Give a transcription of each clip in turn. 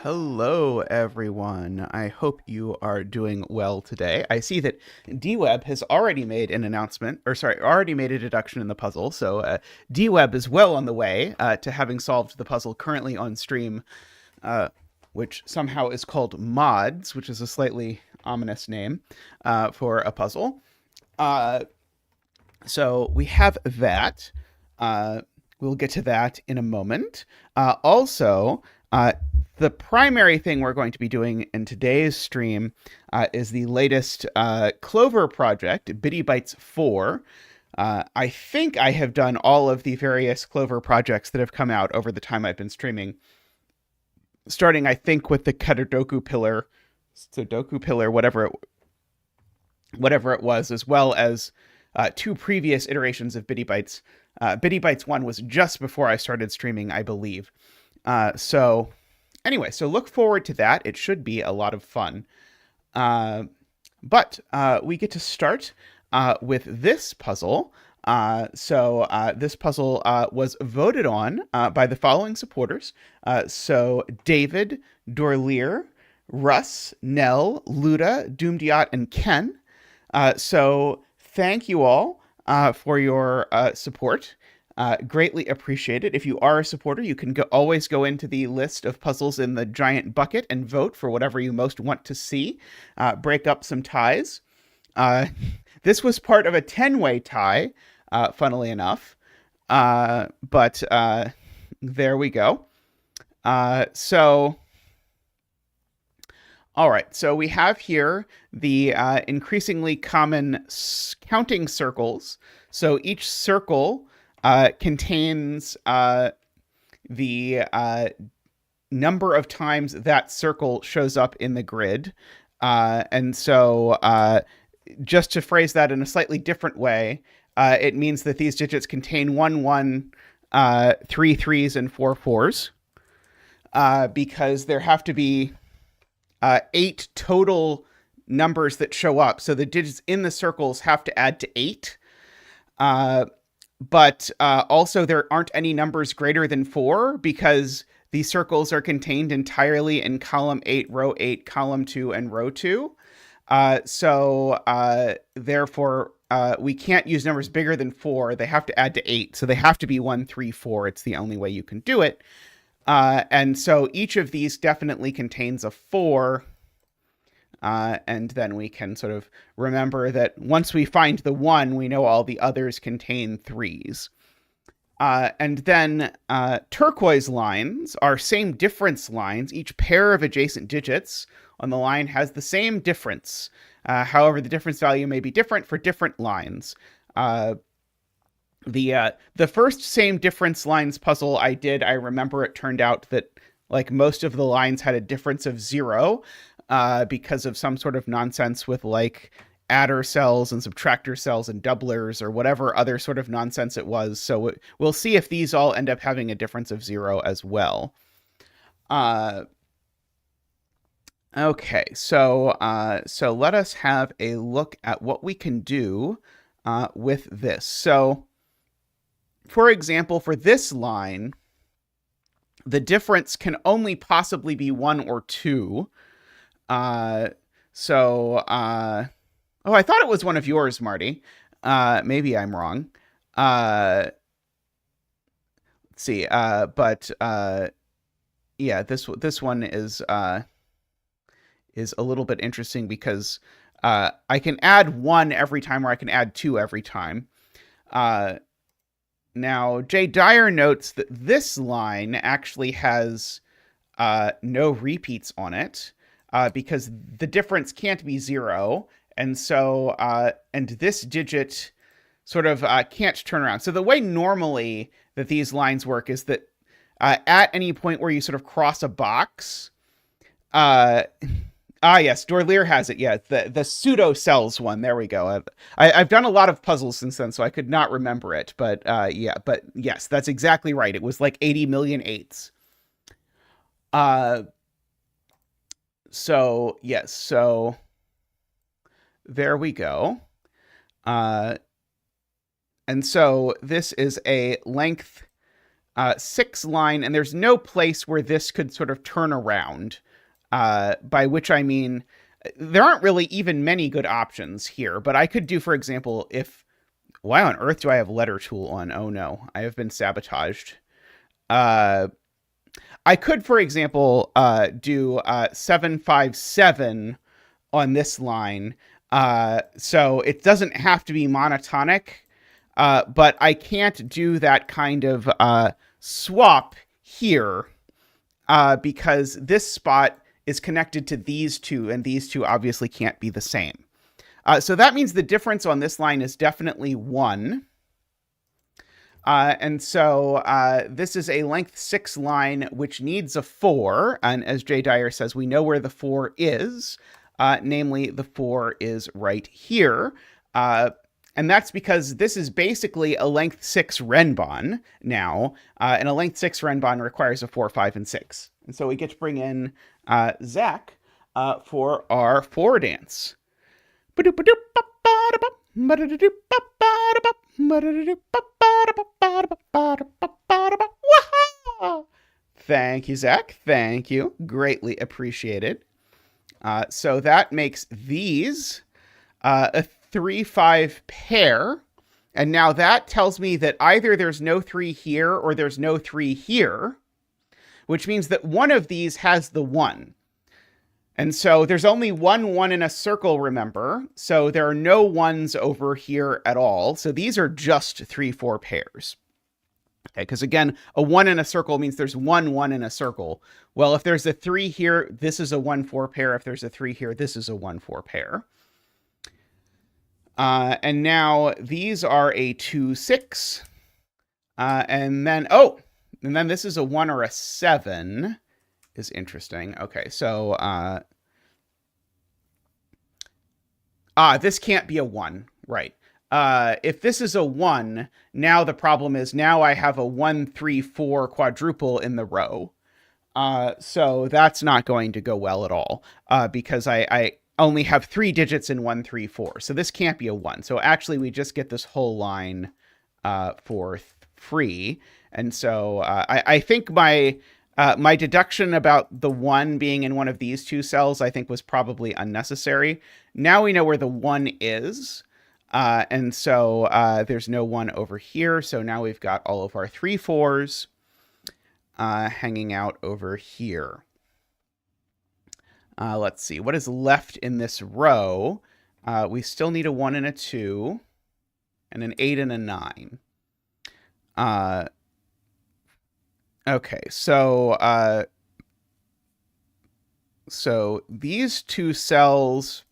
Hello, everyone. I hope you are doing well today. I see that DWeb has already made an announcement, or sorry, already made a deduction in the puzzle. So DWeb is well on the way to having solved the puzzle currently on stream, uh, which somehow is called Mods, which is a slightly ominous name for a puzzle. Uh, so we have that. Uh, we'll get to that in a moment. Also, the primary thing we're going to be doing in today's stream is the latest Clover project, Bitty Bytes 4. I think I have done all of the various Clover projects that have come out over the time I've been streaming, starting, I think, with the Sudoku pillar, whatever it was, as well as two previous iterations of Bitty Bytes. Bitty Bytes 1 was just before I started streaming, I believe. So anyway, so look forward to that. It should be a lot of fun. But we get to start with this puzzle. This puzzle was voted on by the following supporters. So David, Dorlier, Russ, Nell, Luda, Doomdiot, and Ken. So thank you all for your support. Greatly appreciated. If you are a supporter, you can always go into the list of puzzles in the giant bucket and vote for whatever you most want to see. Break up some ties. This was part of a 10-way tie, funnily enough. But there we go. All right, so we have here the increasingly common counting circles. So each circle contains the number of times that circle shows up in the grid. And so just to phrase that in a slightly different way, it means that these digits contain 1 1, 3 3s, and 4 4s, because there have to be 8 total numbers that show up. So the digits in the circles have to add to 8. But also there aren't any numbers greater than 4 because these circles are contained entirely in column 8, row 8, column 2, and row 2. Therefore, we can't use numbers bigger than 4. They have to add to 8. So they have to be 1, 3, 4. It's the only way you can do it. And so each of these definitely contains a 4. And then we can sort of remember that once we find the 1, we know all the others contain 3s. And then turquoise lines are same difference lines. Each pair of adjacent digits on the line has the same difference. However, the difference value may be different for different lines. The first same difference lines puzzle I did, I remember it turned out that like most of the lines had a difference of 0 because of some sort of nonsense with like adder cells and subtractor cells and doublers or whatever other sort of nonsense it was. So we'll see if these all end up having a difference of 0 as well. Okay, so let us have a look at what we can do with this. So, for example, for this line, the difference can only possibly be 1 or 2. Oh, I thought it was one of yours, Marty. Maybe I'm wrong. Let's see. Yeah, this one is a little bit interesting because I can add 1 every time, or I can add 2 every time. Now, Jay Dyer notes that this line actually has no repeats on it because the difference can't be 0. And so, and this digit sort of can't turn around. So the way normally that these lines work is that at any point where you sort of cross a box, yes, Dorlier has it. Yeah, the pseudo cells one. There we go. I've done a lot of puzzles since then, so I could not remember it. But yeah, but yes, that's exactly right. It was like 80 million eighths. So yes, so there we go. And so this is a length 6 line, and there's no place where this could sort of turn around, by which I mean there aren't really even many good options here, but I could do, for example, if... Why on earth do I have letter tool on? Oh no, I have been sabotaged. I could, for example, do 757 on this line, so it doesn't have to be monotonic, but I can't do that kind of swap here, because this spot is connected to these two, and these two obviously can't be the same. So that means the difference on this line is definitely 1. And so this is a length 6 line, which needs a 4. And as Jay Dyer says, we know where the 4 is. Namely, the 4 is right here. And that's because this is basically a length 6 renbon now. And a length 6 renbon requires a 4, 5, and 6. And so we get to bring in Zach for our 4 dance. Thank you, Zach. Thank you. Greatly appreciated. So that makes these a 3-5 pair. And now that tells me that either there's no 3 here or there's no 3 here, which means that one of these has the 1. And so there's only 1 1 in a circle, remember? So there are no 1s over here at all. So these are just 3-4 pairs. Okay, because again, a 1 in a circle means there's 1 1 in a circle. Well, if there's a 3 here, this is a 1-4 pair. If there's a 3 here, this is a 1-4 pair. And now these are a 2-6. And then this is a 1 or a 7. Is interesting. Okay, so this can't be a 1, right? If this is a 1, now the problem is now I have a 1, 3, 4 quadruple in the row. So that's not going to go well at all, because I only have 3 digits in 1, 3, 4. So this can't be a 1. So actually we just get this whole line for free. And so I think my deduction about the 1 being in one of these 2 cells, I think, was probably unnecessary. Now we know where the 1 is. And so there's no 1 over here. So now we've got all of our 3 4s hanging out over here. Let's see. What is left in this row? We still need a 1 and a 2, and an 8 and a 9. Okay, so these 2 cells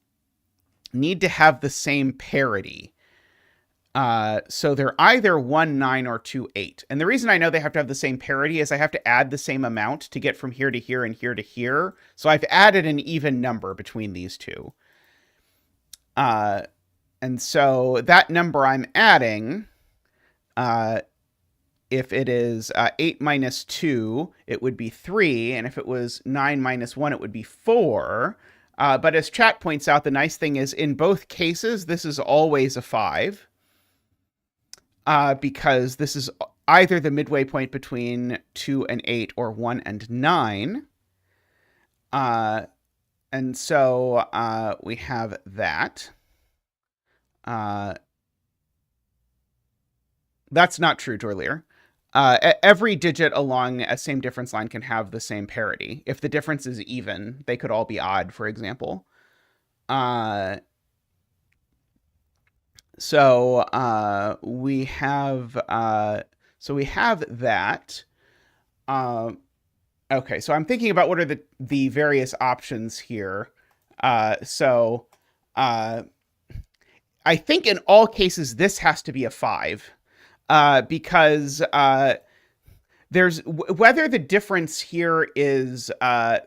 need to have the same parity. So they're either 1, 9 or 2, 8. And the reason I know they have to have the same parity is I have to add the same amount to get from here to here and here to here. So I've added an even number between these 2. And so that number I'm adding, if it is 8 minus 2, it would be 3. And if it was 9 minus 1, it would be 4. But as chat points out, the nice thing is in both cases, this is always a 5. Because this is either the midway point between 2 and 8 or 1 and 9. And so we have that. That's not true, Dorlier. Every digit along a same difference line can have the same parity. If the difference is even, they could all be odd, for example. So we have that. Okay, so I'm thinking about what are the various options here. I think in all cases this has to be a 5. Because there's whether the difference here is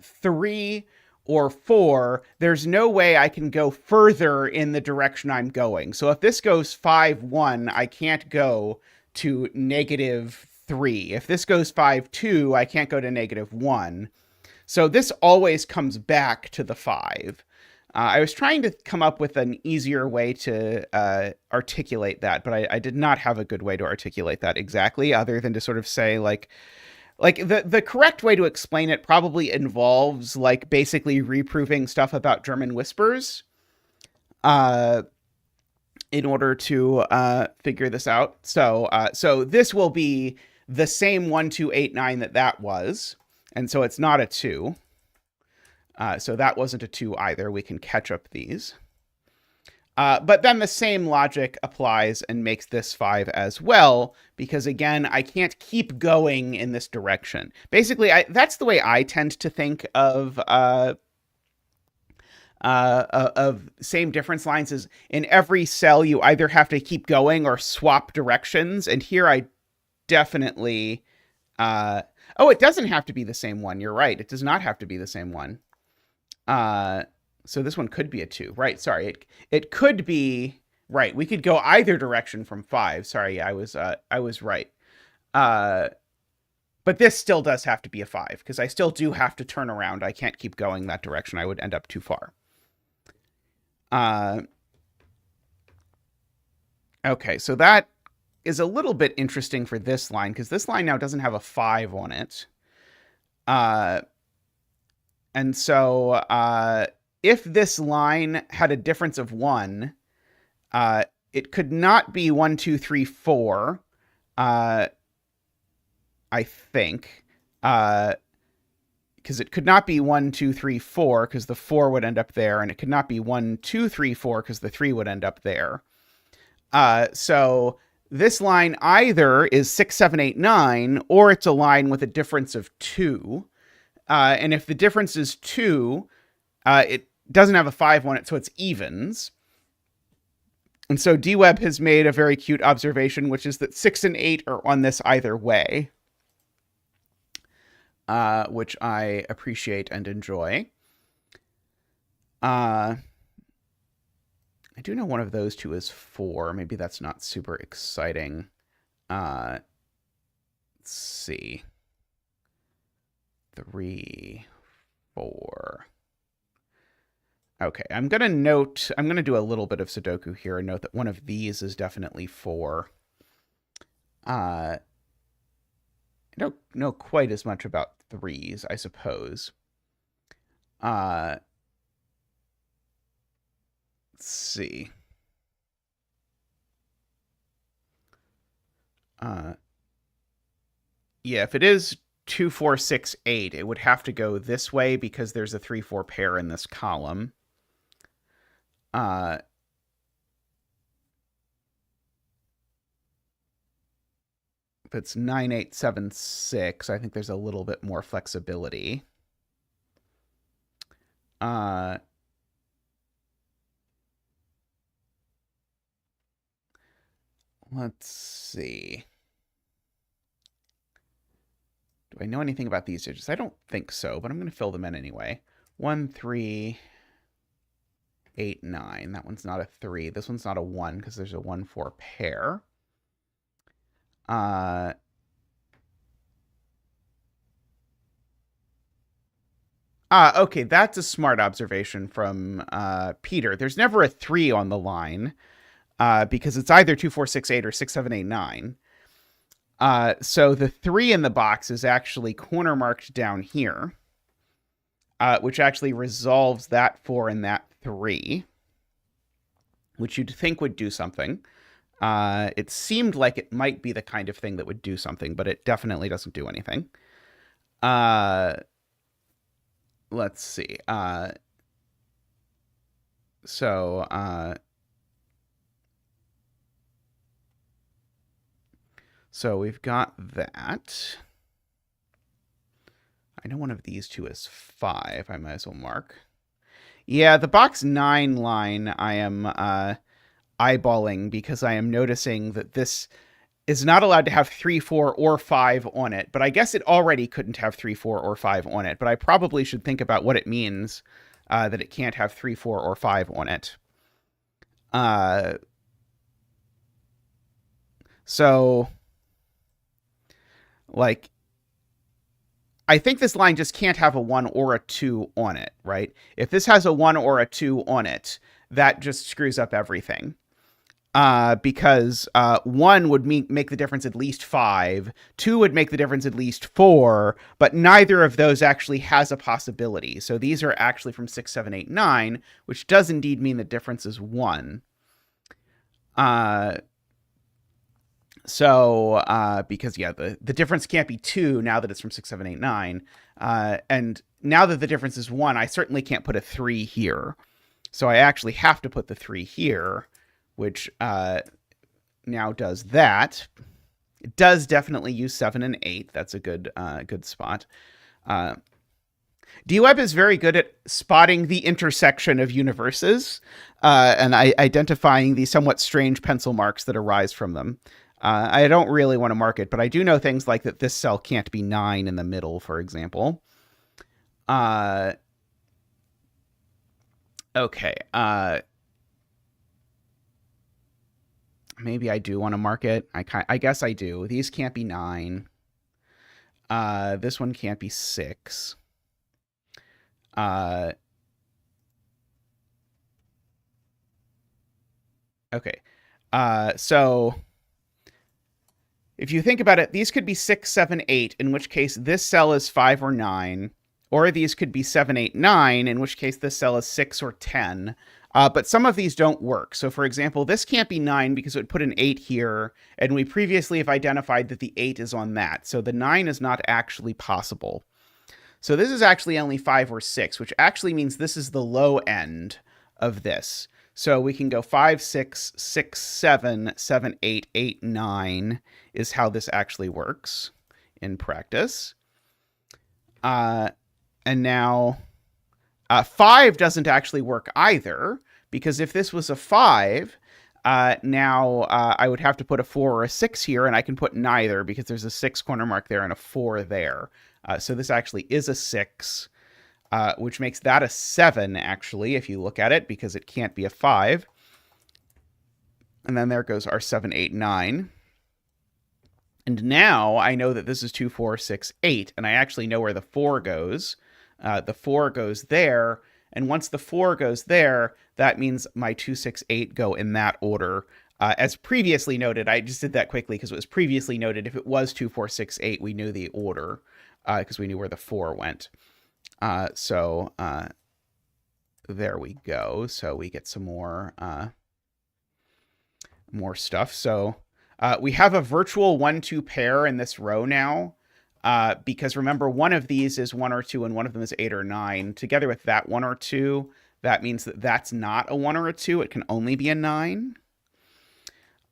3 or 4, there's no way I can go further in the direction I'm going. So if this goes 5, 1, I can't go to -3. If this goes 5, 2, I can't go to -1. So this always comes back to the 5. I was trying to come up with an easier way to articulate that, but I did not have a good way to articulate that exactly, other than to sort of say like the correct way to explain it probably involves like basically reproving stuff about German whispers uh, in order to figure this out. So this will be the same 1289 that was, and so it's not a 2. So that wasn't a 2 either. We can catch up these. But then the same logic applies and makes this 5 as well, because again, I can't keep going in this direction. Basically, that's the way I tend to think of same difference lines. Is in every cell you either have to keep going or swap directions, and here I definitely. Oh, it doesn't have to be the same one. You're right. It does not have to be the same one. So this one could be a 2, right? Sorry, it could be right. We could go either direction from 5. Sorry, I was right. But this still does have to be a 5 because I still do have to turn around. I can't keep going that direction. I would end up too far. Okay, so that is a little bit interesting for this line because this line now doesn't have a 5 on it. And so if this line had a difference of 1, it could not be 1, 2, 3, 4, I think. Because it could not be 1, 2, 3, 4, because the 4 would end up there, and it could not be 1, 2, 3, 4, because the 3 would end up there. So this line either is 6, 7, 8, 9, or it's a line with a difference of 2. And if the difference is 2, it doesn't have a 5 on it, so it's evens. And so DWeb has made a very cute observation, which is that 6 and 8 are on this either way, which I appreciate and enjoy. I do know one of those two is 4. Maybe that's not super exciting. Let's see. 3, 4. Okay, I'm going to do a little bit of Sudoku here and note that one of these is definitely 4. I don't know quite as much about 3s, I suppose. Let's see. Yeah, if it is 2, 4, 6, 8, it would have to go this way because there's a 3, 4 pair in this column. If it's 9, 8, 7, 6, I think there's a little bit more flexibility. Let's see. Do I know anything about these digits? I don't think so, but I'm going to fill them in anyway. 1, 3, 8, 9. That one's not a 3. This one's not a 1 because there's a 1, 4 pair. Okay, that's a smart observation from Peter. There's never a 3 on the line because it's either 2, 4, 6, 8 or 6, 7, 8, 9. So the 3 in the box is actually corner marked down here, which actually resolves that 4 and that 3, which you'd think would do something. It seemed like it might be the kind of thing that would do something, but it definitely doesn't do anything. Let's see. So we've got that. I know one of these two is 5. I might as well mark. Yeah, the box 9 line I am eyeballing because I am noticing that this is not allowed to have 3, 4, or 5 on it. But I guess it already couldn't have 3, 4, or 5 on it. But I probably should think about what it means that it can't have 3, 4, or 5 on it. So, like, I think this line just can't have a 1 or a 2 on it, right? If this has a 1 or a 2 on it, that just screws up everything. Because 1 would make the difference at least 5, 2 would make the difference at least 4, but neither of those actually has a possibility. So these are actually from 6, 7, 8, 9, which does indeed mean the difference is 1. Because, yeah, the difference can't be 2 now that it's from 6, 7, 8, 9. And now that the difference is 1, I certainly can't put a 3 here. So I actually have to put the 3 here, which now does that. It does definitely use 7 and 8. That's a good spot. DWeb is very good at spotting the intersection of universes and identifying the somewhat strange pencil marks that arise from them. I don't really want to mark it, but I do know things like that this cell can't be 9 in the middle, for example. Okay. Maybe I do want to mark it. I guess I do. These can't be 9. This one can't be 6. Okay. So if you think about it, these could be 6, 7, 8, in which case this cell is 5 or 9. Or these could be 7, 8, 9, in which case this cell is 6 or 10. But some of these don't work. So for example, this can't be 9 because it would put an 8 here, and we previously have identified that the 8 is on that. So the 9 is not actually possible. So this is actually only 5 or 6, which actually means this is the low end of this. So we can go 5, 6, 6, 7, 7, 8, 8, 9 is how this actually works in practice. And now 5 doesn't actually work either, because if this was a 5, now I would have to put a 4 or a 6 here, and I can put neither because there's a 6 corner mark there and a 4 there. So this actually is a 6, which makes that a 7, actually, if you look at it, because it can't be a 5. And then there goes our 7, 8, 9. And now I know that this is 2, 4, 6, 8, and I actually know where the 4 goes. The 4 goes there, and once the 4 goes there, that means my 2, 6, 8 go in that order. As previously noted, I just did that quickly because it was previously noted if it was 2, 4, 6, 8, we knew the order because we knew where the 4 went. So there we go. So we get some more stuff. So we have a virtual 1-2 pair in this row now. Because remember, one of these is 1 or 2 and one of them is 8 or 9. Together with that 1 or 2, that means that that's not a 1 or a 2. It can only be a 9.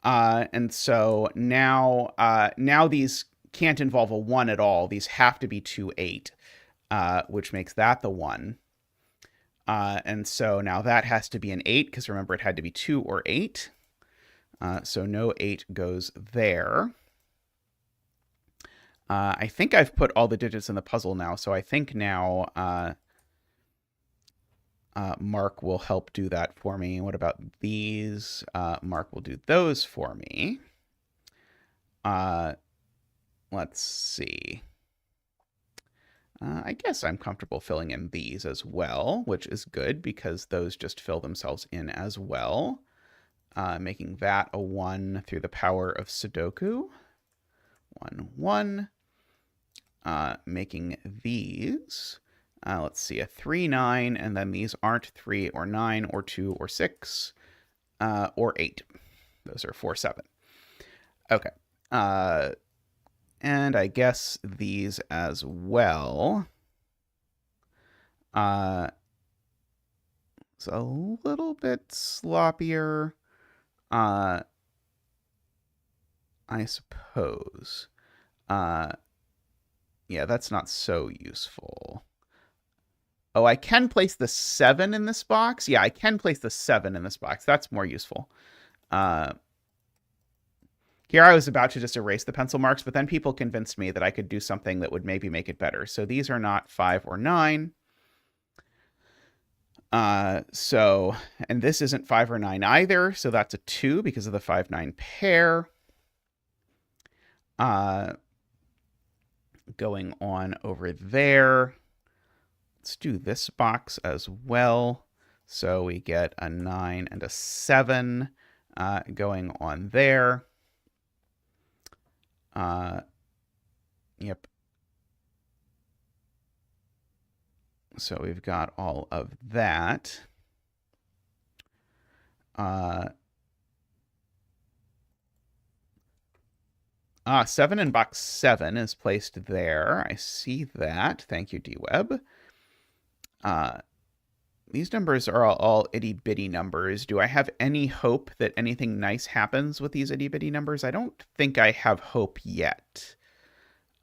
And so now these can't involve a 1 at all. These have to be 2, 8, which makes that the 1. And so now that has to be an 8, because remember, it had to be 2 or 8. So no 8 goes there. I think I've put all the digits in the puzzle now, so I think now Mark will help do that for me. What about these? Mark will do those for me. Let's see. I guess I'm comfortable filling in these as well, which is good because those just fill themselves in as well. Making that a 1 through the power of Sudoku. 1, 1. Making these, let's see, a 3, 9, and then these aren't 3 or 9 or 2 or 6 or 8. Those are 4, 7. Okay. And I guess these as well. It's a little bit sloppier, I suppose. Yeah, that's not so useful. Oh, I can place the 7 in this box. Yeah, I can place the 7 in this box. That's more useful. Here I was about to just erase the pencil marks, but then people convinced me that I could do something that would maybe make it better. So these are not 5 or 9. And this isn't 5 or 9 either. So that's a 2 because of the 5, 9 pair. going on over there. Let's do this box as well. So we get a 9 and a 7 going on there. Yep. So we've got all of that. 7 in box 7 is placed there. I see that. Thank you, DWeb. These numbers are all itty-bitty numbers. Do I have any hope that anything nice happens with these itty-bitty numbers? I don't think I have hope yet.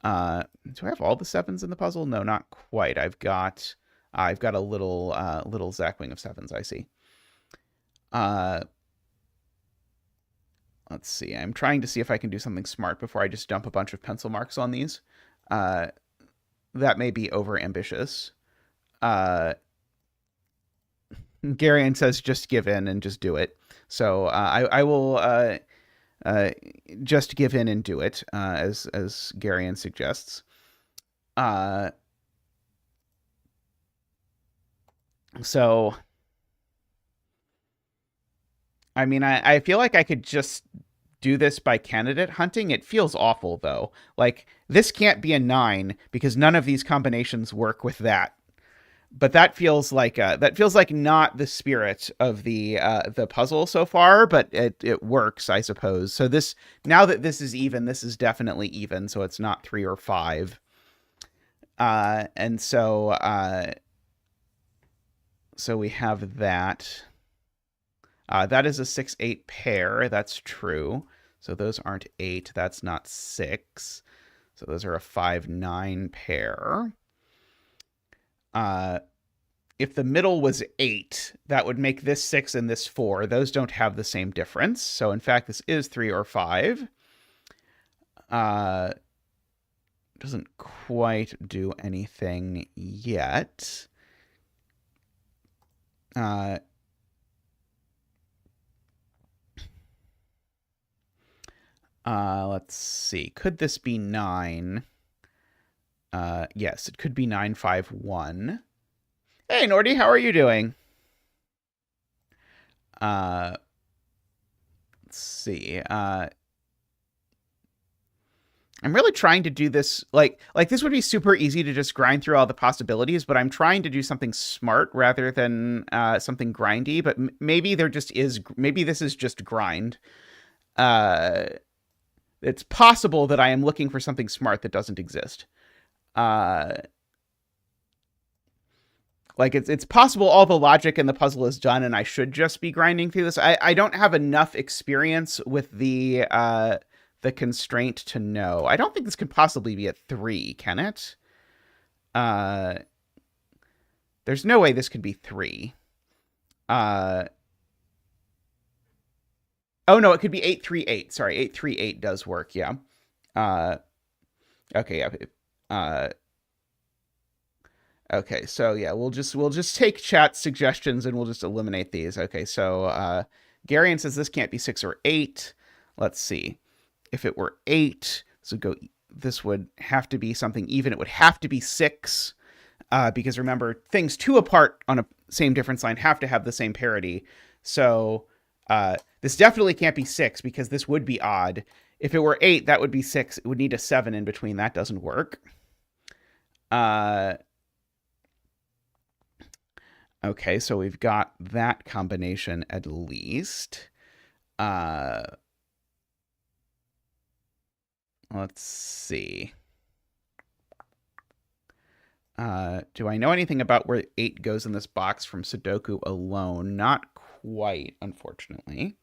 Do I have all the 7s in the puzzle? No, not quite. I've got a little Zackwing of 7s, I see. Let's see. I'm trying to see if I can do something smart before I just dump a bunch of pencil marks on these. That may be over-ambitious. Garion says just give in and just do it. So I will just give in and do it, as Garion suggests. So, I mean, I feel like I could just do this by candidate hunting. It feels awful, though. Like, this can't be a 9 because none of these combinations work with that. But that feels like not the spirit of the puzzle so far, but it works, I suppose. So now that this is even, this is definitely even, so it's not 3 or 5. And so we have that. That is a 6-8 pair. That's true. So those aren't 8. That's not 6. So those are a 5-9 pair. If the middle was 8, that would make this 6 and this 4. Those don't have the same difference. So in fact, this is 3 or 5. Doesn't quite do anything yet. Let's see. Could this be 9? Yes, it could be 951. Hey, Nordy, how are you doing? Let's see. I'm really trying to do this, like this would be super easy to just grind through all the possibilities, but I'm trying to do something smart rather than something grindy, but maybe this is just grind. It's possible that I am looking for something smart that doesn't exist. Like it's possible all the logic in the puzzle is done and I should just be grinding through this. I don't have enough experience with the constraint to know. I don't think this could possibly be a 3, can it? There's no way this could be 3. Oh no, it could be 838. Sorry, 838 does work, yeah. Okay, yeah. Okay, so yeah, we'll just take chat suggestions and we'll just eliminate these. Okay, so Garion says this can't be 6 or 8. Let's see. If it were 8, this would have to be something even. It would have to be 6. Because remember, things 2 apart on a same difference line have to have the same parity. So this definitely can't be 6 because this would be odd. If it were 8, that would be 6. It would need a 7 in between. That doesn't work. Okay, so we've got that combination at least. Let's see. Do I know anything about where 8 goes in this box from Sudoku alone? Not quite, unfortunately.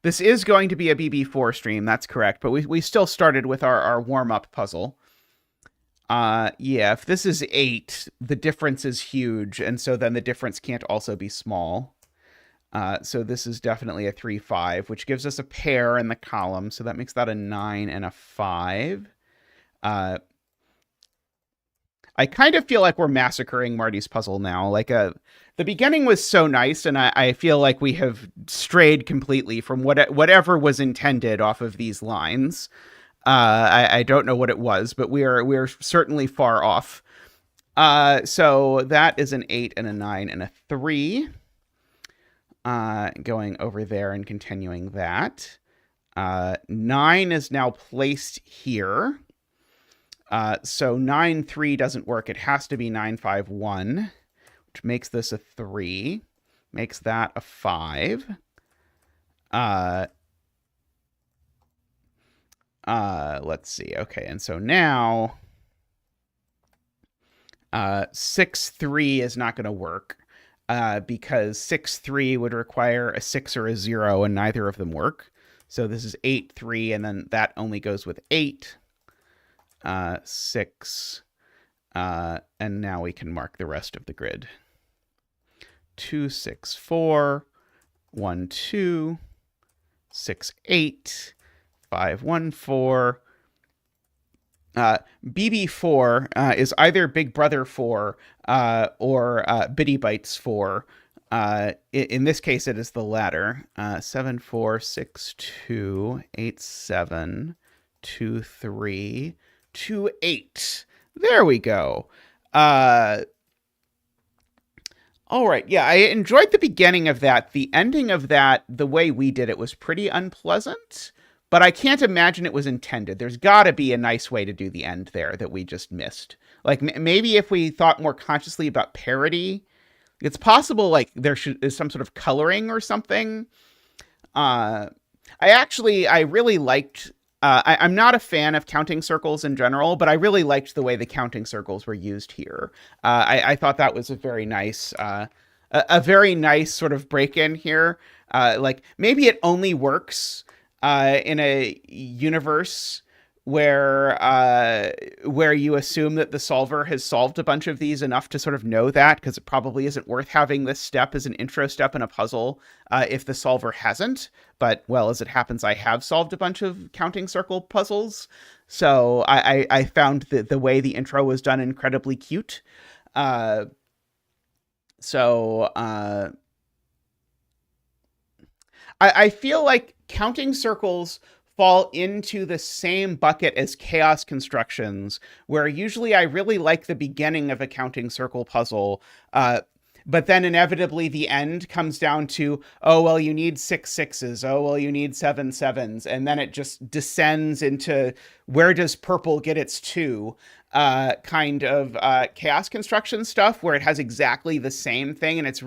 This is going to be a BB4 stream, that's correct, but we still started with our warm-up puzzle. Yeah, if this is 8, the difference is huge, and so then the difference can't also be small. So this is definitely a 3-5, which gives us a pair in the column, so that makes that a 9 and a 5. I kind of feel like we're massacring Marty's puzzle now. Like the beginning was so nice, and I feel like we have strayed completely from whatever was intended off of these lines. I don't know what it was, but we're certainly far off. So that is an 8 and a 9 and a 3. Going over there and continuing that. 9 is now placed here. So 9, 3 doesn't work. It has to be 9, 5, 1, which makes this a 3, makes that a 5. Let's see. Okay, and so now 6, 3 is not going to work because 6, 3 would require a 6 or a 0, and neither of them work. So this is 8, 3, and then that only goes with 8, 6, and now we can mark the rest of the grid. 2, 6, 4, 1, 2, 6, 8, 5, 1, 4. BB4 is either Big Brother 4 or Bitty Bytes 4. In this case, it is the latter. 7, 4, 6, 2, 8, 7, 2, 3, 2, 8. There we go. All right. Yeah, I enjoyed the beginning of that. The ending of that, the way we did it, was pretty unpleasant. But I can't imagine it was intended. There's got to be a nice way to do the end there that we just missed. Like maybe if we thought more consciously about parody, it's possible like there is some sort of coloring or something. I really liked. I'm not a fan of counting circles in general, but I really liked the way the counting circles were used here. I thought that was a very nice sort of break-in here. Like maybe it only works in a universe where you assume that the solver has solved a bunch of these enough to sort of know that, because it probably isn't worth having this step as an intro step in a puzzle if the solver hasn't. But, well, as it happens, I have solved a bunch of counting circle puzzles, so I found the way the intro was done incredibly cute. I feel like counting circles fall into the same bucket as chaos constructions, where usually I really like the beginning of a counting circle puzzle, but then inevitably the end comes down to, oh, well, you need 6 6s. Oh, well, you need 7 7s. And then it just descends into where does purple get its 2 kind of chaos construction stuff, where it has exactly the same thing. And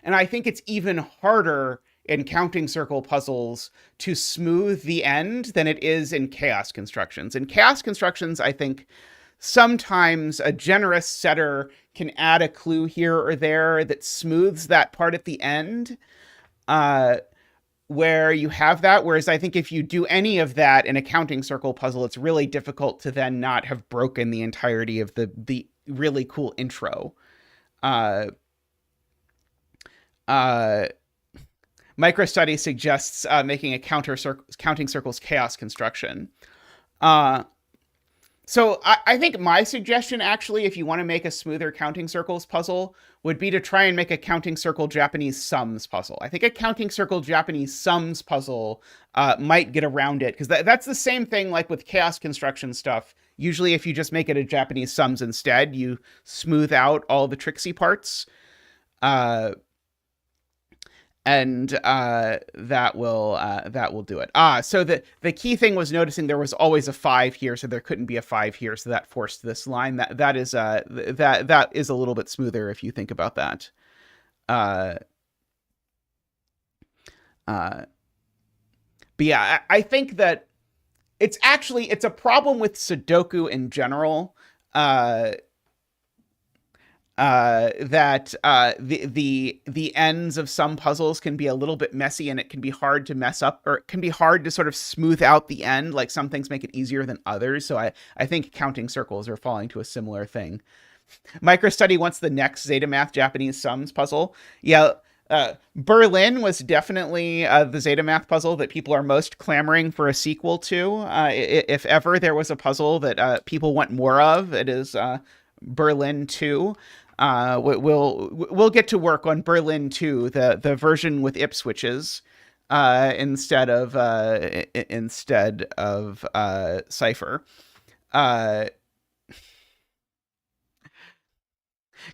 and I think it's even harder in counting circle puzzles to smooth the end than it is in chaos constructions. In chaos constructions, I think sometimes a generous setter can add a clue here or there that smooths that part at the end, where you have that. Whereas I think if you do any of that in a counting circle puzzle, it's really difficult to then not have broken the entirety of the really cool intro. MicroStudy suggests making a counting circles chaos construction. So I think my suggestion, actually, if you want to make a smoother counting circles puzzle, would be to try and make a counting circle Japanese sums puzzle. I think a counting circle Japanese sums puzzle might get around it, because that's the same thing like with chaos construction stuff. Usually if you just make it a Japanese sums instead, you smooth out all the tricksy parts. And that will do it. So the key thing was noticing there was always a 5 here, so there couldn't be a 5 here, so that forced this line. That is a little bit smoother if you think about that. But yeah, I think that it's a problem with Sudoku in general. That the ends of some puzzles can be a little bit messy, and it can be hard to mess up, or it can be hard to sort of smooth out the end. Like some things make it easier than others. So I think counting circles are falling to a similar thing. MicroStudy wants the next zetamath Japanese sums puzzle. Yeah. Berlin was definitely the zetamath puzzle that people are most clamoring for a sequel to. If ever there was a puzzle that people want more of, it is Berlin 2. We'll get to work on Berlin 2, the version with Ipswiches, instead of Cipher.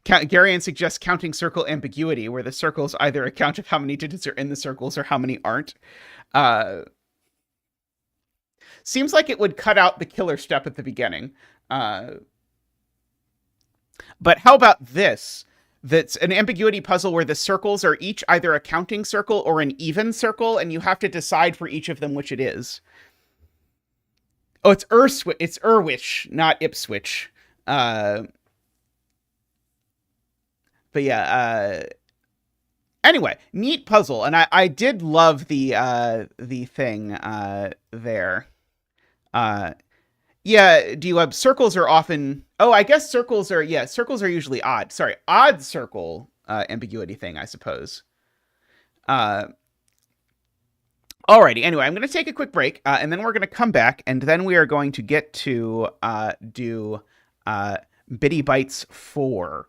Garion suggests counting circle ambiguity, where the circles either account of how many digits are in the circles or how many aren't. Seems like it would cut out the killer step at the beginning. But how about this? That's an ambiguity puzzle where the circles are each either a counting circle or an even circle, and you have to decide for each of them which it is. Oh, it's Irwich, not Ipswich. But yeah, anyway, neat puzzle, and I did love the thing there. Yeah, D-Web, circles are often... Oh, I guess circles are usually odd. Sorry, odd circle ambiguity thing, I suppose. Alrighty, anyway, I'm going to take a quick break, and then we're going to come back, and then we are going to get to do Bitty Bytes 4.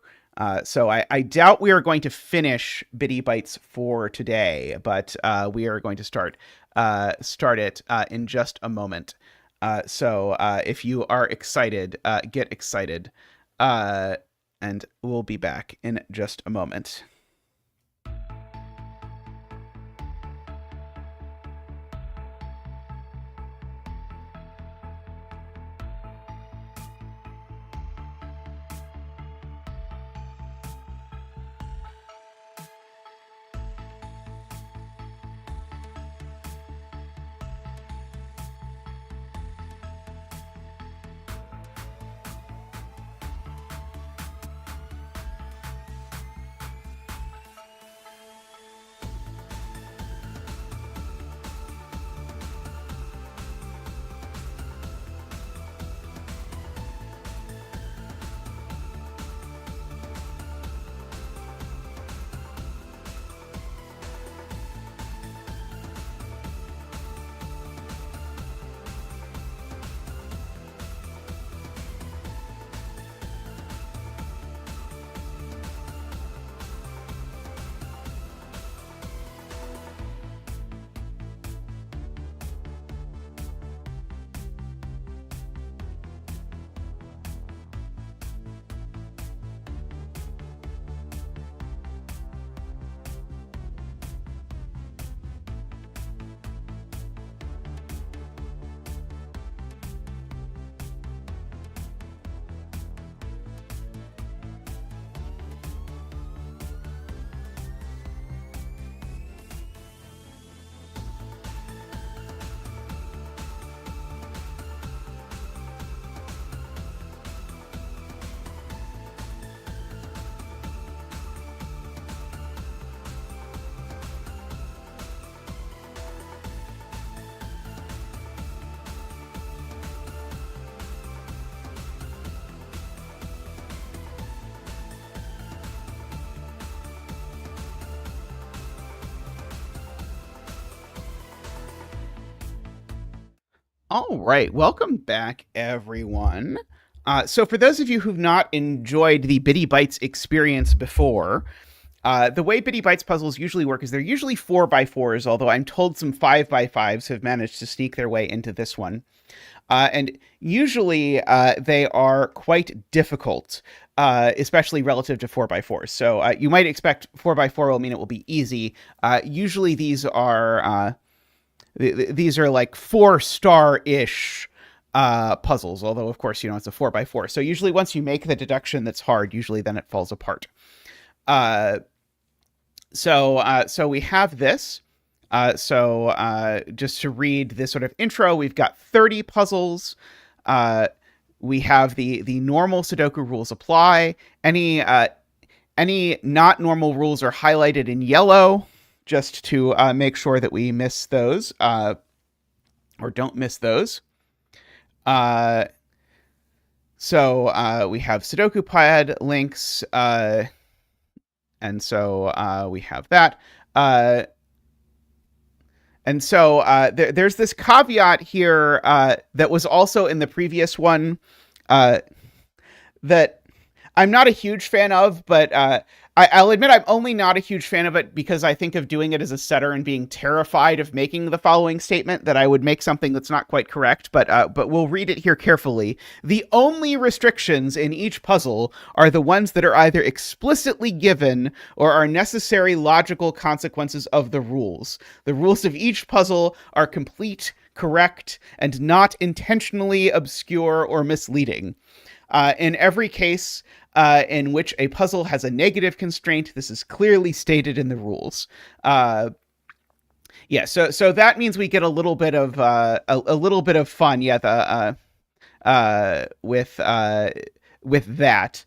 So I doubt we are going to finish Bitty Bytes 4 today, but we are going to start it in just a moment. So if you are excited, get excited, and we'll be back in just a moment. All right, welcome back, everyone. So for those of you who've not enjoyed the Bitty Bytes experience before, the way Bitty Bytes puzzles usually work is they're usually 4x4s, although I'm told some 5x5s have managed to sneak their way into this one. And usually they are quite difficult, especially relative to 4x4s. So you might expect 4x4 will mean it will be easy. Usually these are like 4-star-ish puzzles, although of course, it's a 4x4. So usually once you make the deduction that's hard, usually then it falls apart. So we have this. So just to read this sort of intro, we've got 30 puzzles. We have the normal Sudoku rules apply. Any not normal rules are highlighted in yellow, just to make sure that we miss those, or don't miss those. So we have Sudoku Pad links, and so we have that. And so there's this caveat here that was also in the previous one, that I'm not a huge fan of, but I'll admit I'm only not a huge fan of it because I think of doing it as a setter and being terrified of making the following statement that I would make something that's not quite correct. But we'll read it here carefully. The only restrictions in each puzzle are the ones that are either explicitly given or are necessary logical consequences of the rules. The rules of each puzzle are complete, correct, and not intentionally obscure or misleading. In every case in which a puzzle has a negative constraint, this is clearly stated in the rules. Yeah, so that means we get a little bit of a little bit of fun. Yeah, with that.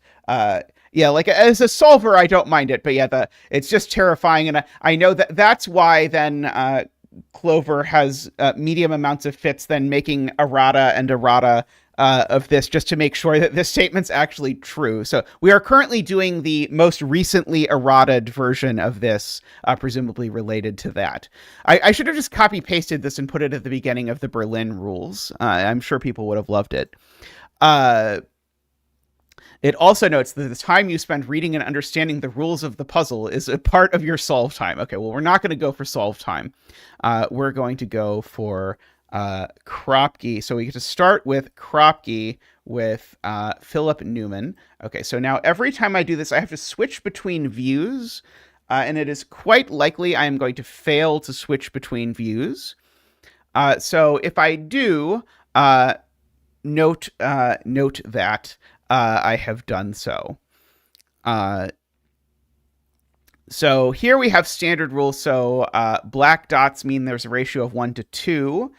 Yeah, like as a solver, I don't mind it, but yeah, it's just terrifying, and I know that's why then Clover has medium amounts of fits, then making errata and errata of this just to make sure that this statement's actually true. So we are currently doing the most recently errataed version of this, presumably related to that. I should have just copy pasted this and put it at the beginning of the Berlin rules. I'm sure people would have loved it. It also notes that the time you spend reading and understanding the rules of the puzzle is a part of your solve time. Okay, well, we're not going to go for solve time. We're going to go for Kropke. So we get to start with Kropke with Philip Newman. Okay, so now every time I do this, I have to switch between views, and it is quite likely I am going to fail to switch between views. So if I do, note that I have done so. So here we have standard rules. So black dots mean there's a ratio of 1 to 2.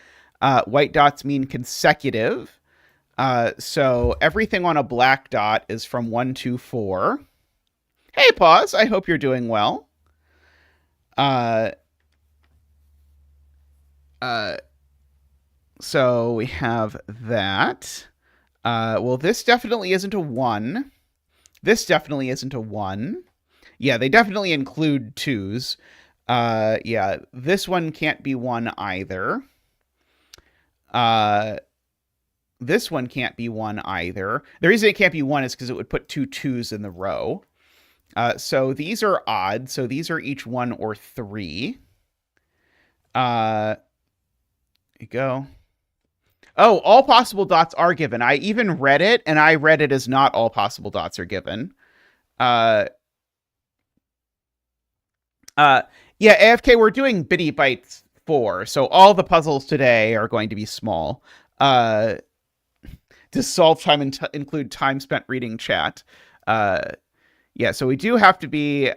White dots mean consecutive. So everything on a black dot is from 1 to 4. Hey, Pause. I hope you're doing well. So we have that. Well, this definitely isn't a 1. This definitely isn't a 1. Yeah, they definitely include 2s. Yeah, this one can't be 1 either. This one can't be 1 either. The reason it can't be 1 is because it would put 2 2s in the row. So these are odd. So these are each 1 or 3. There you go. Oh, all possible dots are given. I even read it, and I read it as not all possible dots are given. Yeah, AFK, we're doing Bitty Bytes 4, so all the puzzles today are going to be small. Does solve time include time spent reading chat? Yeah, so we do have to be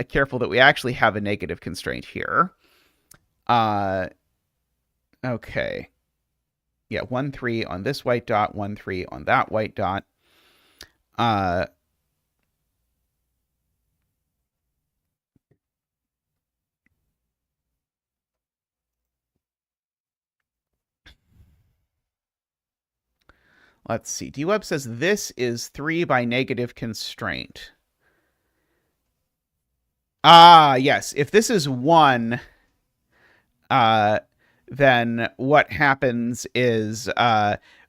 careful that we actually have a negative constraint here. Okay. Yeah, 1, 3 on this white dot, 1, 3 on that white dot. Let's see. DWeb says this is 3 by negative constraint. Ah, yes. If this is 1, then what happens is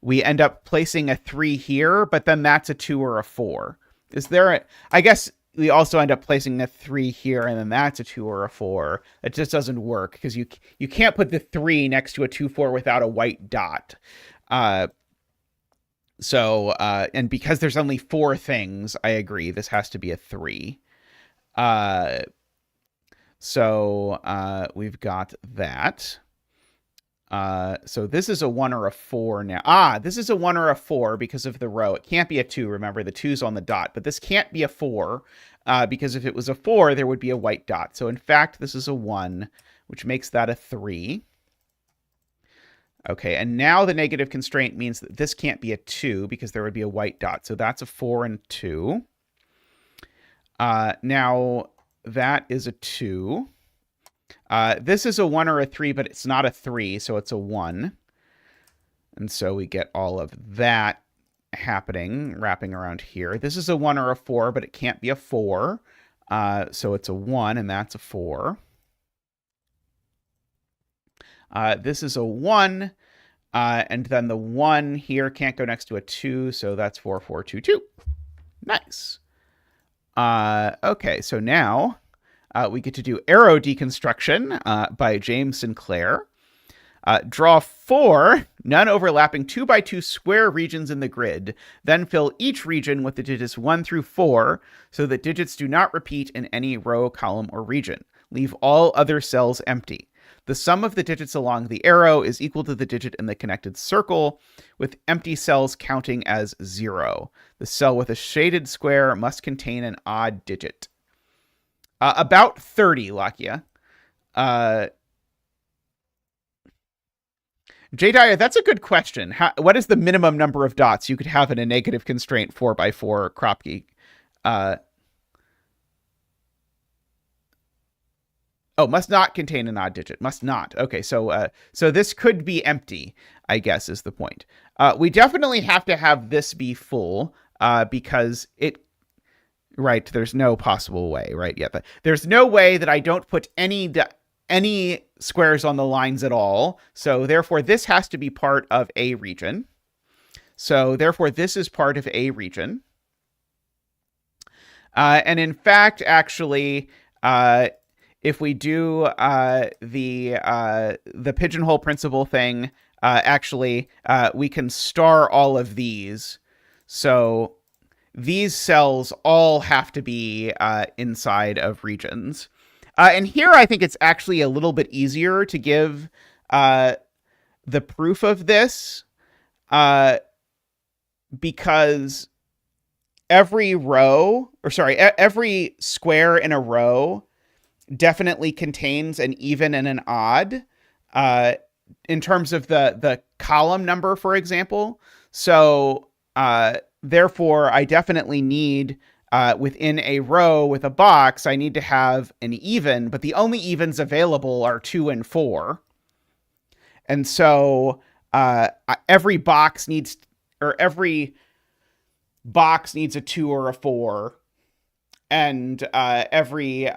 we end up placing a 3 here, but then that's a 2 or a 4. Is there I guess we also end up placing a 3 here, and then that's a 2 or a 4. It just doesn't work, because you can't put the 3 next to a 2, 4 without a white dot. So, and because there's only 4 things, I agree, this has to be a 3. So we've got that. So this is a 1 or a 4 now. This is a 1 or a 4 because of the row. It can't be a 2. Remember, the 2's on the dot. But this can't be a 4 because if it was a 4, there would be a white dot. So in fact, this is a 1, which makes that a 3. Okay, and now the negative constraint means that this can't be a 2 because there would be a white dot. So that's a 4 and 2. Now that is a 2. This is a 1 or a 3, but it's not a 3, so it's a 1. And so we get all of that happening, wrapping around here. This is a 1 or a 4, but it can't be a 4. So it's a 1, and that's a 4. This is a 1, and then the 1 here can't go next to a 2, so that's 4, 4, 2, 2. Nice. Okay, so now we get to do arrow deconstruction by James Sinclair. Draw 4 non-overlapping 2x2 square regions in the grid. Then fill each region with the digits 1 through 4 so that digits do not repeat in any row, column, or region. Leave all other cells empty. The sum of the digits along the arrow is equal to the digit in the connected circle, with empty cells counting as 0. The cell with a shaded square must contain an odd digit. About 30, Lakia. J. Dyer, that's a good question. What is the minimum number of dots you could have in a negative constraint 4x4 crop geek? Must not contain an odd digit. Must not. Okay, so this could be empty, I guess, is the point. We definitely have to have this be full because it... Right, there's no possible way, right? Yeah, there's no way that I don't put any squares on the lines at all. So therefore, this has to be part of a region. So therefore, this is part of a region. And in fact, actually, if we do the pigeonhole principle thing, actually, we can star all of these. So these cells all have to be inside of regions. And here I think it's actually a little bit easier to give the proof of this because every square in a row definitely contains an even and an odd in terms of the column number, for example. So therefore, I definitely need... within a row with a box, I need to have an even, but the only evens available are 2 and 4. And so every box needs a 2 or a 4. And every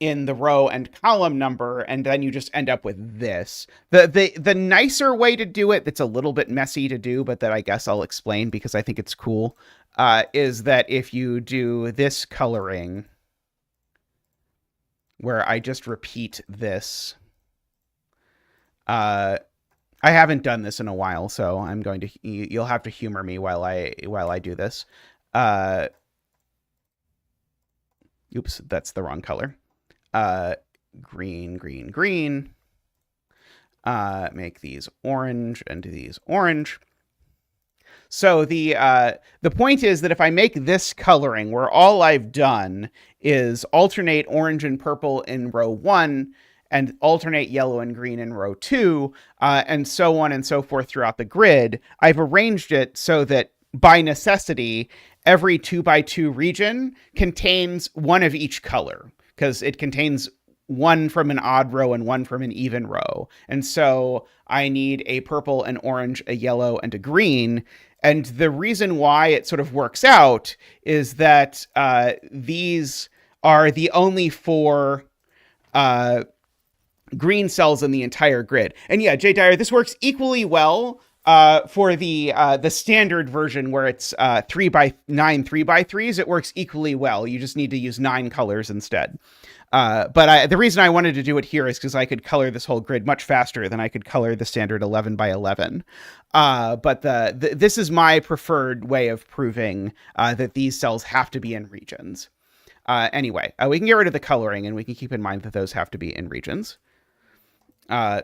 in the row and column number, and then you just end up with this. The nicer way to do it, that's a little bit messy to do, but that I guess I'll explain because I think it's cool, is that if you do this coloring, where I just repeat this, I haven't done this in a while, so I'm going to, you'll have to humor me while I do this. Oops, that's the wrong color. Green, green, green. Make these orange and these orange. So the point is that if I make this coloring where all I've done is alternate orange and purple in row 1 and alternate yellow and green in row 2, and so on and so forth throughout the grid, I've arranged it so that by necessity, every 2x2 region contains one of each color, because it contains one from an odd row and one from an even row. And so I need a purple, an orange, a yellow, and a green. And the reason why it sort of works out is that these are the only 4 green cells in the entire grid. And yeah, Jay Dyer, this works equally well for the standard version where it's 3x9 3x3s. It works equally well. You just need to use 9 colors instead. But the reason I wanted to do it here is because I could color this whole grid much faster than I could color the standard 11x11. But this is my preferred way of proving that these cells have to be in regions. Anyway, we can get rid of the coloring, and we can keep in mind that those have to be in regions.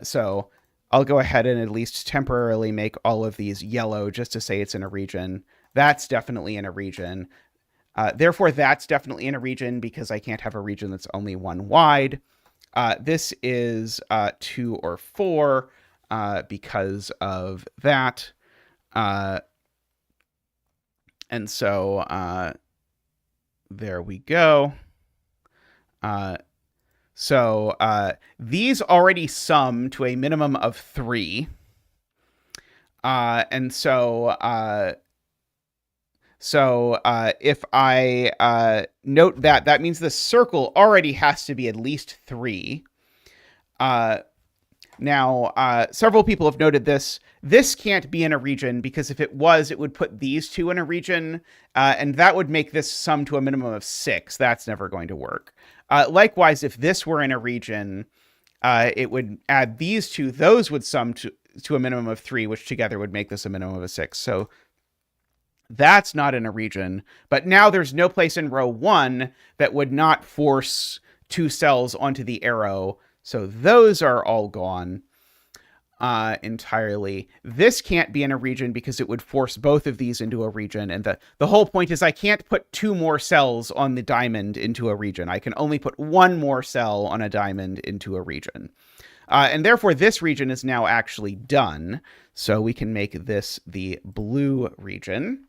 So I'll go ahead and at least temporarily make all of these yellow just to say it's in a region. That's definitely in a region. Therefore, that's definitely in a region because I can't have a region that's only 1 wide. This is 2 or 4 because of that. And so there we go. So these already sum to a minimum of 3. And so if I note that, that means the circle already has to be at least 3. Now, several people have noted this. This can't be in a region because if it was, it would put these two in a region, and that would make this sum to a minimum of 6. That's never going to work. Likewise, if this were in a region, it would add these two. Those would sum to a minimum of 3, which together would make this a minimum of 6. So that's not in a region. But now there's no place in row 1 that would not force 2 cells onto the arrow. So those are all gone entirely. This can't be in a region because it would force both of these into a region. And the whole point is I can't put 2 more cells on the diamond into a region. I can only put 1 more cell on a diamond into a region. And therefore, this region is now actually done. So we can make this the blue region.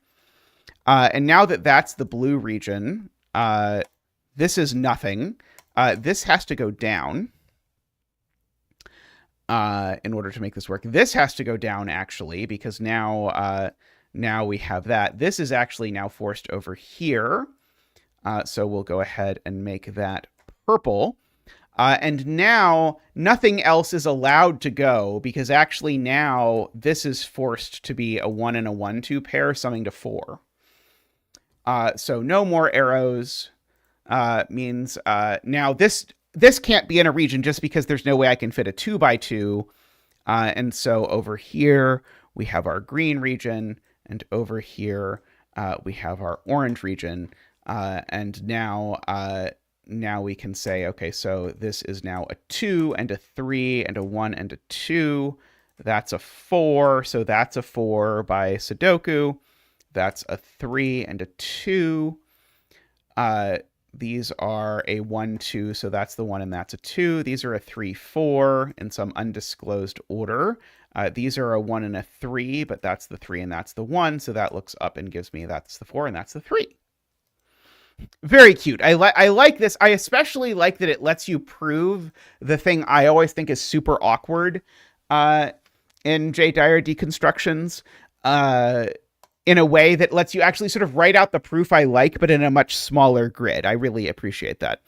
And now that that's the blue region, this is nothing. This has to go down. In order to make this work. This has to go down, actually, because now we have that. This is actually now forced over here. So we'll go ahead and make that purple. And now nothing else is allowed to go, because actually now this is forced to be a 1 and a 1-2 pair, summing to 4. So no more arrows means now this can't be in a region just because there's no way I can fit a 2x2. And so over here, we have our green region, and over here, we have our orange region. And now we can say, okay, so this is now a 2 and a 3 and a 1 and a 2. That's a 4. So that's a 4 by sudoku. That's a 3 and a 2. These are a 1, 2, so that's the 1 and that's a 2. These are a 3, 4 in some undisclosed order. These are a 1 and a 3, but that's the 3 and that's the 1, so that looks up and gives me that's the 4 and that's the 3. Very cute. I like this. I especially like that it lets you prove the thing I always think is super awkward in J. Dyer deconstructions. In a way that lets you actually sort of write out the proof I like, but in a much smaller grid. I really appreciate that.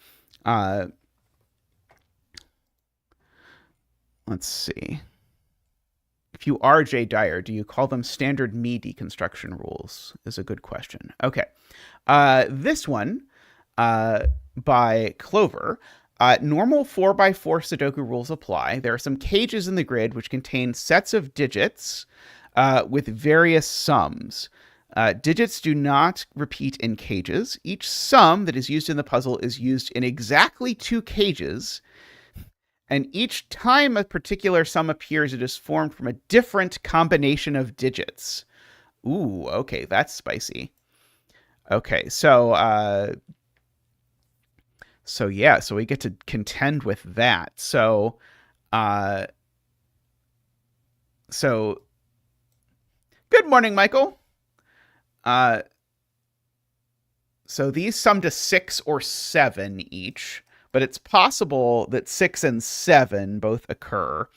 Let's see. If you are J. Dyer, do you call them standard me deconstruction rules? Is a good question. Okay. This one by Clover. Normal 4x4 Sudoku rules apply. There are some cages in the grid which contain sets of digits with various sums. Digits do not repeat in cages. Each sum that is used in the puzzle is used in exactly 2 cages, and each time a particular sum appears, it is formed from a different combination of digits. Ooh, okay, that's spicy. Okay, so yeah, so we get to contend with that. So good morning, Michael. So these sum to 6 or 7 each, but it's possible that 6 and 7 both occur.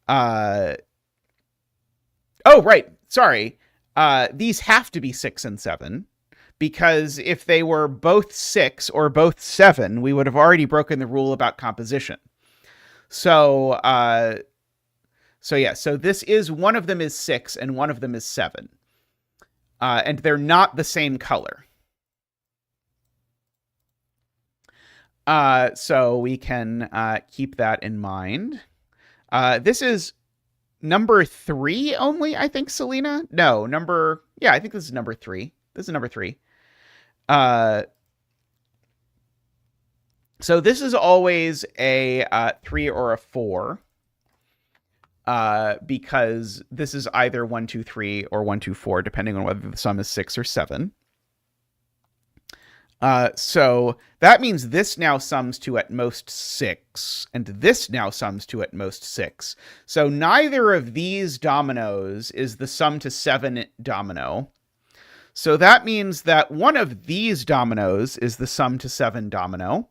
Oh, right. Sorry. These have to be 6 and 7, because if they were both 6 or both 7, we would have already broken the rule about composition. So yeah, so this is, one of them is 6 and one of them is 7. And they're not the same color. So we can keep that in mind. This is number 3 only, I think, Selena? No, I think this is number 3. This is number 3. So this is always a 3 or a 4. Because this is either 1, 2, 3 or 1, 2, 4, depending on whether the sum is 6 or 7. So that means this now sums to at most 6, and this now sums to at most 6. So neither of these dominoes is the sum to 7 domino. So that means that one of these dominoes is the sum to 7 domino.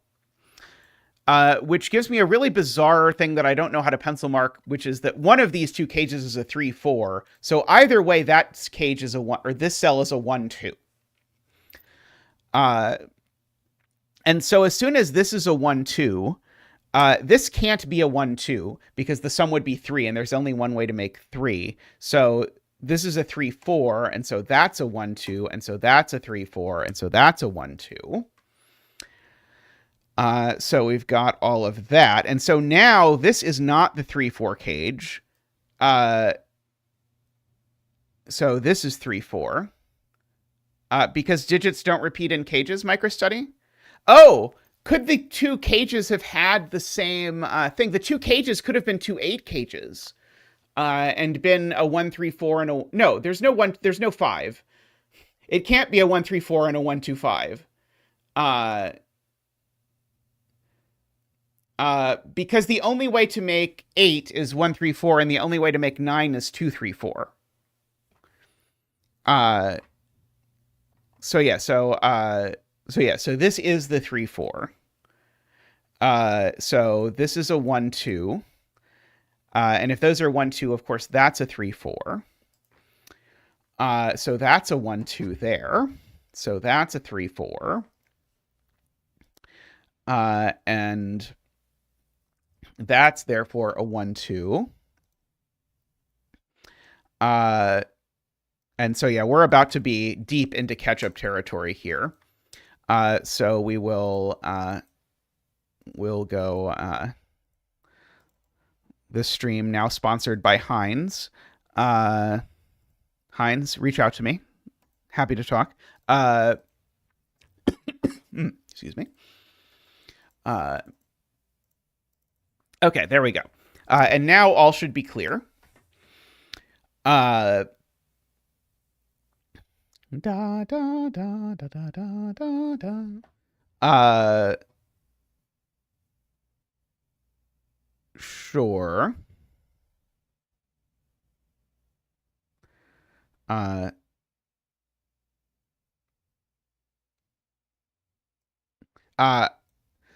Which gives me a really bizarre thing that I don't know how to pencil mark, which is that one of these 2 cages is a 3, 4. So either way, that cage is a 1, or this cell is a 1, 2. And so as soon as this is a 1, 2, This can't be a 1, 2 because the sum would be 3, and there's only one way to make 3. So this is a 3, 4, and so that's a 1, 2, and so that's a 3, 4, and so that's a 1, 2. So we've got all of that. And so now this is not the 3, 4 cage. So this is 3, 4. Because digits don't repeat in cages, microstudy? Oh, could the two cages have had the same thing? The two cages could have been two 8 cages. And been a 1, 3, 4 and a... No, there's no 5. It can't be a 1, 3, 4 and a 1, 2, 5. Because the only way to make 8 is 1, 3, 4, and the only way to make 9 is 2, 3, 4. So this is the 3, 4. So this is a 1, 2. And if those are 1, 2, of course, that's a 3, 4. So that's a 1, 2 there. So that's a 3, 4. And that's therefore a 1, 2. And so, yeah, we're about to be deep into catch-up territory here. So we will, we'll go, this stream now sponsored by Heinz. Heinz, reach out to me. Happy to talk. Excuse me. Okay, there we go. And now all should be clear. Da da da da da da da da. Sure.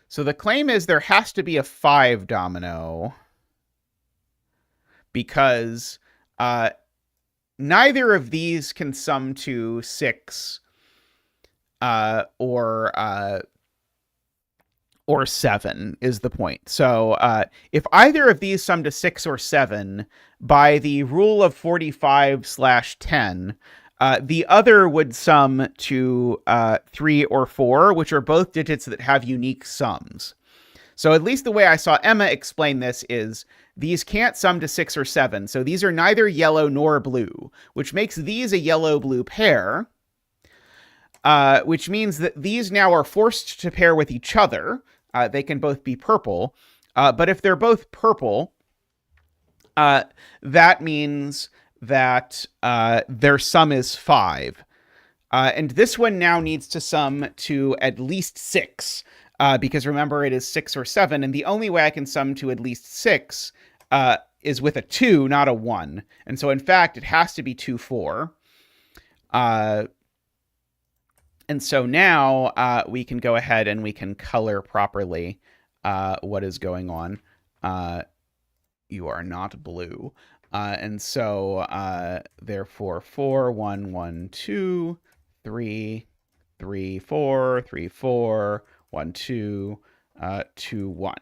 So the claim is there has to be a 5 domino because neither of these can sum to 6 or 7 is the point. So if either of these sum to 6 or 7, by the rule of 45/10, the other would sum to 3 or 4, which are both digits that have unique sums. So at least the way I saw Emma explain this is these can't sum to 6 or 7. So these are neither yellow nor blue, which makes these a yellow-blue pair, which means that these now are forced to pair with each other. They can both be purple. But if they're both purple, that means that their sum is 5. And this one now needs to sum to at least 6, because remember, it is 6 or 7, and the only way I can sum to at least 6 is with a 2, not a 1. And so, in fact, it has to be 2, 4. And so now we can go ahead and we can color properly what is going on. You are not blue. And so, therefore, 4, 1, 1, 2, 3, 3, 4, 3, 4, 1, 2, 2, 1.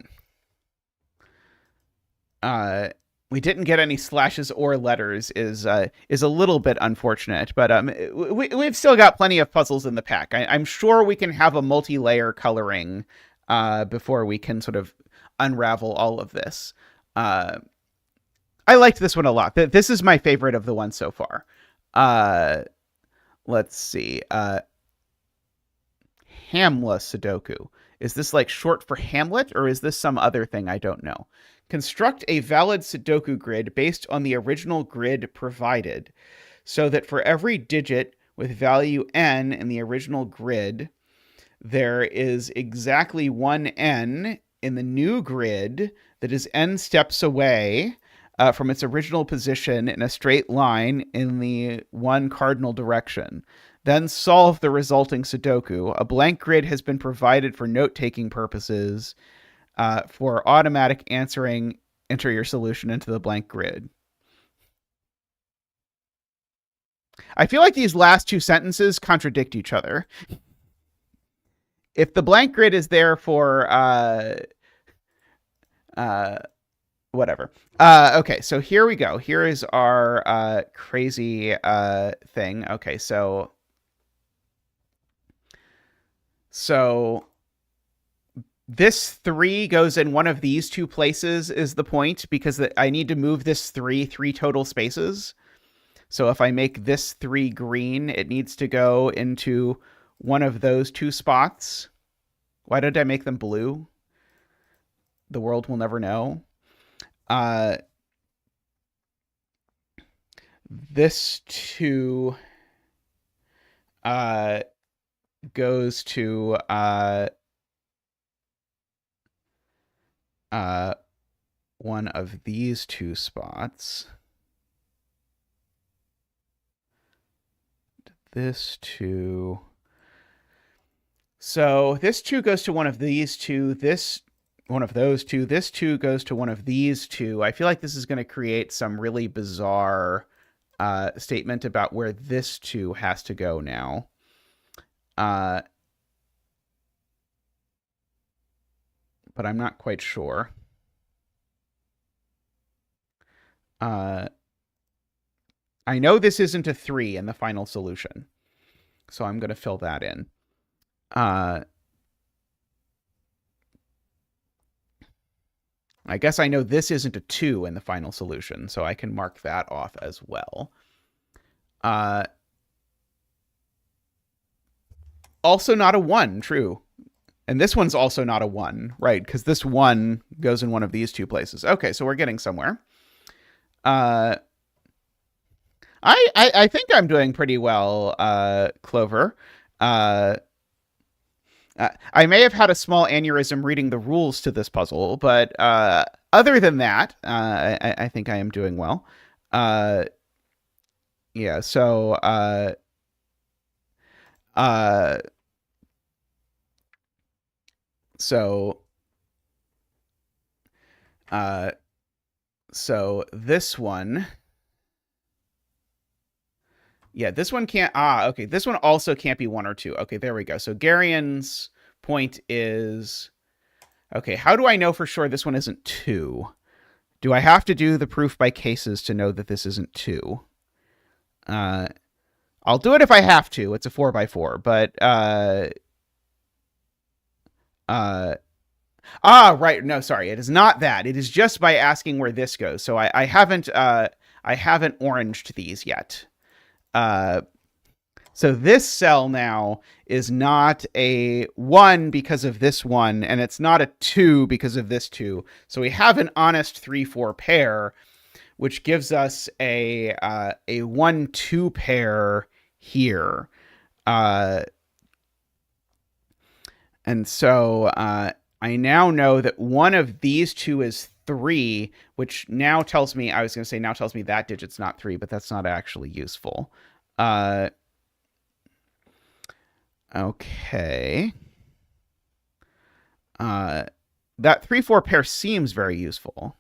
We didn't get any slashes or letters is a little bit unfortunate, but we've still got plenty of puzzles in the pack. I'm sure we can have a multi-layer coloring before we can sort of unravel all of this. I liked this one a lot. This is my favorite of the ones so far. Let's see. Hamla Sudoku. Is this like short for Hamlet, or is this some other thing I don't know? Construct a valid Sudoku grid based on the original grid provided, so that for every digit with value n in the original grid, there is exactly one n in the new grid that is n steps away from its original position in a straight line in the one cardinal direction. Then solve the resulting Sudoku. A blank grid has been provided for note-taking purposes. For automatic answering, enter your solution into the blank grid. I feel like these last two sentences contradict each other. If the blank grid is there for Whatever. Okay, so here we go. Here is our crazy thing. Okay, so this 3 goes in one of these 2 places is the point, because I need to move this 3 total spaces. So if I make this 3 green, it needs to go into one of those 2 spots. Why don't I make them blue? The world will never know. This 2 goes to one of these 2 spots. This 2. So this 2 goes to one of these 2. This one of those 2. This 2 goes to one of these 2. I feel like this is going to create some really bizarre statement about where this 2 has to go now. But I'm not quite sure. I know this isn't a 3 in the final solution, so I'm going to fill that in. I guess I know this isn't a 2 in the final solution, so I can mark that off as well. Also not a 1, true. And this one's also not a 1, right? Because this 1 goes in one of these 2 places. Okay, so we're getting somewhere. I think I'm doing pretty well, Clover. I may have had a small aneurysm reading the rules to this puzzle, but other than that, I think I am doing well. Yeah, so so this one, yeah, this one can't, okay, this one also can't be 1 or 2. Okay, there we go. So Garian's point is, okay, how do I know for sure this one isn't 2? Do I have to do the proof by cases to know that this isn't 2? I'll do it if I have to. It's a 4x4, but right. No, sorry. It is not that. It is just by asking where this goes. So I haven't oranged these yet. So this cell now is not a 1 because of this 1, and it's not a 2 because of this 2. So we have an honest 3-4 pair, which gives us a 1-2 pair here. And so I now know that one of these 2 is 3, which now tells me, I was going to say now tells me that digit's not 3, but that's not actually useful. Okay. That 3-4 pair seems very useful.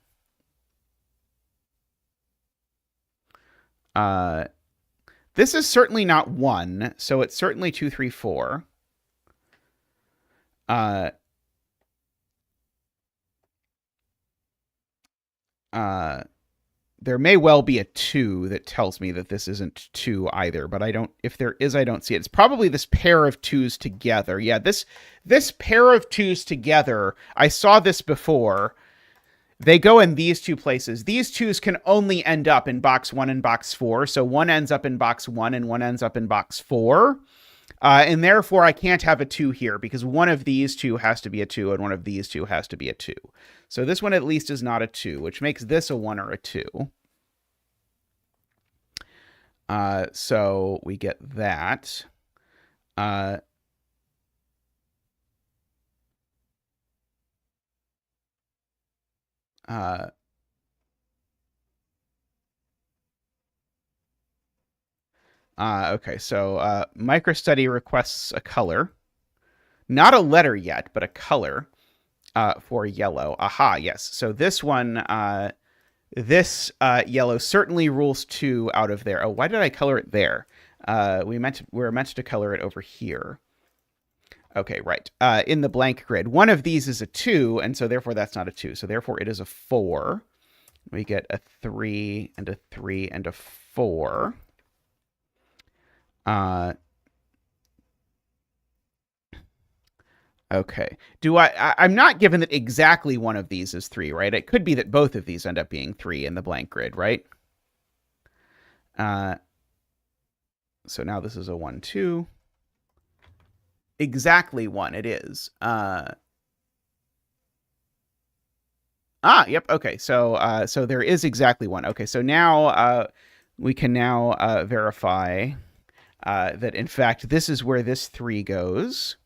This is certainly not 1, so it's certainly 2, 3, 4. There may well be a 2 that tells me that this isn't 2 either, but I don't, if there is, I don't see it. It's probably this pair of 2s together. Yeah, this pair of 2s together, I saw this before. They go in these 2 places. These 2s can only end up in box 1 and box 4, so one ends up in box 1 and one ends up in box 4. And therefore, I can't have a 2 here because one of these 2 has to be a 2 and one of these 2 has to be a 2. So this one at least is not a 2, which makes this a 1 or a 2. So we get that. Okay, so microstudy requests a color. Not a letter yet, but a color for yellow. Aha, yes. So this one, this yellow certainly rules 2 out of there. Oh, why did I color it there? We were meant to color it over here. Okay, right. In the blank grid, one of these is a 2, and so therefore that's not a 2. So therefore it is a 4. We get a 3 and a 3 and a 4. Okay. I'm not given that exactly one of these is 3, right? It could be that both of these end up being 3 in the blank grid, right? So now this is a 1, 2. Exactly 1 it is. Yep. Okay. So there is exactly 1. Okay. So now we can now verify that in fact this is where this 3 goes.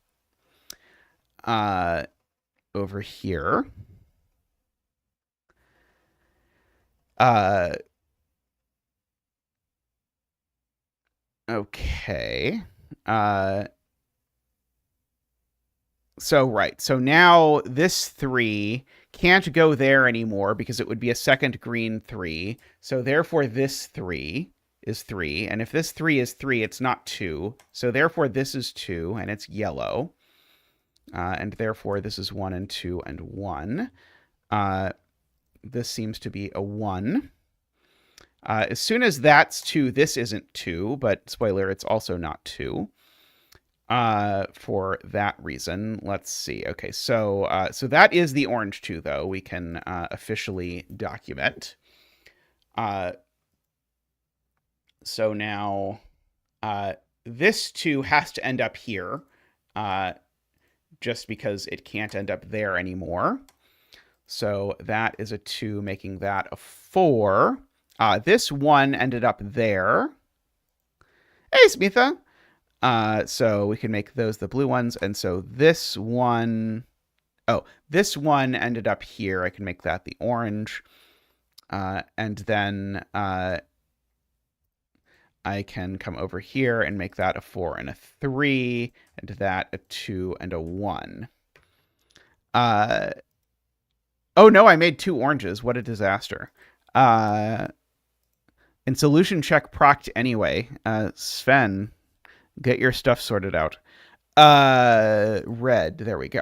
Over here. Okay. So right. So now this 3 can't go there anymore because it would be a second green 3. So therefore this 3 is 3. And if this 3 is 3, it's not 2. So therefore this is 2 and it's yellow. And therefore this is 1 and 2 and 1. This seems to be a 1. As soon as that's 2, this isn't 2, but spoiler, it's also not 2. For that reason, let's see. Okay, so that is the orange 2, though. We can officially document. So now this 2 has to end up here, just because it can't end up there anymore. So that is a 2, making that a 4. This 1 ended up there. Hey, Smitha. So we can make those the blue ones. And so this one, this one ended up here. I can make that the orange. And then I can come over here and make that a 4 and a 3, and that a 2 and a 1. Oh no, I made 2 oranges. What a disaster. In solution check proct anyway. Sven, get your stuff sorted out. Red. There we go.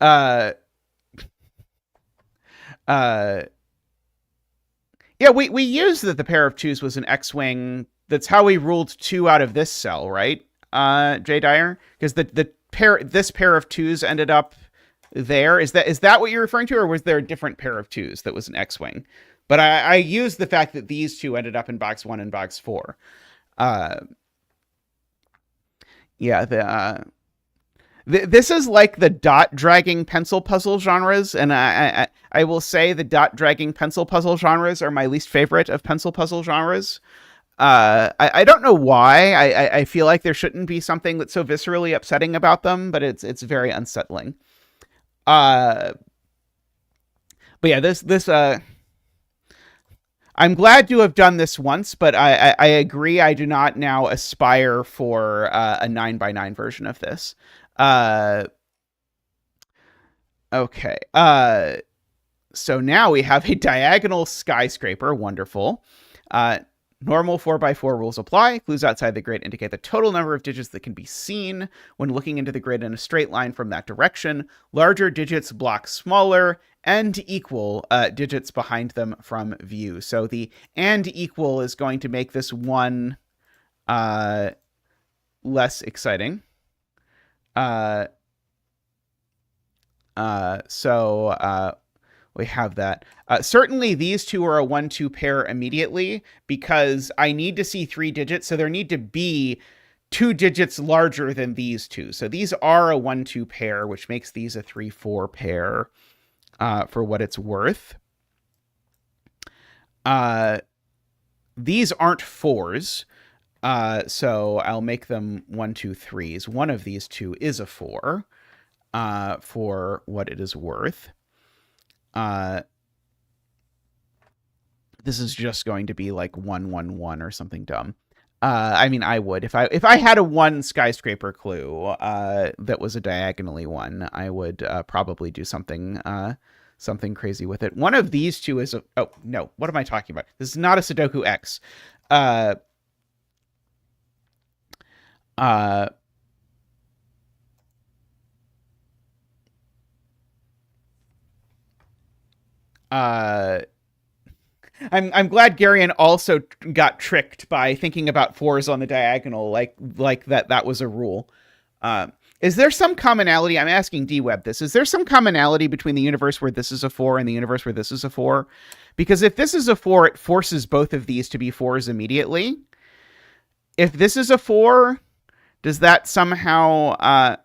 Yeah, we used that the pair of 2s was an X-wing. That's how we ruled 2 out of this cell, right? Jay Dyer? Because this pair of 2s ended up there. Is that what you're referring to, or was there a different pair of 2s that was an X-wing? But I used the fact that these 2 ended up in box 1 and box 4. Yeah, this is like the dot dragging pencil puzzle genres, and I will say the dot dragging pencil puzzle genres are my least favorite of pencil puzzle genres. I don't know why. I feel like there shouldn't be something that's so viscerally upsetting about them, but it's very unsettling. But yeah, this I'm glad to have done this once, but I agree I do not now aspire for a 9x9 version of this. Okay. So now we have a diagonal skyscraper. Wonderful. Normal 4x4 rules apply. Clues outside the grid indicate the total number of digits that can be seen when looking into the grid in a straight line from that direction. Larger digits block smaller and equal digits behind them from view. So the and equal is going to make this one less exciting. So we have that. Certainly these 2 are a 1-2 pair immediately because I need to see 3 digits. So there need to be 2 digits larger than these 2. So these are a 1-2 pair, which makes these a 3-4 pair for what it's worth. These aren't 4s. So I'll make them 1, 2, 3s. One of these 2 is a 4 for what it is worth. This is just going to be like 1, 1, 1 or something dumb. I mean, I would if I had a 1 skyscraper clue that was a diagonally 1, I would probably do something crazy with it. One of these 2 is oh no, what am I talking about? This is not a Sudoku X. Uh, I'm glad Garion also got tricked by thinking about fours on the diagonal, like that was a rule. Uh, is there some commonality? I'm asking DWeb this. Is there some commonality between the universe where this is a four and the universe where this is a four? Because if this is a four, it forces both of these to be fours immediately. If this is a four, does that somehow?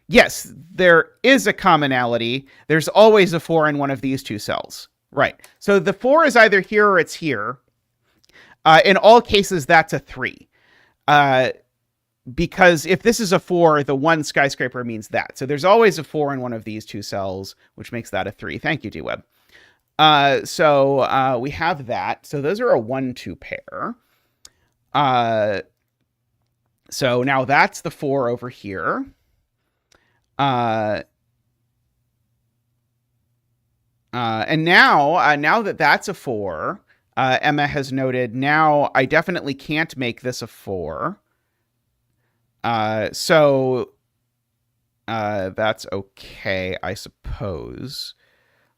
Yes, there is a commonality. There's always a four in one of these two cells. Right. So the four is either here or it's here. In all cases, that's a three. Because if this is a four, the one skyscraper means that. So there's always a four in one of these two cells, which makes that a three. Thank you, DWeb. So we have that. So those are a 1-2 pair. So now that's the four over here. And now that that's a four, Emma has noted, now I definitely can't make this a four. So that's okay, I suppose.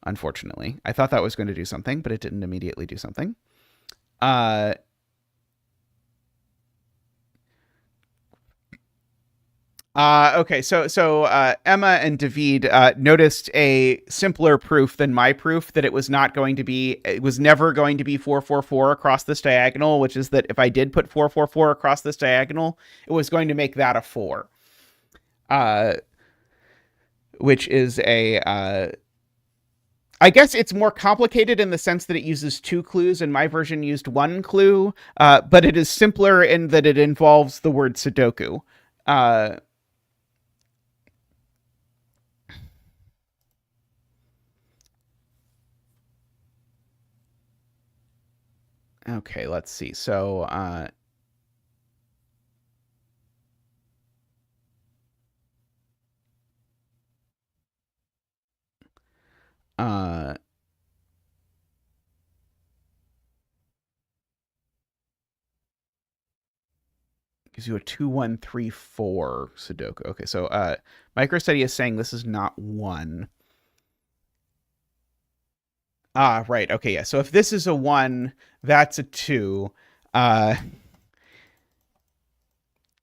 Unfortunately, I thought that was going to do something, but it didn't immediately do something. Okay, so Emma and David noticed a simpler proof than my proof that it was never going to be 444 across this diagonal, which is that if I did put 444 across this diagonal, it was going to make that a 4. Which is I guess it's more complicated in the sense that it uses 2 clues, and my version used 1 clue, but it is simpler in that it involves the word sudoku. Okay, let's see. So, gives you a 2-1-3-4 Sudoku. Okay, so MicroStudy is saying this is not 1. Right. Okay, yeah. So if this is a 1, that's a 2.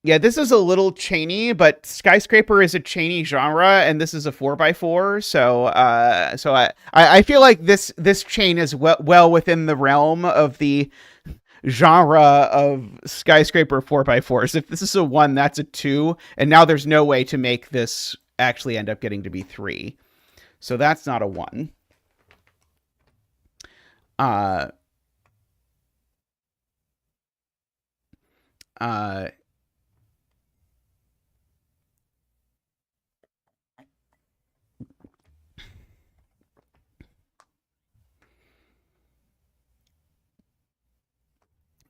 Yeah, this is a little chainy, but skyscraper is a chainy genre, and this is a 4x4. So I feel like this chain is well within the realm of the genre of skyscraper 4x4s. If this is a 1, that's a 2, and now there's no way to make this actually end up getting to be 3. So that's not a 1. Uh, uh,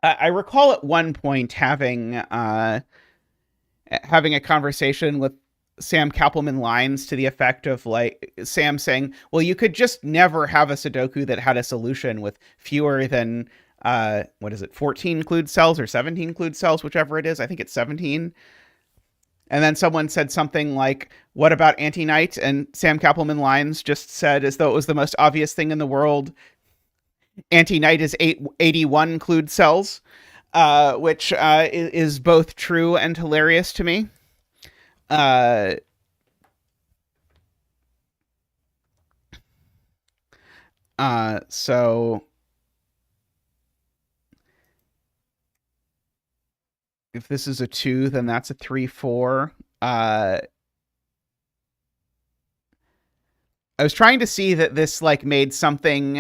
I recall at one point having a conversation with Sam Kappelman-Lines to the effect of like Sam saying, "Well, you could just never have a Sudoku that had a solution with fewer than 14 include cells or 17 include cells, whichever it is. I think it's 17." And then someone said something like, "What about anti-night?" And Sam Kappelman-Lines just said, as though it was the most obvious thing in the world, anti-night is 81 include cells, which is both true and hilarious to me. Uh, so if this is a 2, then that's a 3-4. I was trying to see that this like made something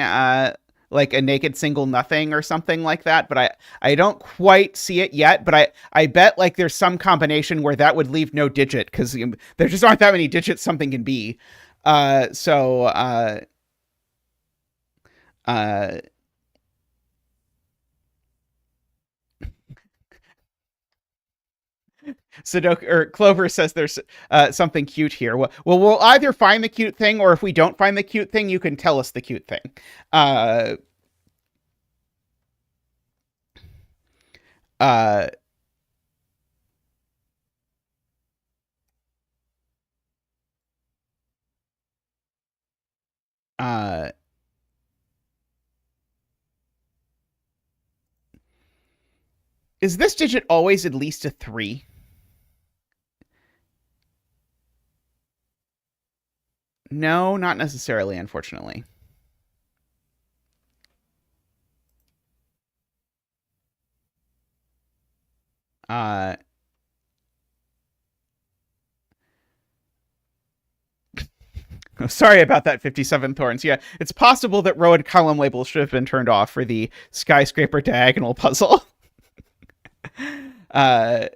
like a naked single nothing or something like that, but I don't quite see it yet. But I bet like there's some combination where that would leave no digit, because there just aren't that many digits something can be. So Sudoku or Clover says there's something cute here. Well, we'll either find the cute thing, or if we don't find the cute thing, you can tell us the cute thing. Uh, uh, uh, Is this digit always at least a 3? No, not necessarily, unfortunately. Sorry about that, 57 Thorns. Yeah, it's possible that row and column labels should have been turned off for the skyscraper diagonal puzzle. uh,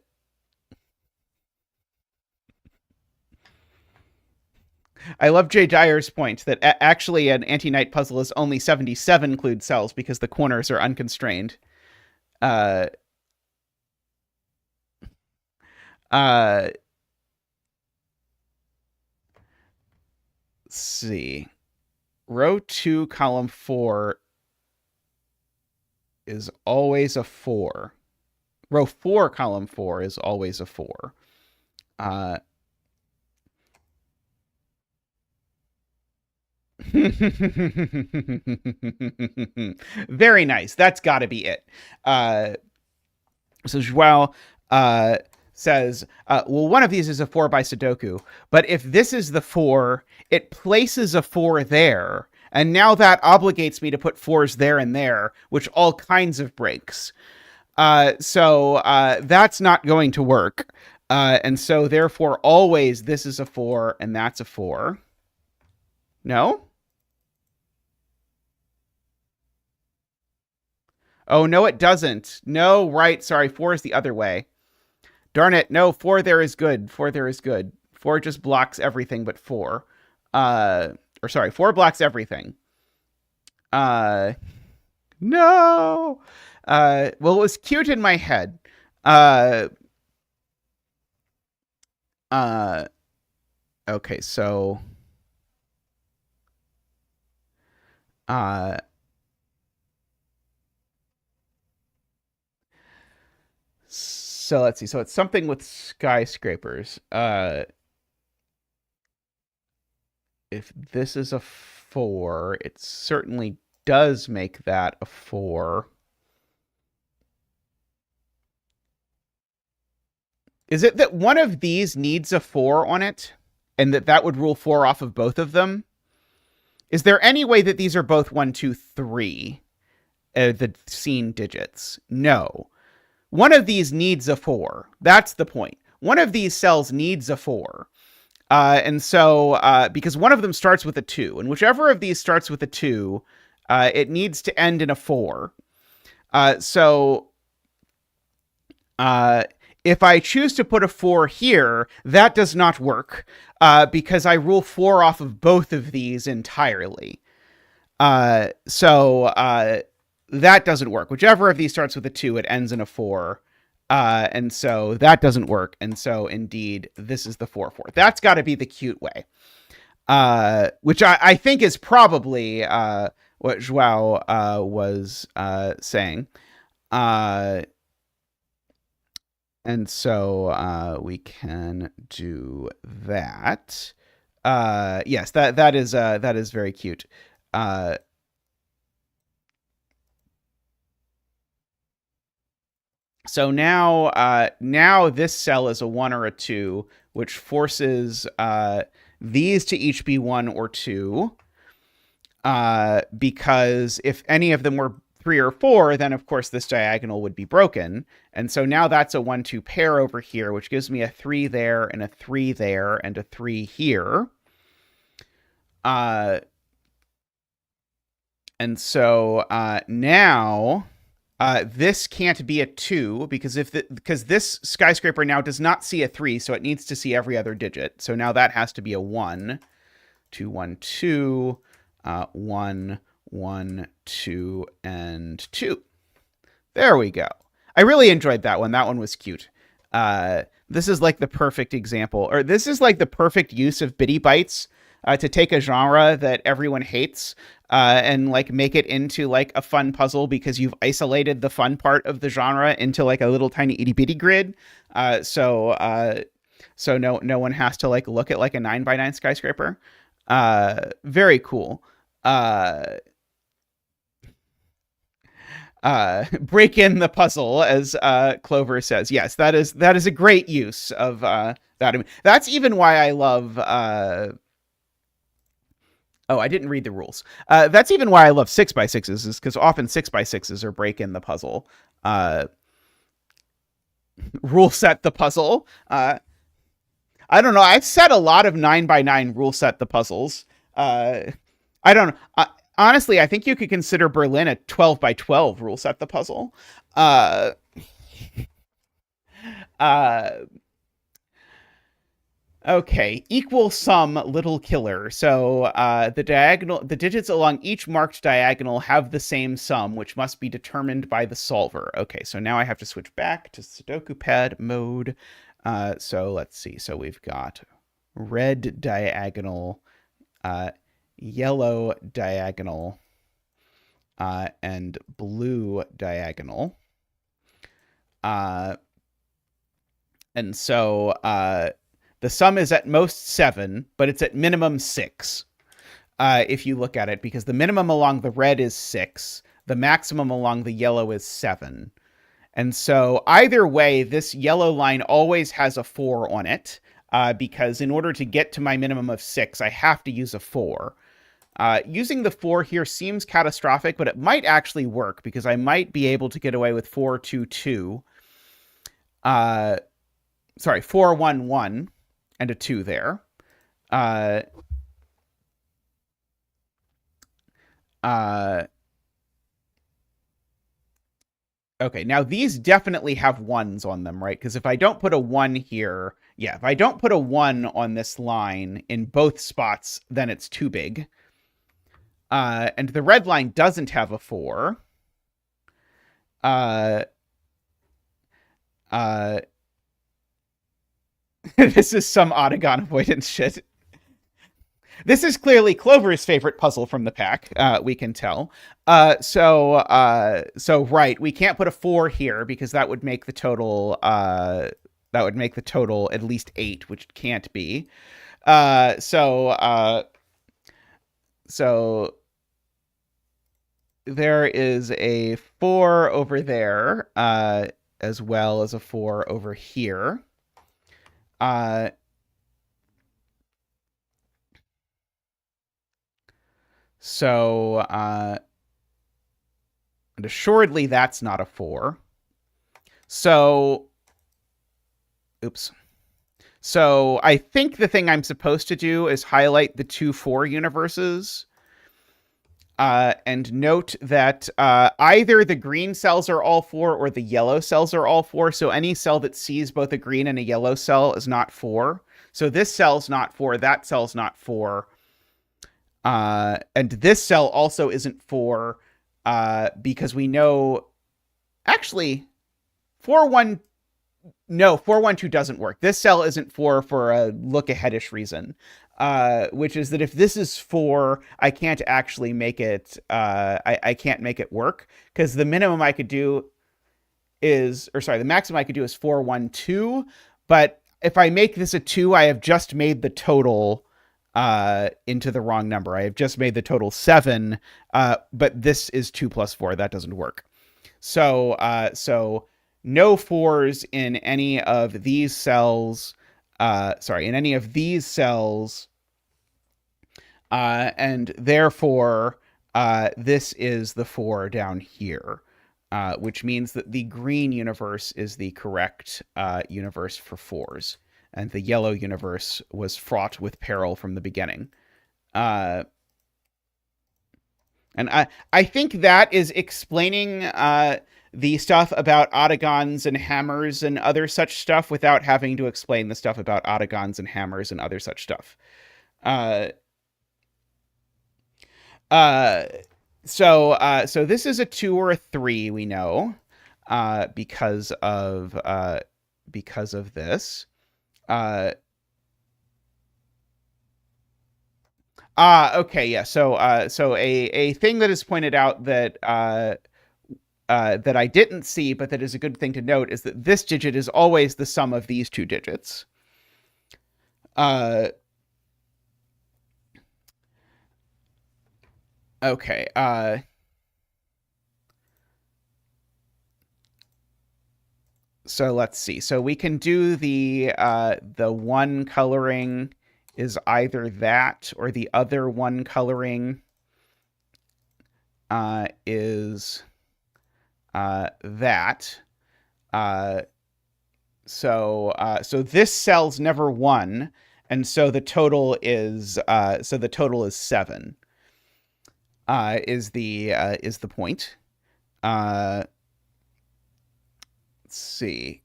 I love Jay Dyer's point that actually an anti-knight puzzle is only 77 clued cells because the corners are unconstrained. Uh, uh, let's see. Row 2, column 4 is always a 4. Row 4, column 4 is always a 4. Very nice. That's got to be it. So Joao says, well, one of these is a 4 by Sudoku, but if this is the 4, it places a 4 there, and now that obligates me to put 4s there and there, which all kinds of breaks. So that's not going to work. And so therefore, always this is a 4 and that's a 4. No? Oh, no, it doesn't. No, right. Sorry. 4 is the other way. Darn it. No, 4 there is good. 4 there is good. 4 just blocks everything but 4. Or sorry, 4 blocks everything. No. Well, it was cute in my head. Okay, so so let's see. So it's something with skyscrapers. If this is a 4, it certainly does make that a 4. Is it that one of these needs a 4 on it, and that would rule 4 off of both of them? Is there any way that these are both 1, 2, 3, the scene digits? No. One of these needs a 4. That's the point. One of these cells needs a 4. And so, because one of them starts with a 2, and whichever of these starts with a 2, it needs to end in a 4. So, if I choose to put a 4 here, that does not work, because I rule 4 off of both of these entirely. So, that doesn't work. Whichever of these starts with a 2, it ends in a 4. And so that doesn't work. And so indeed, this is the 4-4. That's got to be the cute way. Which I think is probably what Joao was saying. And so we can do that. Yes, that is very cute. So now this cell is a 1 or a 2, which forces these to each be 1 or 2. Because if any of them were 3 or 4, then of course this diagonal would be broken. And so now that's a 1-2 pair over here, which gives me a 3 there and a 3 there and a 3 here. And so now this can't be a 2 because because this skyscraper now does not see a 3, so it needs to see every other digit. So now that has to be a 1, 2, 1, 2, 1, 1, 2, and 2. There we go. I really enjoyed that one. That one was cute. This is like the perfect example, or this is like the perfect use of bitty bytes to take a genre that everyone hates and like make it into like a fun puzzle because you've isolated the fun part of the genre into like a little tiny itty bitty grid. So no one has to like look at like a 9x9 skyscraper. Very cool. break in the puzzle, as Clover says. Yes, that is a great use of that. That's even why I love. Oh, I didn't read the rules. That's even why I love 6x6s, is because often 6x6s are break in the puzzle. Rule set the puzzle. I don't know. I've set a lot of 9x9 rule set the puzzles. I don't know. Honestly, I think you could consider Berlin a 12x12 rule set the puzzle. Uh, uh, okay, equal sum little killer. So the digits along each marked diagonal have the same sum, which must be determined by the solver. Okay, so now I have to switch back to Sudoku pad mode. So let's see. So we've got red diagonal, yellow diagonal, and blue diagonal. And so the sum is at most 7, but it's at minimum 6 if you look at it, because the minimum along the red is 6, the maximum along the yellow is 7. And so either way, this yellow line always has a 4 on it, because in order to get to my minimum of 6, I have to use a 4. Using the 4 here seems catastrophic, but it might actually work, because I might be able to get away with 4, 2, 2. 4, 1, 1, and a 2 there. Okay, now these definitely have 1s on them, right? Because if I don't put a 1 here, yeah, if I don't put a 1 on this line in both spots, then it's too big. And the red line doesn't have a 4. This is some Autogon avoidance shit. This is clearly Clover's favorite puzzle from the pack. We can tell. So right, we can't put a 4 here because that would make the total. That would make the total at least 8, which can't be. So there is a 4 over there, as well as a 4 over here. So, and assuredly that's not a 4. So, oops. So I think the thing I'm supposed to do is highlight the 2, 4 universes. And note that either the green cells are all 4 or the yellow cells are all 4. So any cell that sees both a green and a yellow cell is not 4. So this cell's not 4, that cell's not 4. And this cell also isn't 4 because we know... Actually, 4, 1... No, 4, 1, 2 doesn't work. This cell isn't 4 for a look-aheadish reason, which is that if this is 4, I can't actually make it... I can't make it work, because the minimum I could do is... Or sorry, the maximum I could do is 4, 1, 2, but if I make this a 2, I have just made the total... into the wrong number. I have just made the total 7, but this is 2 plus 4. That doesn't work. So no 4s in any of these cells. In any of these cells, and therefore this is the 4 down here, which means that the green universe is the correct universe for 4s. And the yellow universe was fraught with peril from the beginning. And I think that is explaining the stuff about Autogons and hammers and other such stuff without having to explain the stuff about Autogons and hammers and other such stuff. So this is a 2 or a 3, we know, because of this. Okay, yeah. So a thing that is pointed out that that I didn't see, but that is a good thing to note, is that this digit is always the sum of these 2 digits. Okay. So let's see. So we can do the one coloring is either that or the other one coloring is that. So this cell's never one, and so the total is 7. Is the point? Let's see.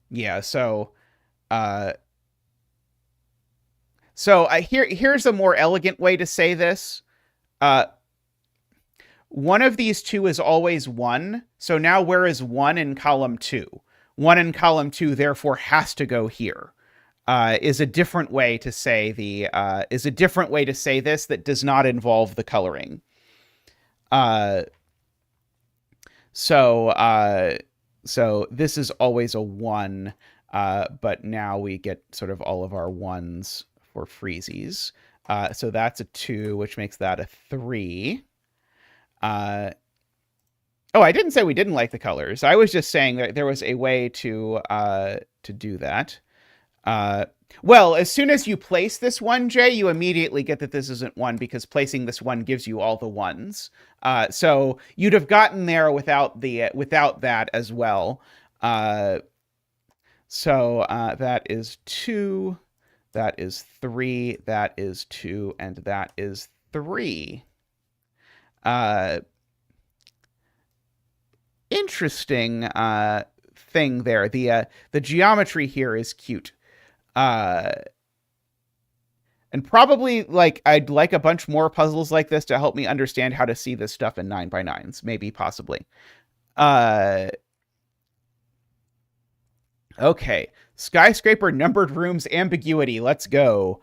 Yeah. So here's a more elegant way to say this. Uh, one of these two is always 1. So now where is 1 in column 2? 1 in column 2 therefore has to go here. Is a different way to say this that does not involve the coloring. So this is always a 1, but now we get sort of all of our 1s for freezies. So that's a 2, which makes that a 3. Oh, I didn't say we didn't like the colors. I was just saying that there was a way to do that. Well, as soon as you place this 1, Jay, you immediately get that this isn't 1 because placing this 1 gives you all the 1s. So you'd have gotten there without that as well. So that is 2, that is 3, that is 2, and that is 3. Interesting thing there. The geometry here is cute. And probably I'd like a bunch more puzzles like this to help me understand how to see this stuff in 9x9s, maybe, possibly. Okay, skyscraper numbered rooms ambiguity. Let's go.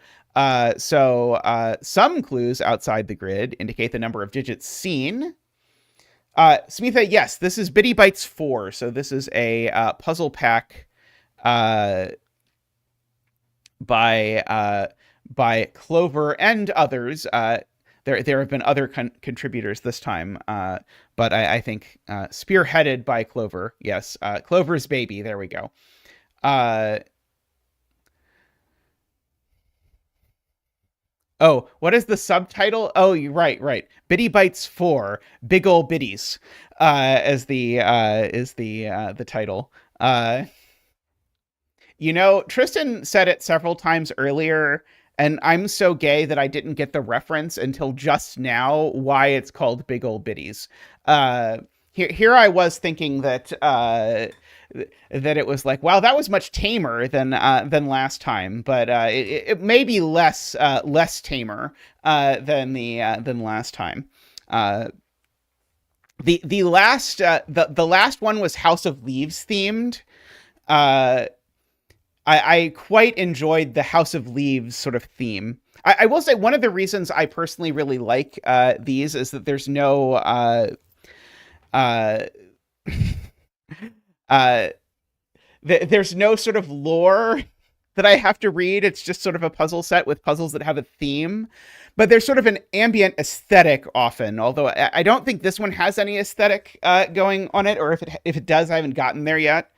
So some clues outside the grid indicate the number of digits seen. Smitha, yes, this is Bitty Bytes 4. So this is a puzzle pack by Clover and others. There have been other contributors this time, but I think spearheaded by Clover. Yes, Clover's baby. There we go. Oh, what is the subtitle? Oh, you're right. Bitty Bytes 4, Big Ol' Bitties, as the title. Tristan said it several times earlier, and I'm so gay that I didn't get the reference until just now why it's called Big Ol' Bitties. Here I was thinking that it was like, wow, that was much tamer than last time, but it may be less tamer than last time. The last one was House of Leaves themed. I quite enjoyed the House of Leaves sort of theme. I will say one of the reasons I personally really like these is that there's no there's no sort of lore that I have to read. It's just sort of a puzzle set with puzzles that have a theme. But there's sort of an ambient aesthetic often, although I don't think this one has any aesthetic going on it, or if it does, I haven't gotten there yet.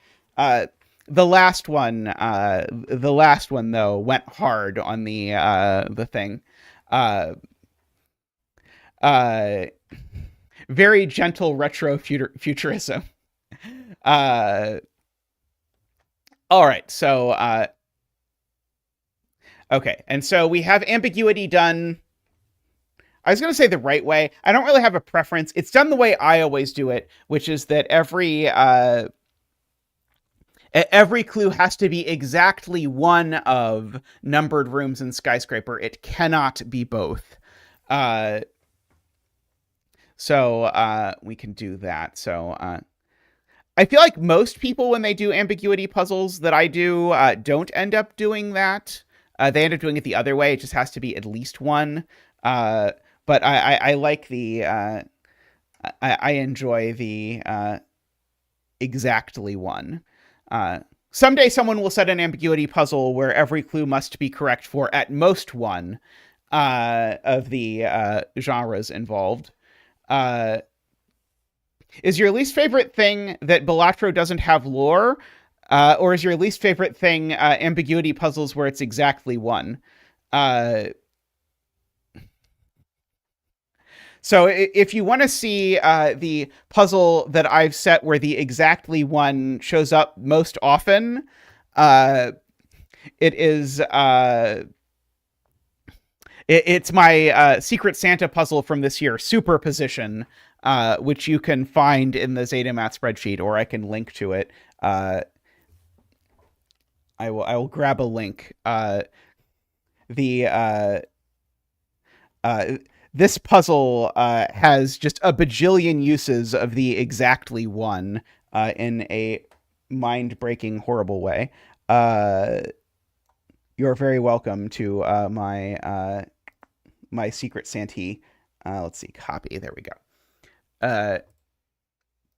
The last one though went hard on the thing. Very gentle retro futurism. All right, so okay, and so we have ambiguity done. I was going to say the right way. I don't really have a preference. It's done the way I always do it, which is that every clue has to be exactly one of numbered rooms and skyscraper. It cannot be both. So we can do that. So I feel like most people, when they do ambiguity puzzles that I do, don't end up doing that. They end up doing it the other way. It just has to be at least one. But I like the I enjoy the exactly one. someday someone will set an ambiguity puzzle where every clue must be correct for at most one of the genres involved. Is your least favorite thing that Balatro doesn't have lore? Or is your least favorite thing ambiguity puzzles where it's exactly one? Uh, so if you want to see the puzzle that I've set where the exactly one shows up most often, it is it's my Secret Santa puzzle from this year, Superposition, which you can find in the zetamath spreadsheet, or I can link to it. I will grab a link. The This puzzle has just a bajillion uses of the exactly one in a mind-breaking, horrible way. You're very welcome to my Secret Santee. Let's see, copy. There we go.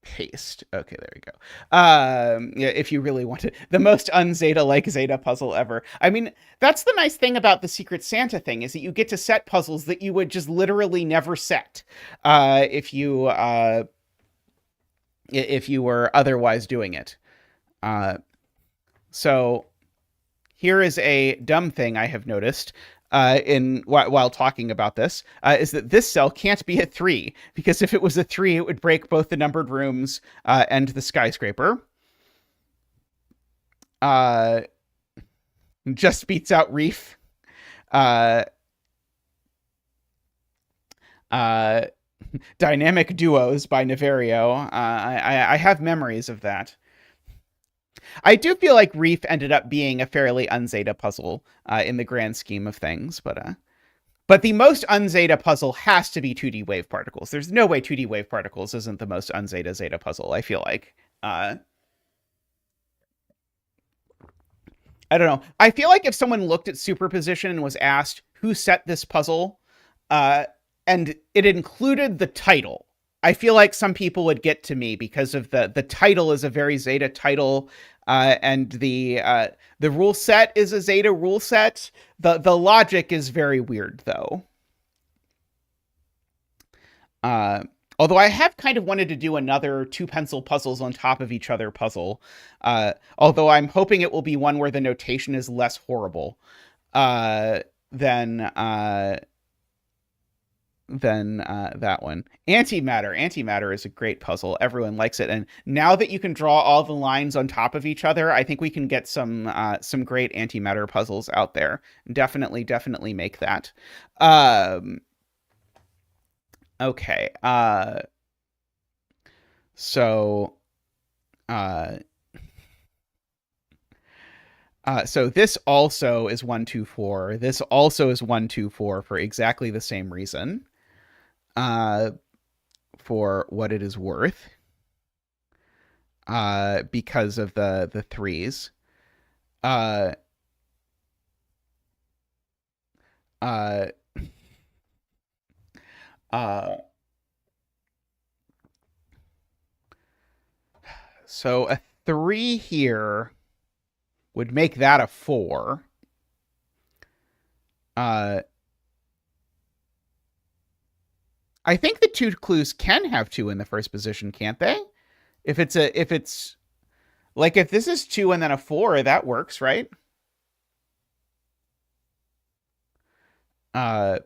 Paste. Okay, there we go. Yeah, if you really want to, the most unZeta like Zeta puzzle ever. I mean, that's the nice thing about the Secret Santa thing, is that you get to set puzzles that you would just literally never set if you were otherwise doing it. So here is a dumb thing I have noticed. While talking about this, is that this cell can't be a 3, because if it was a 3, it would break both the numbered rooms and the skyscraper. Just beats out Reef. Dynamic Duos by Naverio. I have memories of that. I do feel like Reef ended up being a fairly unZeta puzzle in the grand scheme of things, but the most unZeta puzzle has to be 2D wave particles. There's no way 2D wave particles isn't the most unZeta Zeta puzzle, I feel like. I don't know. I feel like if someone looked at Superposition and was asked who set this puzzle, and it included the title, I feel like some people would get to me because of the title is a very Zeta title, and the rule set is a Zeta rule set. The logic is very weird, though. Although I have kind of wanted to do another 2 pencil puzzles on top of each other puzzle. Although I'm hoping it will be one where the notation is less horrible than that one. Antimatter is a great puzzle. Everyone likes it, and now that you can draw all the lines on top of each other, I think we can get some great antimatter puzzles out there. Definitely make that. Okay. So this also is 1, 2, 4. This also is 1, 2, 4 for exactly the same reason. For what it is worth. Because of the 3s. So a 3 here would make that a 4. I think the 2 clues can have 2 in the first position, can't they? If it's like, if this is 2 and then a 4, that works, right? 4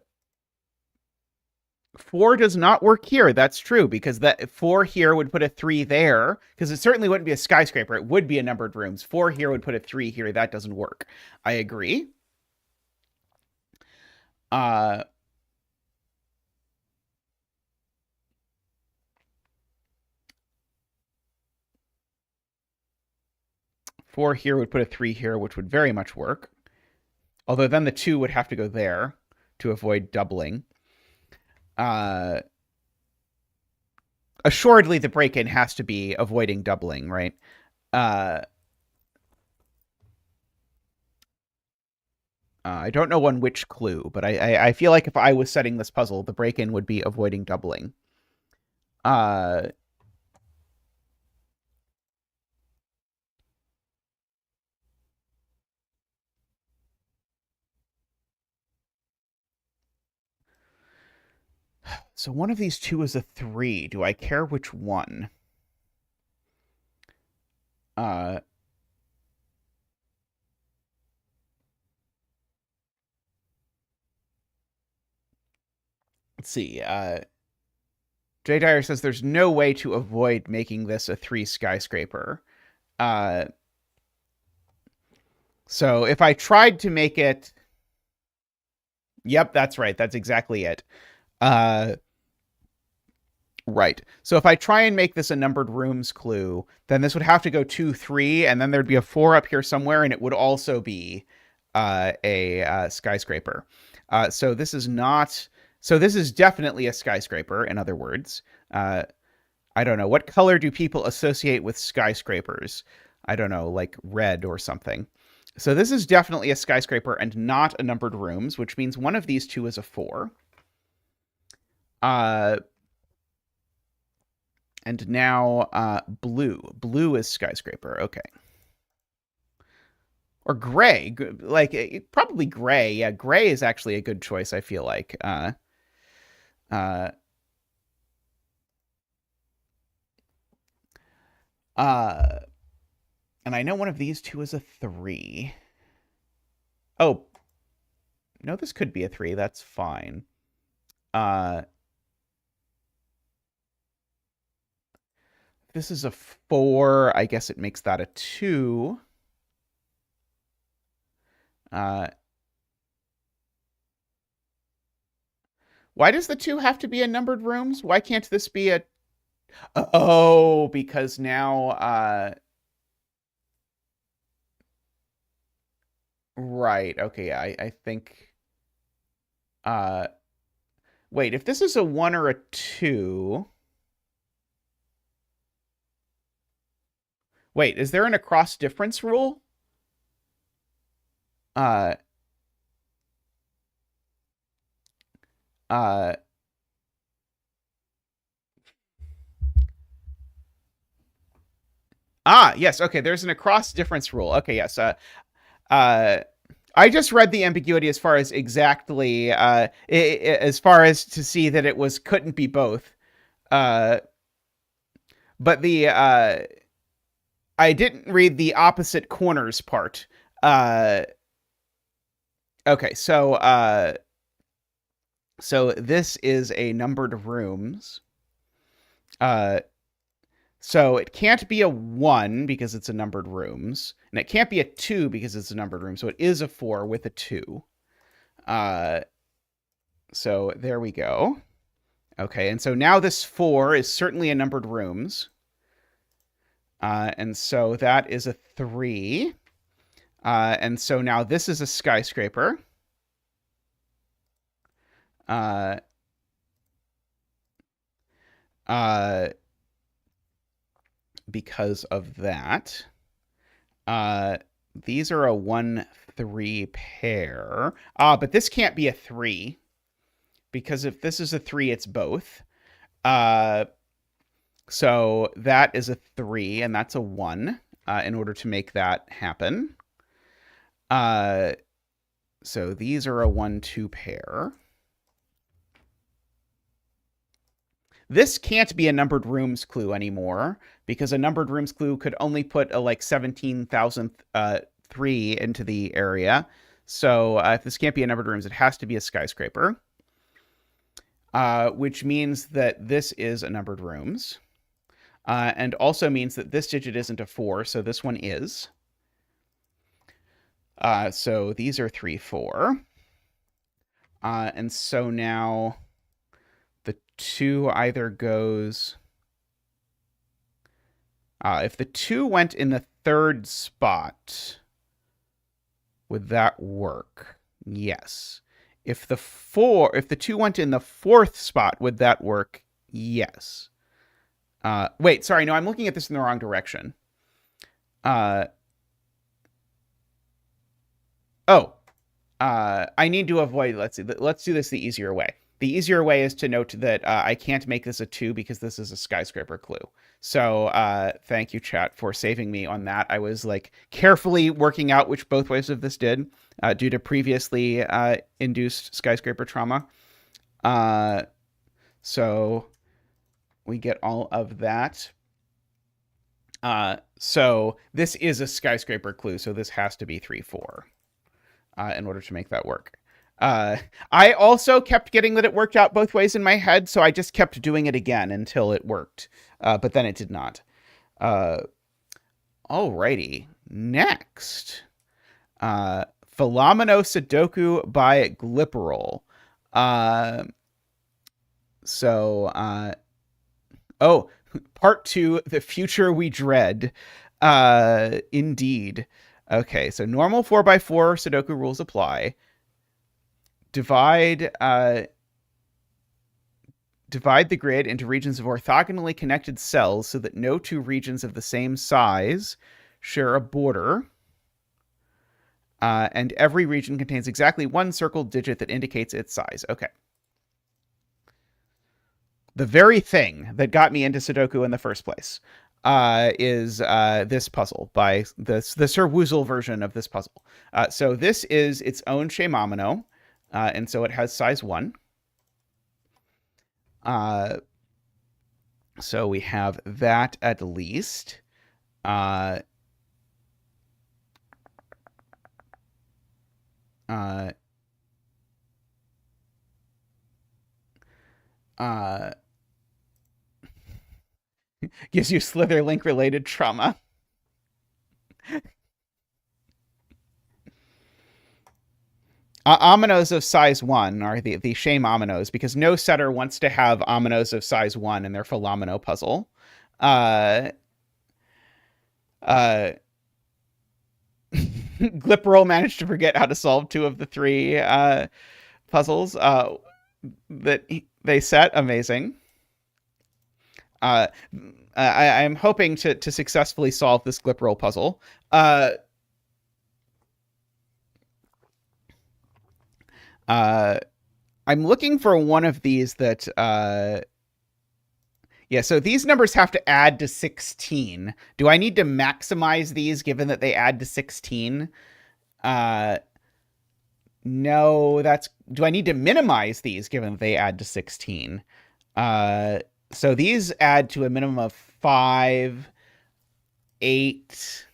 does not work here. That's true, because that 4 here would put a 3 there, because it certainly wouldn't be a skyscraper. It would be a numbered rooms. 4 here would put a 3 here. That doesn't work. I agree. 4 here would put a 3 here, which would very much work. Although then the 2 would have to go there to avoid doubling. Assuredly, the break-in has to be avoiding doubling, right? I don't know on which clue, but I feel like if I was setting this puzzle, the break-in would be avoiding doubling. So one of these two is a 3. Do I care which one? Let's see. Jay Dyer says there's no way to avoid making this a 3 skyscraper. So if I tried to make it... Yep, that's right. That's exactly it. Right. So if I try and make this a numbered rooms clue, then this would have to go 2, 3, and then there'd be a 4 up here somewhere, and it would also be a skyscraper. So this is not... So this is definitely a skyscraper, in other words. I don't know. What color do people associate with skyscrapers? I don't know, like red or something. So this is definitely a skyscraper and not a numbered rooms, which means one of these two is a 4. And now blue. Blue is skyscraper. Okay. Or gray. Like, probably gray. Yeah, gray is actually a good choice, I feel like. And I know one of these two is a 3. Oh. No, this could be a 3. That's fine. This is a 4. I guess it makes that a 2. Why does the 2 have to be a numbered rooms? Why can't this be a... Oh, because now... Right. Okay, I think... Wait, if this is a 1 or a 2... Wait, is there an across difference rule? Yes. Okay, there's an across difference rule. Okay, yes. I just read the ambiguity as far as exactly, as far as to see that it couldn't be both. But I didn't read the opposite corners part. Okay, so this is a numbered rooms. So it can't be a 1 because it's a numbered rooms, and it can't be a 2 because it's a numbered room. So it is a 4 with a 2. So there we go. Okay, and so now this 4 is certainly a numbered rooms. And so that is a 3. And so now this is a skyscraper. Because of that. These are a 1, 3 pair. But this can't be a 3. Because if this is a 3, it's both. So that is a 3, and that's a 1, in order to make that happen. So these are a 1, 2 pair. This can't be a numbered rooms clue anymore, because a numbered rooms clue could only put a, like, 17,000th 3 into the area. So if this can't be a numbered rooms, it has to be a skyscraper. Which means that this is a numbered rooms. And also means that this digit isn't a 4, so this one is. So these are 3, 4. And so now the 2 either goes... if the 2 went in the 3rd spot, would that work? Yes. If the 2 went in the 4th spot, would that work? Yes. Wait, sorry, no, I'm looking at this in the wrong direction. I need to avoid, let's do this the easier way. The easier way is to note that I can't make this a 2 because this is a skyscraper clue. So thank you, chat, for saving me on that. I was like carefully working out which both ways of this did due to previously induced skyscraper trauma. So we get all of that. So this is a skyscraper clue, so this has to be 3, 4 in order to make that work. I also kept getting that it worked out both ways in my head, so I just kept doing it again until it worked. But then it did not. Alrighty. Next. Philomeno Sudoku by Glipperol. Part 2, The Future We Dread. Indeed. Okay, so normal 4x4 Sudoku rules apply. Divide the grid into regions of orthogonally connected cells so that no two regions of the same size share a border. And every region contains exactly one circled digit that indicates its size. Okay. The very thing that got me into Sudoku in the first place is this puzzle by the Sir Woozle version of this puzzle. So this is its own Shemamino, and so it has size 1. So we have that at least. Gives you Slitherlink related trauma. Aminos of size 1 are the shame aminos, because no setter wants to have aminos of size 1 in their Philomeno puzzle. Glipperol managed to forget how to solve 2 of the 3 puzzles that they set. Amazing. I'm hoping to successfully solve this Glipperol puzzle. I'm looking for one of these that yeah, so these numbers have to add to 16. Do I need to maximize these given that they add to 16? No, do I need to minimize these given that they add to 16? So these add to a minimum of 5, 8,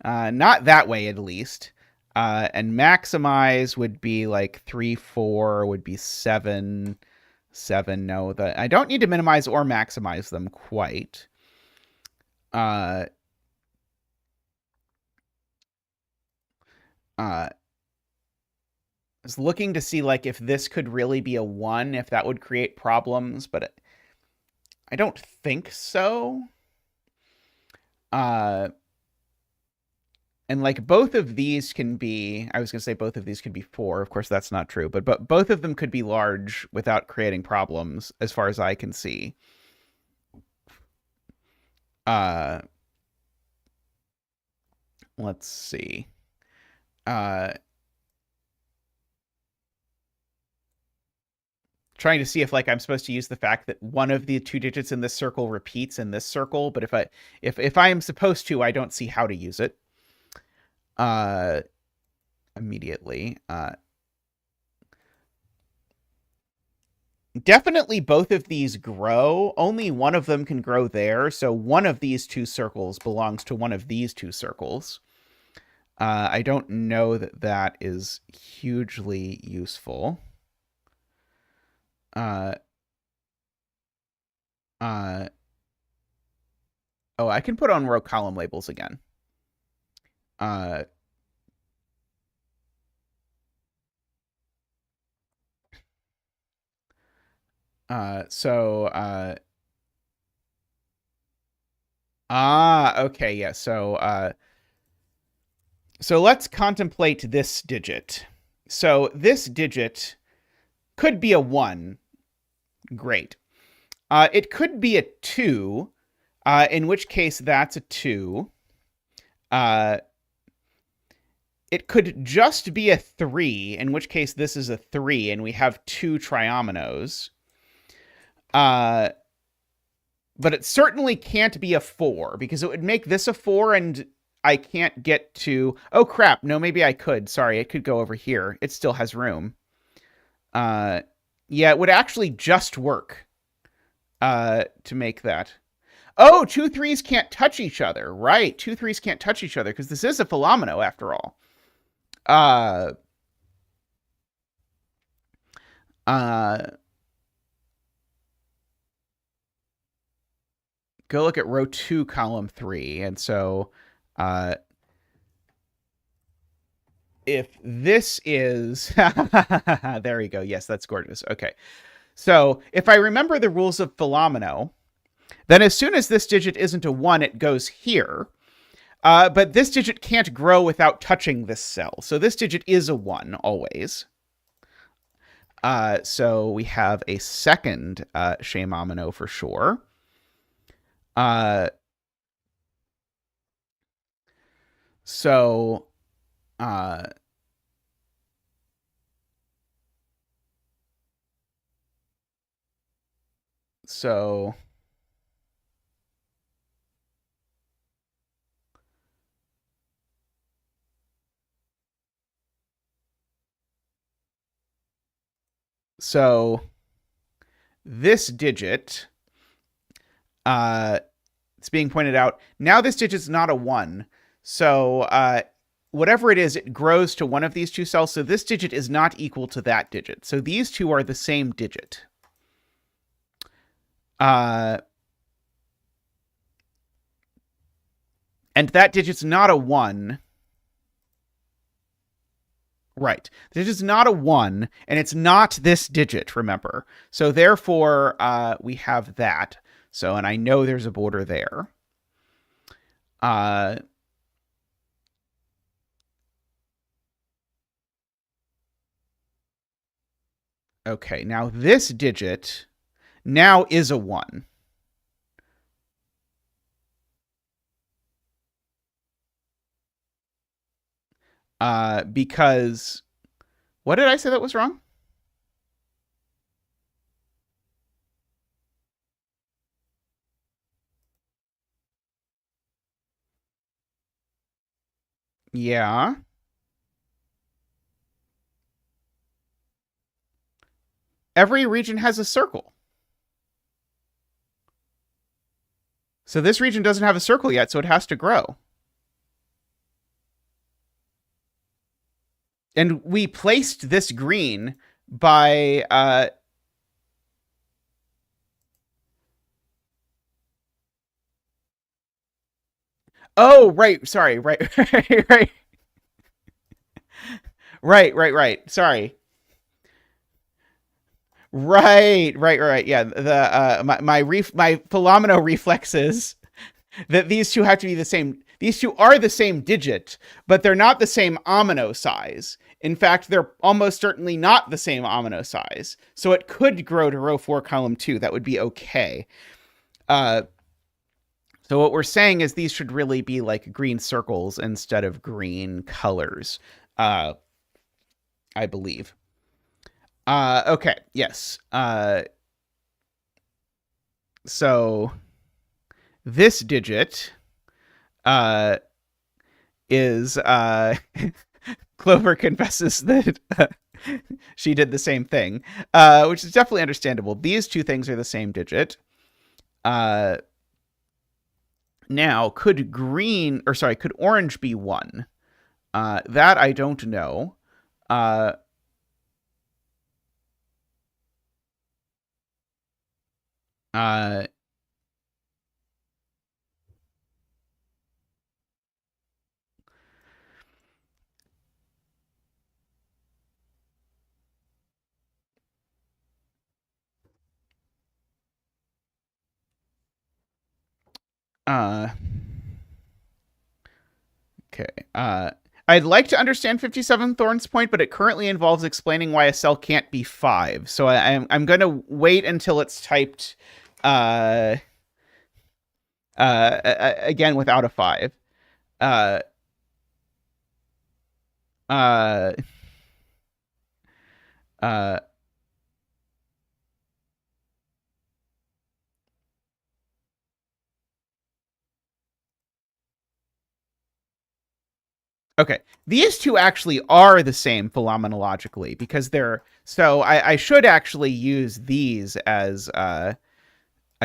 not that way at least. And maximize would be like 3, 4, would be 7, 7. No, I don't need to minimize or maximize them quite. I was looking to see like if this could really be a 1, if that would create problems, but I don't think so. And like both of these can be, I was going to say both of these could be 4. Of course, that's not true, but both of them could be large without creating problems as far as I can see. Let's see. Trying to see if like I'm supposed to use the fact that one of the 2 digits in this circle repeats in this circle, but if I am supposed to, I don't see how to use it. Immediately. Definitely both of these grow. Only one of them can grow there, so one of these 2 circles belongs to one of these 2 circles. I don't know that is hugely useful. Oh, I can put on row column labels again. Okay, yeah. So let's contemplate this digit. So this digit could be a 1. Great. It could be a 2, in which case that's a 2. It could just be a 3, in which case this is a 3, and we have 2 triominoes. But it certainly can't be a 4, because it would make this a 4, and I can't get to... Oh, crap. No, maybe I could. Sorry, it could go over here. It still has room. Yeah, Yeah, it would actually just work to make that. Oh, two threes can't touch each other. Right. Two threes can't touch each other because this is a Philomeno after all. Uh, uh, go look at row 2, column 3. And so uh, if this is. There we go. Yes, that's gorgeous. Okay. So if I remember the rules of Philomeno, then as soon as this digit isn't a 1, it goes here. But this digit can't grow without touching this cell. So this digit is a 1 always. So we have a second Shemamino for sure. So so so this digit, it's being pointed out now. This digit's not a 1. So whatever it is, it grows to one of these two cells. So this digit is not equal to that digit. So these two are the same digit. And that digit's not a 1. Right. This is not a 1, and it's not this digit, remember. So therefore, we have that. So, and I know there's a border there. Okay, now this digit now is a 1. Because, what did I say that was wrong? Yeah. Every region has a circle. So this region doesn't have a circle yet, so it has to grow. And we placed this green by oh, right, sorry, right, right, right. Sorry. Right. Yeah, the my Philomeno reflexes that these two have to be the same. These two are the same digit, but they're not the same amino size. In fact, they're almost certainly not the same amino size. So it could grow to row 4, column 2. That would be okay. So what we're saying is these should really be like green circles instead of green colors, I believe. Okay, yes. So this digit is Clover confesses that she did the same thing, which is definitely understandable. These two things are the same digit. Now, could orange be 1? That I don't know. Uh, uh, uh, okay. I'd like to understand 57 Thorn's point, but it currently involves explaining why a cell can't be 5. So I'm going to wait until it's typed again without a 5. Uh, uh, uh, Okay, these two actually are the same phenomenologically because they're so I should actually use these as I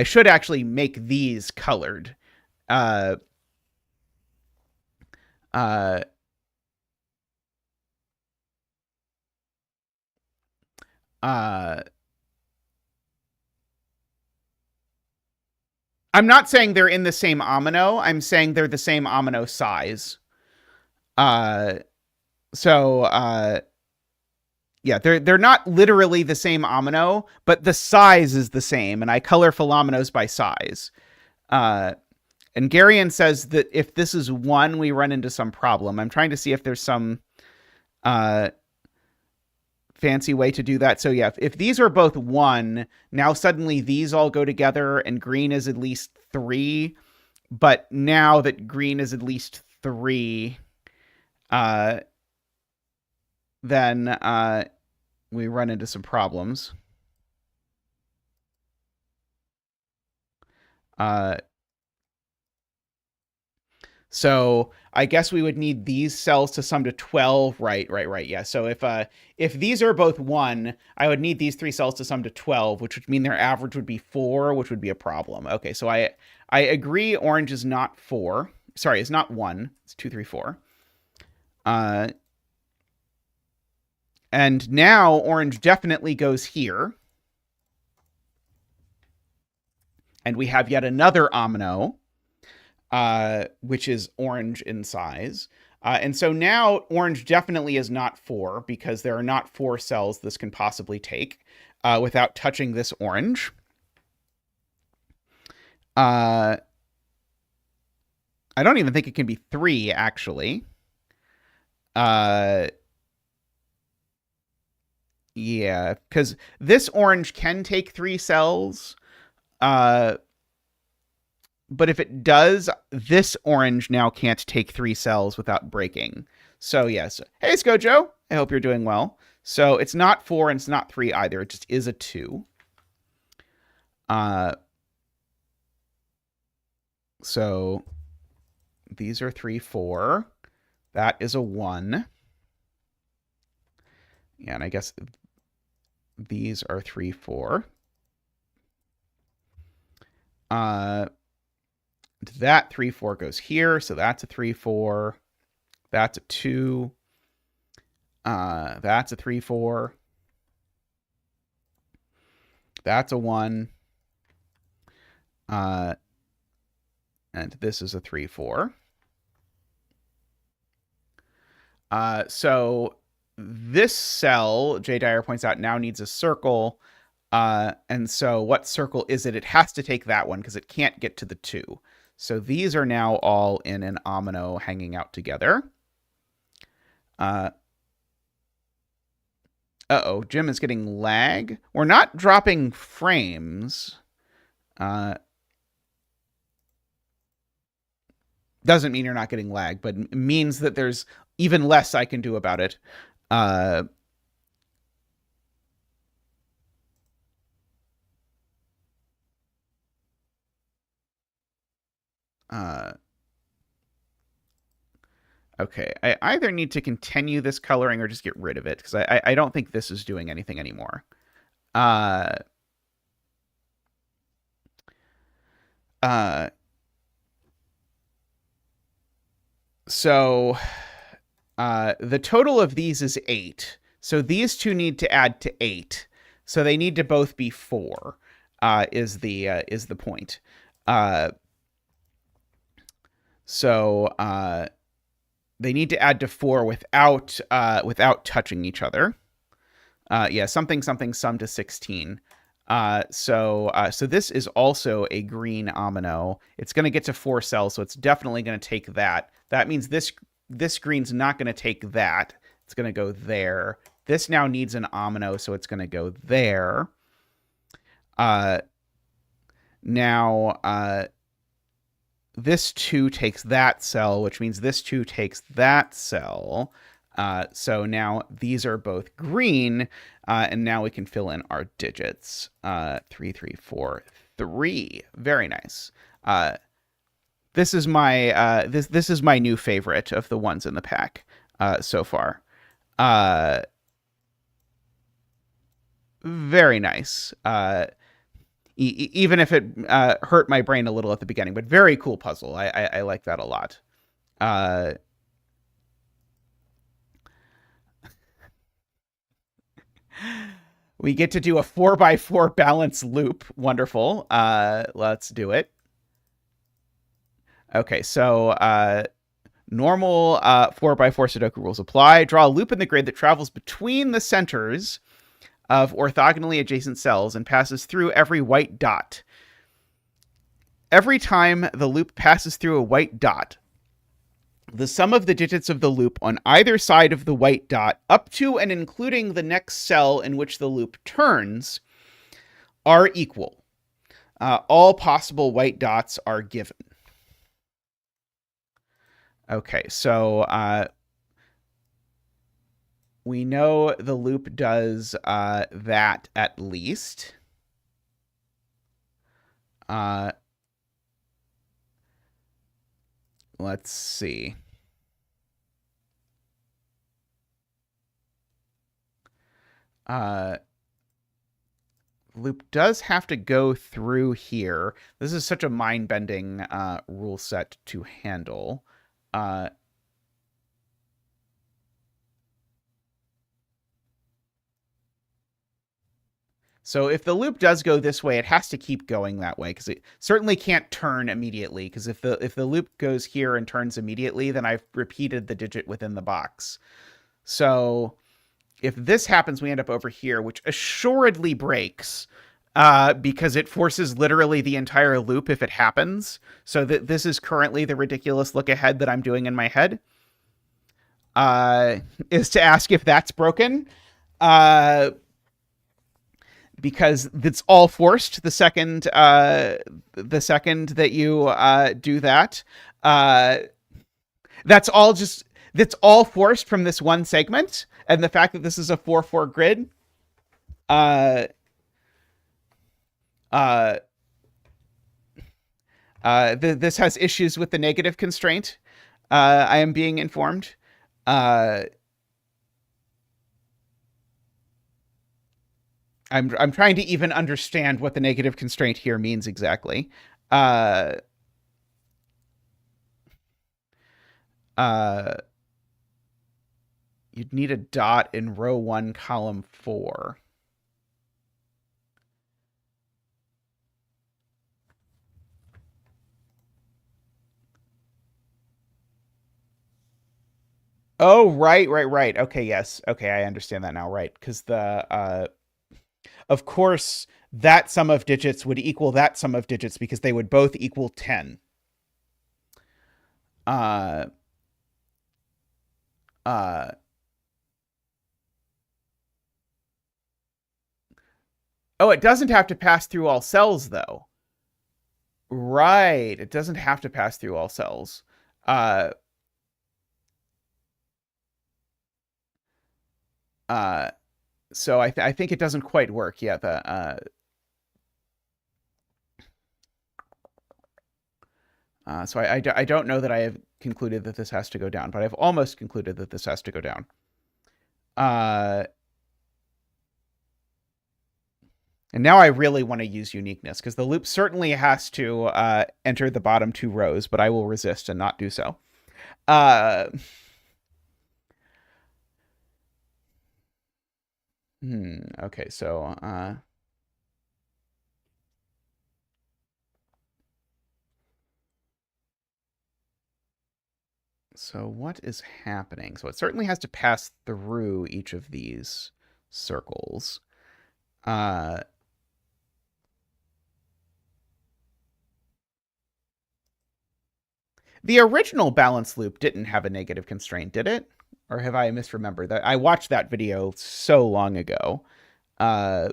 should actually make these colored. Uh, uh, uh, I'm not saying they're in the same amino. I'm saying they're the same amino size. Uh, so yeah, they're not literally the same amino, but the size is the same, and I color phyllomenos by size. Uh, and Garion says that if this is one, we run into some problem. I'm trying to see if there's some uh, fancy way to do that. So yeah, if these are both one, now suddenly these all go together, and green is at least 3. But now that green is at least 3, then we run into some problems. So I guess we would need these cells to sum to 12. Right. Yeah. So if these are both 1, I would need these 3 cells to sum to 12, which would mean their average would be 4, which would be a problem. Okay, so I agree orange is not 4. Sorry, it's not 1. It's 2, 3, 4. And now orange definitely goes here. And we have yet another amino, which is orange in size. And so now orange definitely is not 4 because there are not 4 cells this can possibly take without touching this orange. I don't even think it can be 3, actually. Yeah, because this orange can take 3 cells. But if it does, this orange now can't take 3 cells without breaking. So yes. Hey, Skojo. I hope you're doing well. So it's not 4 and it's not 3 either. It just is a 2. So these are 3, 4. That is a 1. Yeah, and I guess these are 3, 4. That 3, 4 goes here, so that's a 3, 4. That's a 2. That's a 3, 4. That's a 1. And this is a 3, 4. So this cell, J. Dyer points out, now needs a circle. And so what circle is it? It has to take that one because it can't get to the 2. So these are now all in an amino hanging out together. Uh-oh, Jim is getting lag. We're not dropping frames. Doesn't mean you're not getting lag, but means that there's even less I can do about it. Okay, I either need to continue this coloring or just get rid of it, because I don't think this is doing anything anymore. So the total of these is 8. So these two need to add to 8. So they need to both be 4. Is the point? So they need to add to 4 without touching each other. Yeah, something sum to 16. So this is also a green amino. It's going to get to 4 cells, so it's definitely going to take that. That means this green's not going to take that. It's going to go there. This now needs an amino, so it's going to go there. Now this 2 takes that cell, which means this 2 takes that cell. So now these are both green, and now we can fill in our digits. 3, 3, 4, 3. Very nice. this is my this is my new favorite of the ones in the pack so far. Very nice. Even if it hurt my brain a little at the beginning, but very cool puzzle. I like that a lot. We get to do a 4x4 balance loop. Wonderful. Let's do it. Okay, so normal 4x4 Sudoku rules apply. Draw a loop in the grid that travels between the centers of orthogonally adjacent cells and passes through every white dot. Every time the loop passes through a white dot, the sum of the digits of the loop on either side of the white dot, up to and including the next cell in which the loop turns, are equal. All possible white dots are given. Okay, so we know the loop does that at least. Let's see. Loop does have to go through here. This is such a mind-bending rule set to handle. So if the loop does go this way, it has to keep going that way because it certainly can't turn immediately. Because if the loop goes here and turns immediately, then I've repeated the digit within the box. So if this happens, we end up over here, which assuredly breaks because it forces literally the entire loop if it happens. So this is currently the ridiculous look ahead that I'm doing in my head. Is to ask if that's broken. Because it's all forced the second that you do that. That's all forced from this one segment, and the fact that this is a 4-4 grid. This has issues with the negative constraint. I am being informed. I'm trying to even understand what the negative constraint here means exactly. You'd need a dot in row 1, column 4. Oh, right. Okay, yes. Okay, I understand that now. Right, because of course, that sum of digits would equal that sum of digits because they would both equal 10. Uh, uh, oh, it doesn't have to pass through all cells, though. Right, it doesn't have to pass through all cells. Uh, uh, so I think it doesn't quite work. Yeah, so I don't know that I have concluded that this has to go down, but I've almost concluded that this has to go down. And now I really want to use uniqueness because the loop certainly has to enter the bottom 2 rows, but I will resist and not do so. Okay, so so what is happening? So it certainly has to pass through each of these circles. The original balance loop didn't have a negative constraint, did it? Or have I misremembered that? I watched that video so long ago. Uh,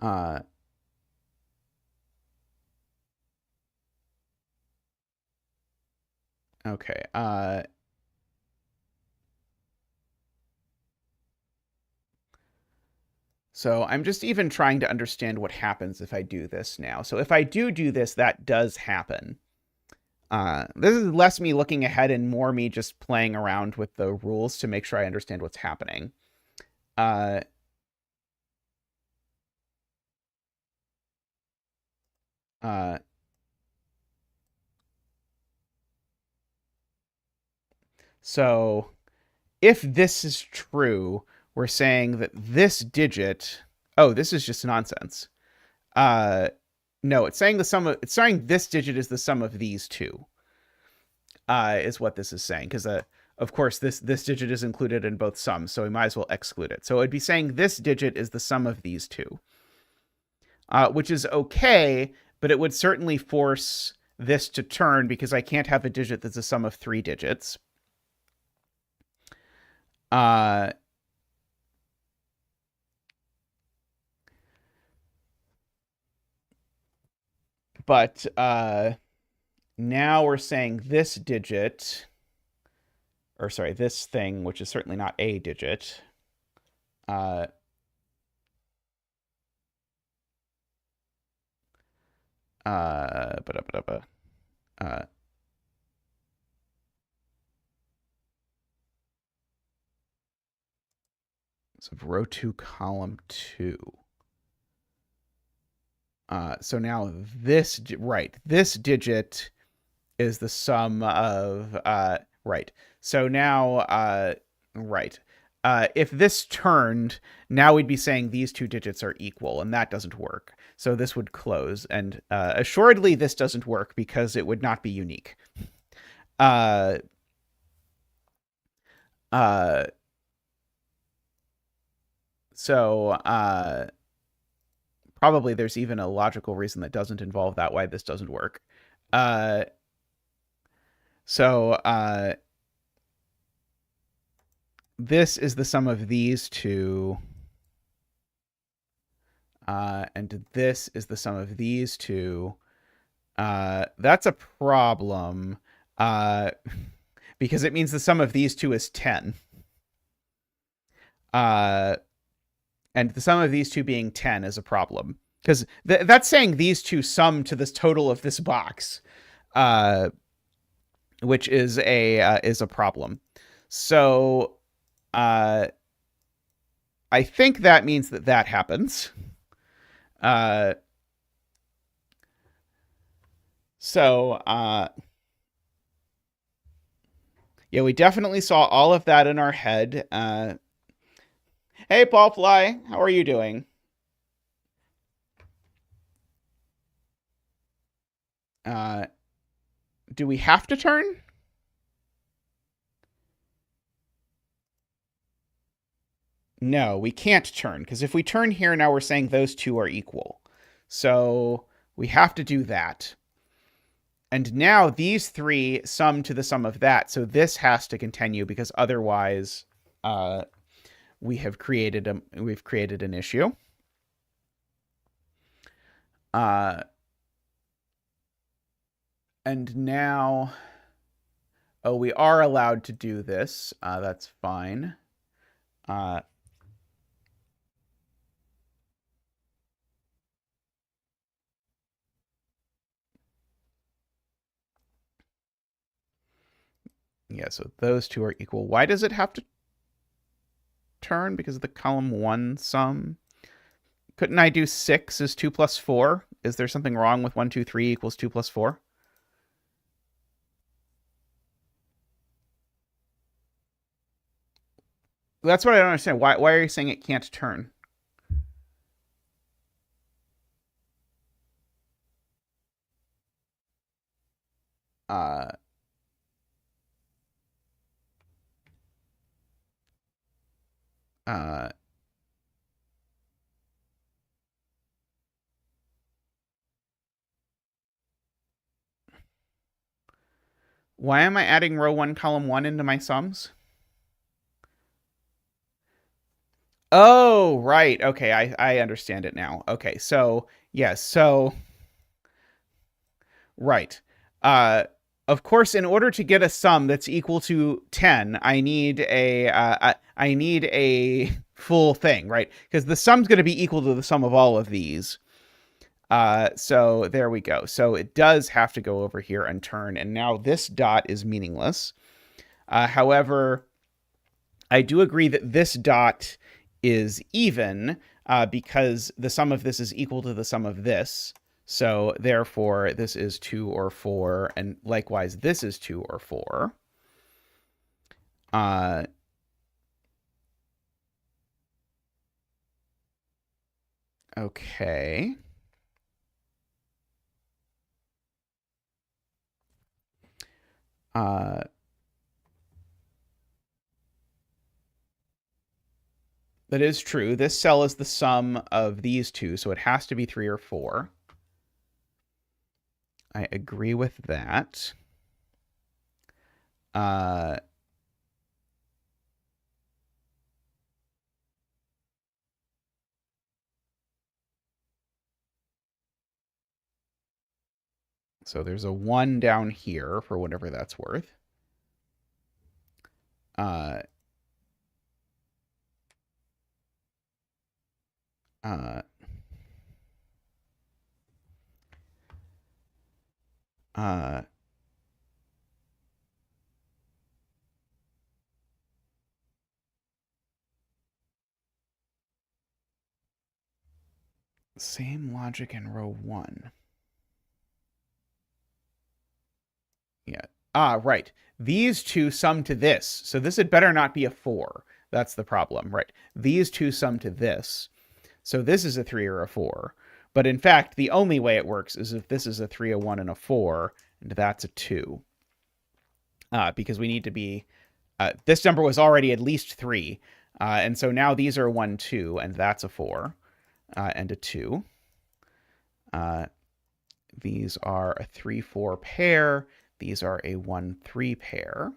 uh, okay. So I'm just even trying to understand what happens if I do this now. So if I do this, that does happen. This is less me looking ahead and more me just playing around with the rules to make sure I understand what's happening. So if this is true, we're saying that this digit... Oh, this is just nonsense. No, it's saying it's saying this digit is the sum of these two. Is what this is saying, because of course this digit is included in both sums, so we might as well exclude it. So it'd be saying this digit is the sum of these two, which is okay, but it would certainly force this to turn because I can't have a digit that's a sum of 3 digits. But now we're saying this digit, or sorry, this thing, which is certainly not a digit, so row 2, column 2. So now this digit is the sum of, right. So now, right. If this turned, now we'd be saying these two digits are equal, and that doesn't work. So this would close, and assuredly this doesn't work because it would not be unique. So probably there's even a logical reason that doesn't involve that why this doesn't work. This is the sum of these two, and this is the sum of these two. That's a problem, because it means the sum of these two is 10. And the sum of these two being 10 is a problem, because that's saying these two sum to this total of this box, which is a problem. So I think that means that happens. Yeah, we definitely saw all of that in our head. Hey, Paul Fly, how are you doing? Do we have to turn? No, we can't turn, because if we turn here, now we're saying those two are equal. So we have to do that. And now these three sum to the sum of that, so this has to continue, because otherwise we've created an issue. And now, oh, we are allowed to do this. That's fine. Yeah, so those two are equal. Why does it have to turn? Because of the column 1 sum? Couldn't I do 6 is 2 plus 4? Is there something wrong with 1, 2, 3 equals 2 plus 4? That's what I don't understand. Why are you saying it can't turn? Why am I adding row 1, column 1 into my sums? Oh, right. Okay, I understand it now. Okay, so, yes, so... Right. Of course, in order to get a sum that's equal to 10, I need a full thing, right? Because the sum's going to be equal to the sum of all of these. So there we go. So it does have to go over here and turn, and now this dot is meaningless. However, I do agree that this dot is even because the sum of this is equal to the sum of this. So therefore, this is 2 or 4, and likewise, this is 2 or 4. Okay. That is true. This cell is the sum of these two, so it has to be 3 or 4. I agree with that. So there's a 1 down here for whatever that's worth. Same logic in row 1. Yeah. Right. These two sum to this. So this had better not be a 4. That's the problem, right? These two sum to this. So this is a 3 or a 4. But in fact, the only way it works is if this is a 3, a 1, and a 4, and that's a 2. Because we need to be... this number was already at least 3. And so now these are 1, 2, and that's a 4 and a 2. These are a 3, 4 pair. These are a 1, 3 pair.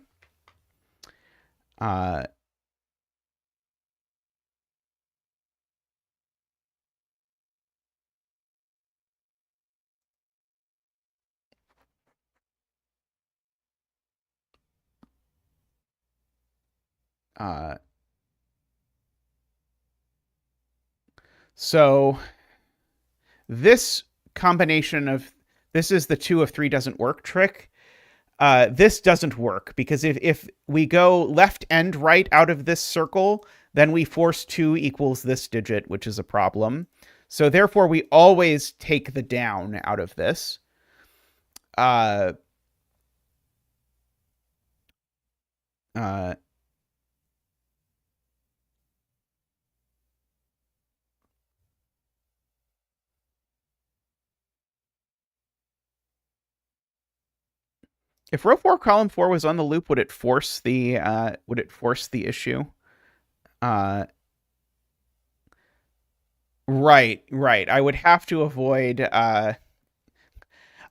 So this combination of, this is the 2 of 3 doesn't work trick. This doesn't work because if we go left and right out of this circle, then we force 2 equals this digit, which is a problem. So therefore, we always take the down out of this. If row 4, column 4 was on the loop, would it force the issue? Right. I would have to avoid. I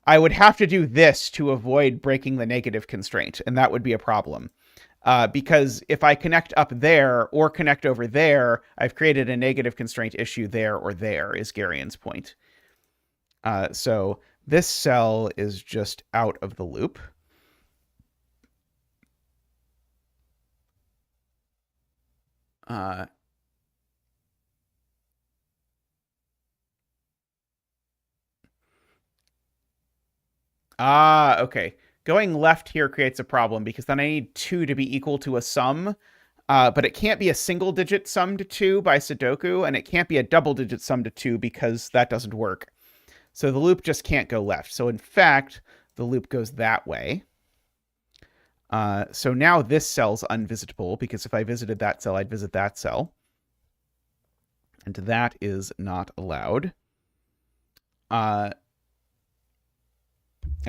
would have to do this to avoid breaking the negative constraint, and that would be a problem. Because if I connect up there or connect over there, I've created a negative constraint issue there or there, is Garian's point. So this cell is just out of the loop. Okay. Going left here creates a problem because then I need 2 to be equal to a sum. But it can't be a single-digit sum to 2 by sudoku, and it can't be a double-digit sum to 2 because that doesn't work. So the loop just can't go left. So in fact, the loop goes that way. So now this cell's unvisitable because if I visited that cell, I'd visit that cell. And that is not allowed. And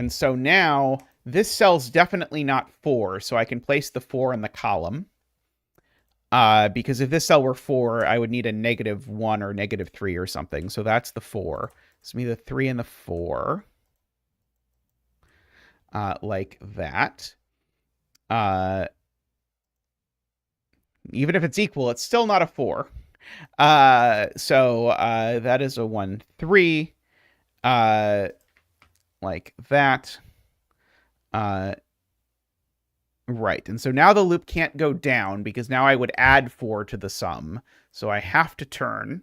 so now this cell's definitely not 4, so I can place the 4 in the column. Because if this cell were 4, I would need a -1 or -3 or something. So that's the 4. So me the 3 and the 4. Like that. Even if it's equal, it's still not a 4. So that is a 1, 3. Like that. Right. And so now the loop can't go down because now I would add 4 to the sum. So I have to turn.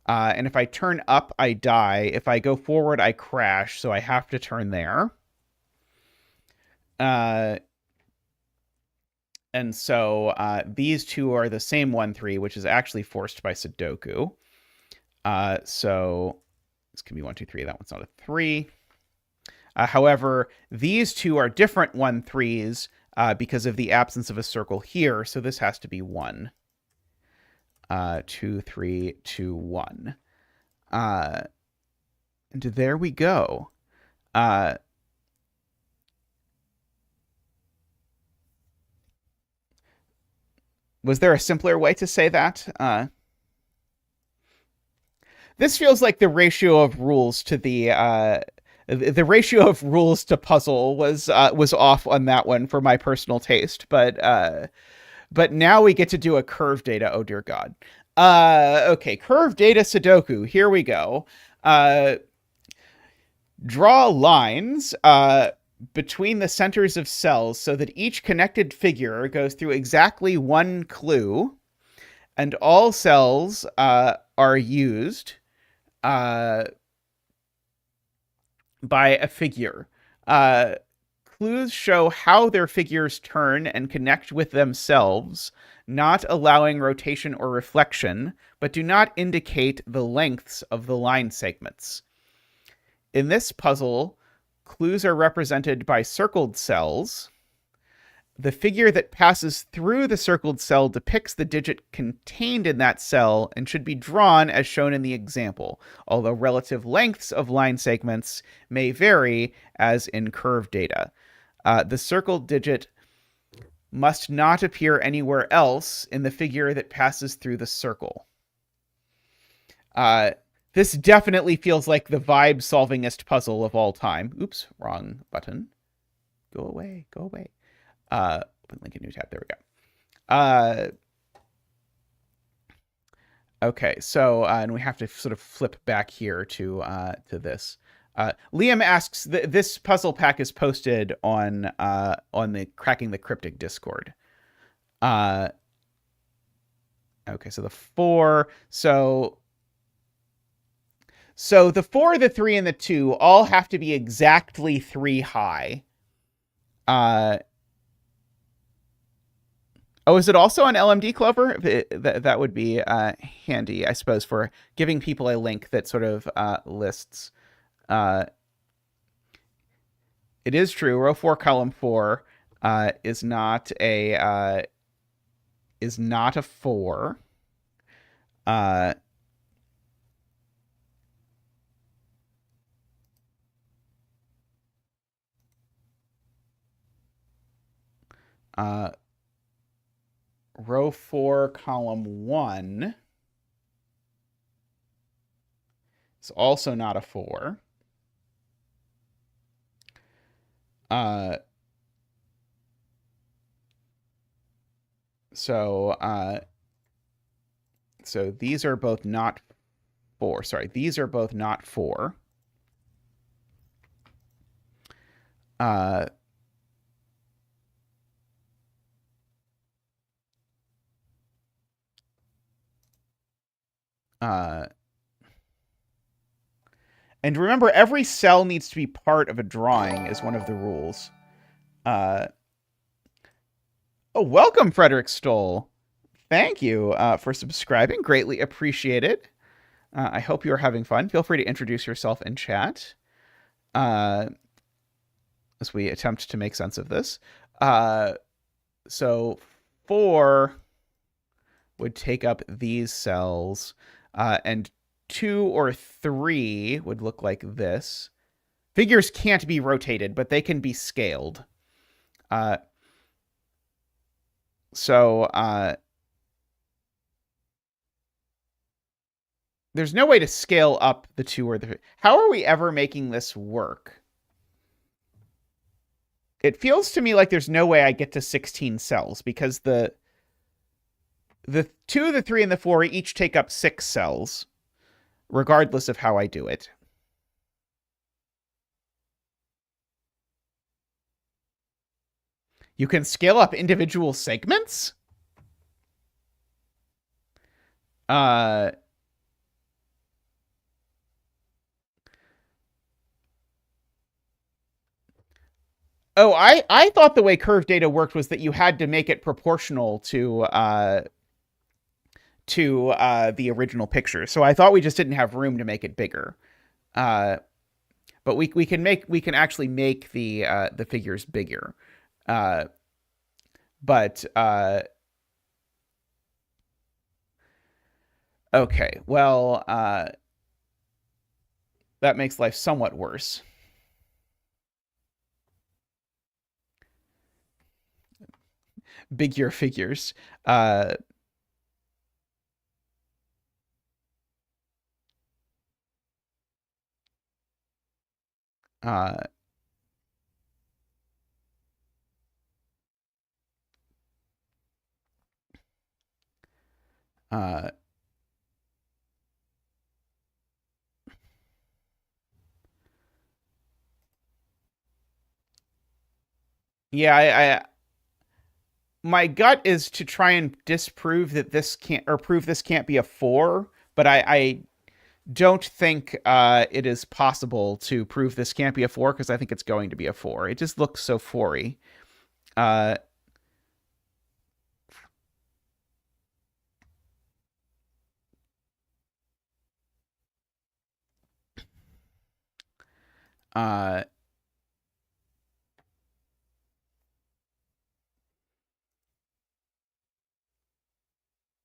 And if I turn up, I die. If I go forward, I crash. So I have to turn there. And so these two are the same 1, 3, which is actually forced by sudoku. So this can be 1, 2, 3. That one's not a 3. However, these two are different 1, 3s because of the absence of a circle here. So this has to be 1. 2, 3, 2, 1. And there we go. Was there a simpler way to say that? This feels like the ratio of rules to the ratio of rules to puzzle was off on that one for my personal taste, but now we get to do a curve data. Oh dear God. Okay, curve data Sudoku. Here we go. Draw lines between the centers of cells so that each connected figure goes through exactly 1 clue, and all cells are used by a figure. Clues show how their figures turn and connect with themselves, not allowing rotation or reflection, but do not indicate the lengths of the line segments. In this puzzle, clues are represented by circled cells. The figure that passes through the circled cell depicts the digit contained in that cell and should be drawn as shown in the example, although relative lengths of line segments may vary as in curve data. The circled digit must not appear anywhere else in the figure that passes through the circle. This definitely feels like the vibe-solvingest puzzle of all time. Oops, wrong button. Go away, go away. Open link in new tab. There we go. Okay, so and we have to sort of flip back here to this. Liam asks, this puzzle pack is posted on the Cracking the Cryptic Discord. Okay, so the 4. So the 4, the 3, and the 2 all have to be exactly 3 high. Oh, is it also on LMD Clover? That would be handy, I suppose, for giving people a link that sort of lists. It is true. Row 4, column 4 is not a 4. Row 4, column 1 is also not a 4. So these are both not 4. Sorry, these are both not 4. And remember, every cell needs to be part of a drawing is one of the rules. Oh, welcome, Frederick Stoll. Thank you for subscribing. Greatly appreciate it. I hope you're having fun. Feel free to introduce yourself in chat as we attempt to make sense of this. So 4 would take up these cells, and 2 or 3 would look like this. Figures can't be rotated, but they can be scaled. There's no way to scale up the 2 or the... How are we ever making this work? It feels to me like there's no way I get to 16 cells because the 2, the 3, and the 4 each take up 6 cells, regardless of how I do it. You can scale up individual segments? Oh, I thought the way curve data worked was that you had to make it proportional to the original picture. So I thought we just didn't have room to make it bigger. Uh, but we can actually make the figures bigger. Uh, but okay, well, that makes life somewhat worse. Bigger figures. Uh, uh, uh, yeah, I my gut is to try and disprove that this can't, or prove this can't be a 4, but I don't think it is possible to prove this can't be a 4 because I think it's going to be a 4. It just looks so 4-y. Uh, uh,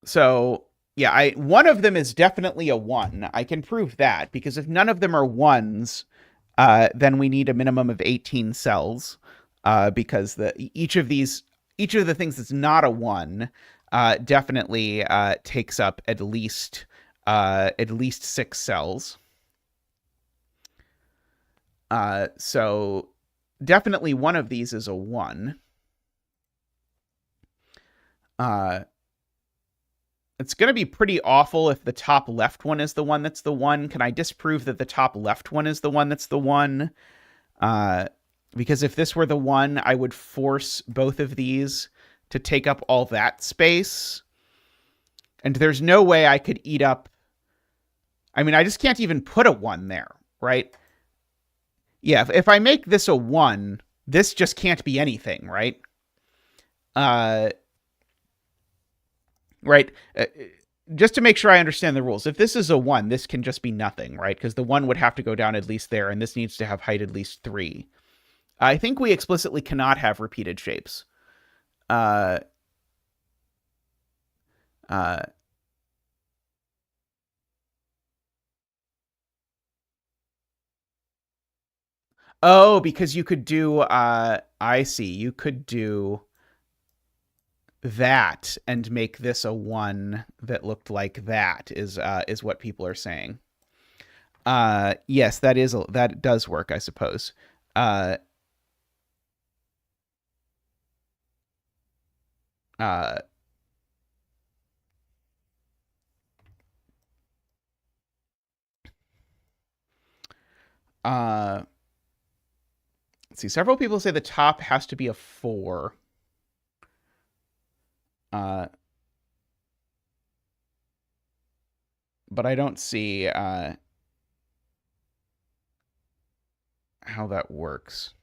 so yeah, I one of them is definitely a 1. I can prove that because if none of them are 1s, then we need a minimum of 18 cells because each of the things that's not a 1 definitely takes up at least 6 cells. So definitely one of these is a 1. Uh, it's going to be pretty awful if the top left one is the one that's the 1. Can I disprove that the top left one is the one that's the 1? Because if this were the 1, I would force both of these to take up all that space. And there's no way I could eat up. I mean, I just can't even put a 1 there, right? Yeah, if I make this a 1, this just can't be anything, right? Uh, right? Just to make sure I understand the rules, if this is a 1, this can just be nothing, right? Because the 1 would have to go down at least there, and this needs to have height at least 3. I think we explicitly cannot have repeated shapes. Uh, uh, oh, because you could do, I see, you could do that and make this a 1 that looked like that is what people are saying. Yes, that does work, I suppose. Uh, uh, uh, let's see. Several people say the top has to be a 4. Uh, but I don't see how that works.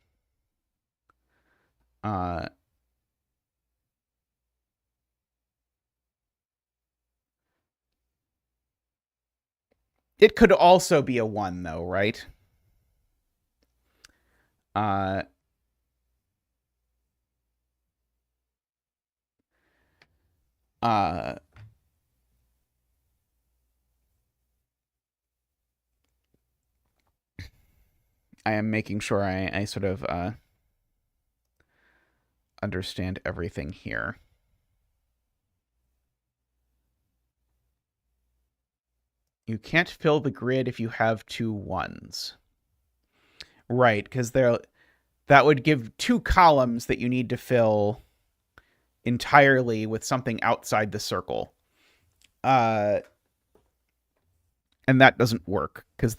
Uh, it could also be a 1, though, right? Uh, uh, I am making sure I sort of understand everything here. You can't fill the grid if you have 2 1s. Right, because that would give 2 columns that you need to fill entirely with something outside the circle. And that doesn't work because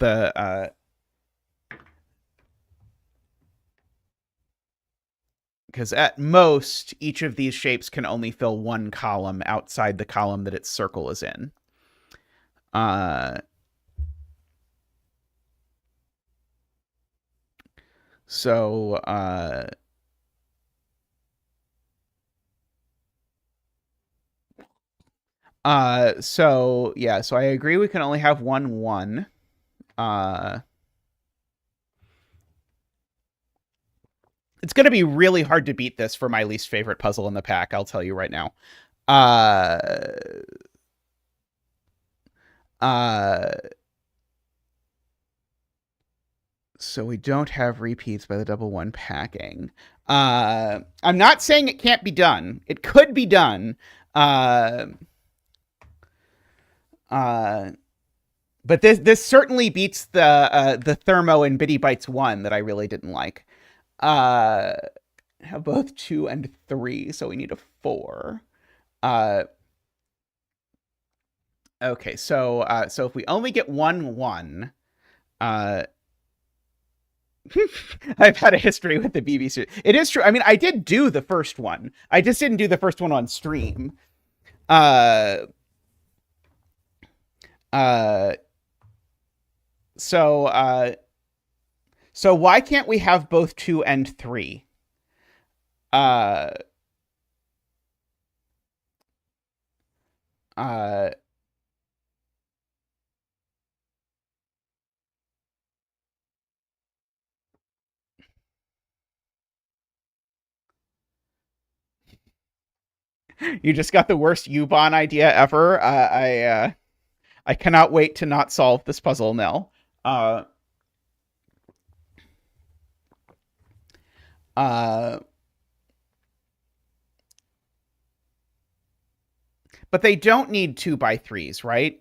because at most, each of these shapes can only fill one column outside the column that its circle is in. So yeah, so I agree we can only have one. It's going to be really hard to beat this for my least favorite puzzle in the pack, I'll tell you right now. So we don't have repeats by the double one packing. I'm not saying it can't be done. It could be done. But this certainly beats the Thermo and Bitty Bytes 1 that I really didn't like. Have both 2 and 3, so we need a 4. Okay, so if we only get 1-1, I've had a history with the BBC. It is true. I mean, I did do the first one. I just didn't do the first one on stream. So why can't we have both 2 and 3? You just got the worst U-Bahn idea ever. I cannot wait to not solve this puzzle, Nell. But they don't need 2x3s, right?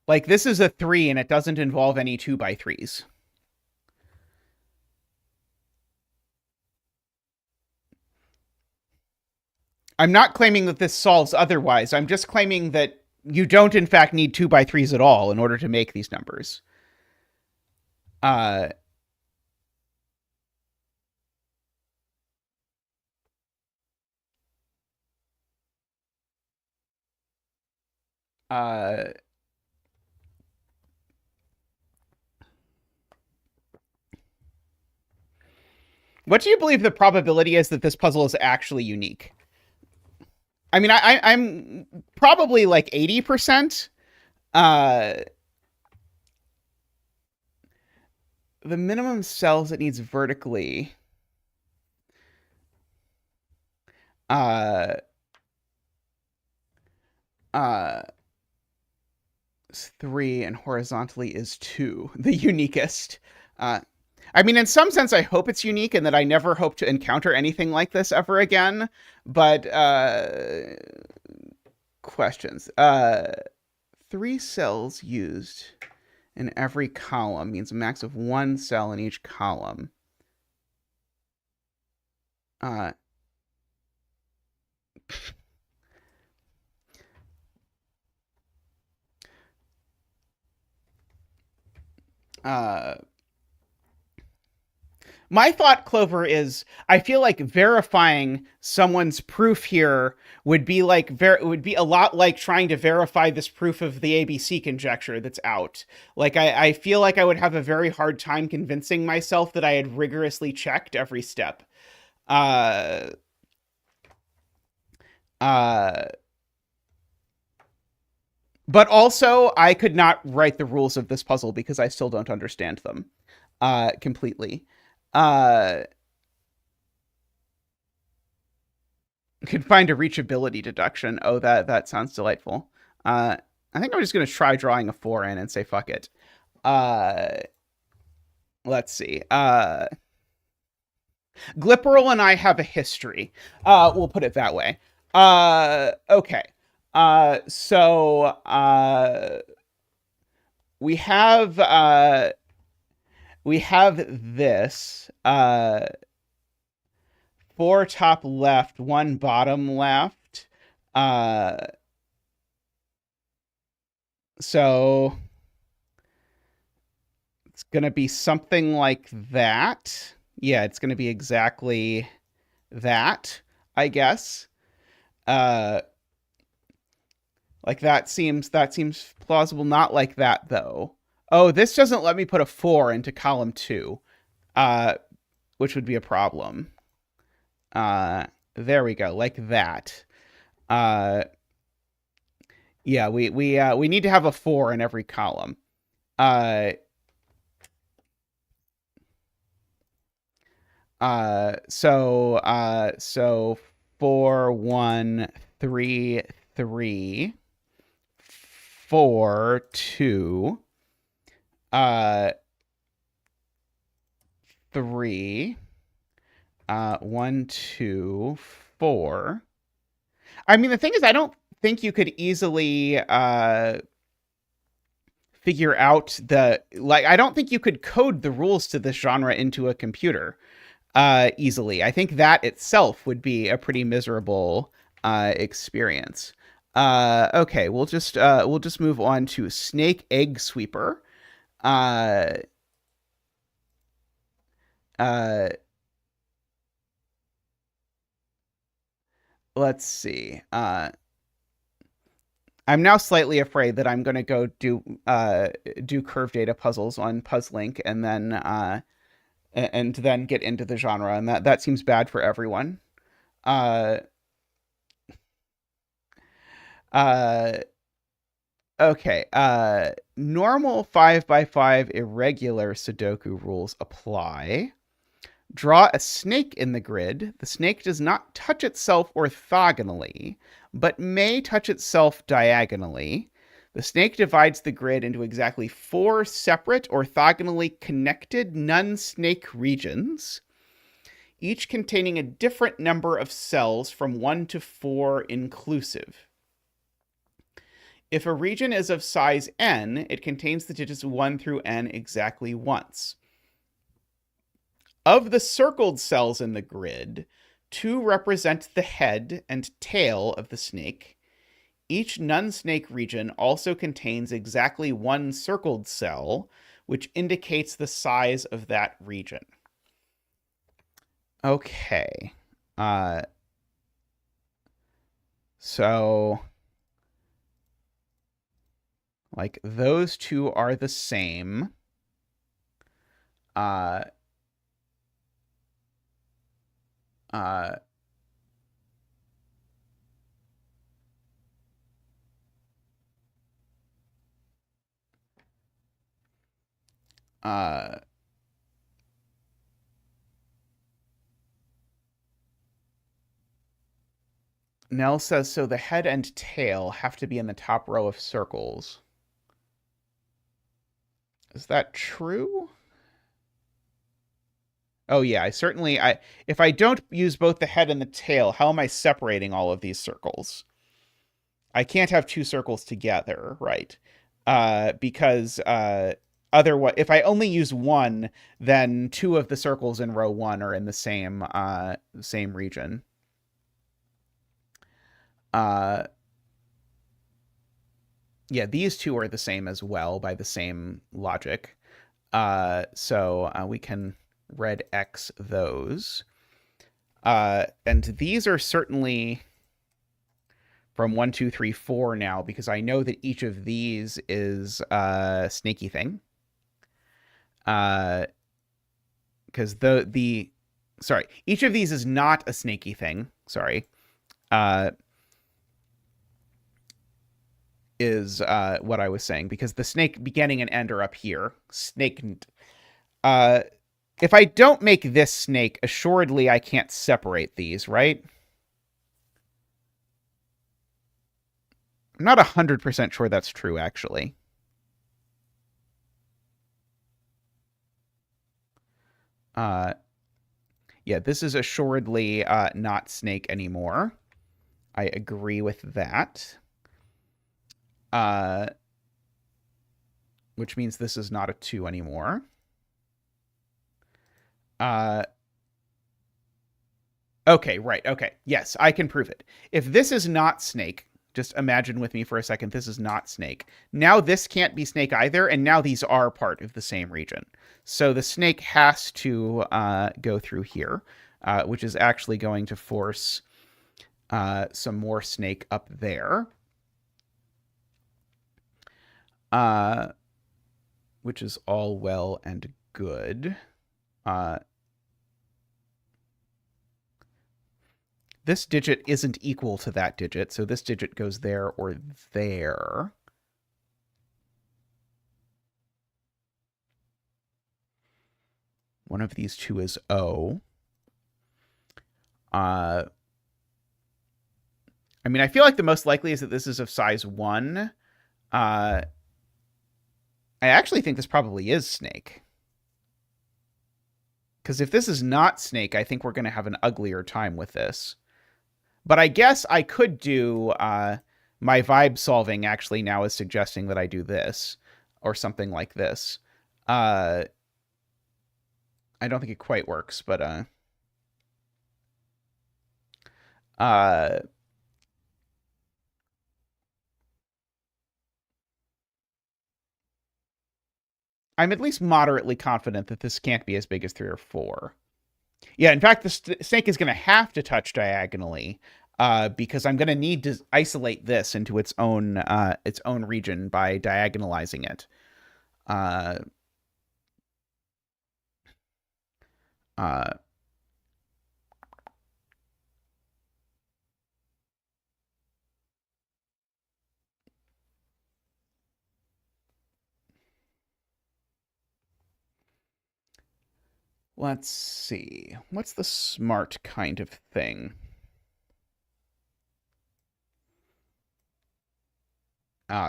Like, this is a 3, and it doesn't involve any 2x3s. I'm not claiming that this solves otherwise. I'm just claiming that you don't, in fact, need 2x3s at all in order to make these numbers. What do you believe the probability is that this puzzle is actually unique? I mean, I'm probably like 80%. The minimum cells it needs vertically. 3 and horizontally is 2, the uniquest. I mean, in some sense, I hope it's unique and that I never hope to encounter anything like this ever again. But questions. 3 cells used in every column means a max of 1 cell in each column. My thought, Clover, is I feel like verifying someone's proof here would be like would be a lot like trying to verify this proof of the ABC conjecture that's out. Like I feel like I would have a very hard time convincing myself that I had rigorously checked every step. But also I could not write the rules of this puzzle because I still don't understand them completely. Could find a reachability deduction. Oh, that sounds delightful. I think I'm just going to try drawing a 4 in and say fuck it. Let's see. Glipperal and I have a history. We'll put it that way. Okay. So we have this 4 top left, 1 bottom left. So it's going to be something like that. Yeah, it's going to be exactly that, I guess. Uh, like that seems plausible. Not like that though. Oh, this doesn't let me put a 4 into column 2, which would be a problem. There we go, like that. Yeah, we need to have a 4 in every column. So 4 1 3 3 4 2 3 1 2 4. I mean, the thing is, I don't think you could easily figure out I don't think you could code the rules to this genre into a computer easily. I think that itself would be a pretty miserable experience. Okay, we'll just move on to snake egg sweeper. Let's see. I'm now slightly afraid that I'm going to go do curve data puzzles on Puzzlink and then get into the genre, and that seems bad for everyone. Okay. Normal 5x5 irregular Sudoku rules apply. Draw a snake in the grid. The snake does not touch itself orthogonally, but may touch itself diagonally. The snake divides the grid into exactly 4 separate, orthogonally connected non-snake regions, each containing a different number of cells from 1 to 4 inclusive. If a region is of size n, it contains the digits 1 through n exactly once. Of the circled cells in the grid, 2 represent the head and tail of the snake. Each non-snake region also contains exactly 1 circled cell, which indicates the size of that region. Okay. So, like, those two are the same. Nell says, so the head and tail have to be in the top row of circles. Is that true? Oh yeah, if I don't use both the head and the tail, how am I separating all of these circles? I can't have 2 circles together, right? Because otherwise, if I only use 1, then 2 of the circles in row 1 are in the same region. Yeah, these 2 are the same as well by the same logic. So we can red X those. And these are certainly from 1, 2, 3, 4 now, because I know that each of these is a snaky thing. Because sorry, each of these is not a snaky thing. Sorry. Is what I was saying, because the snake beginning and end are up here. Snake. If I don't make this snake, assuredly I can't separate these, right? I'm not 100% sure that's true, actually. Yeah, this is assuredly not snake anymore. I agree with that. Which means this is not a 2 anymore. Okay, right. Okay. Yes, I can prove it. If this is not snake, just imagine with me for a second, this is not snake. Now this can't be snake either, and now these are part of the same region. So the snake has to go through here, which is actually going to force some more snake up there. Which is all well and good. This digit isn't equal to that digit, so this digit goes there or there. One of these two is O. I mean, I feel like the most likely is that this is of size 1. I actually think this probably is snake. Because if this is not snake, I think we're going to have an uglier time with this. But I guess I could do... my vibe solving actually now is suggesting that I do this. Or something like this. I don't think it quite works, but... I'm at least moderately confident that this can't be as big as 3 or 4. Yeah, in fact, the snake is going to have to touch diagonally because I'm going to need to isolate this into its own region by diagonalizing it. Let's see. What's the smart kind of thing?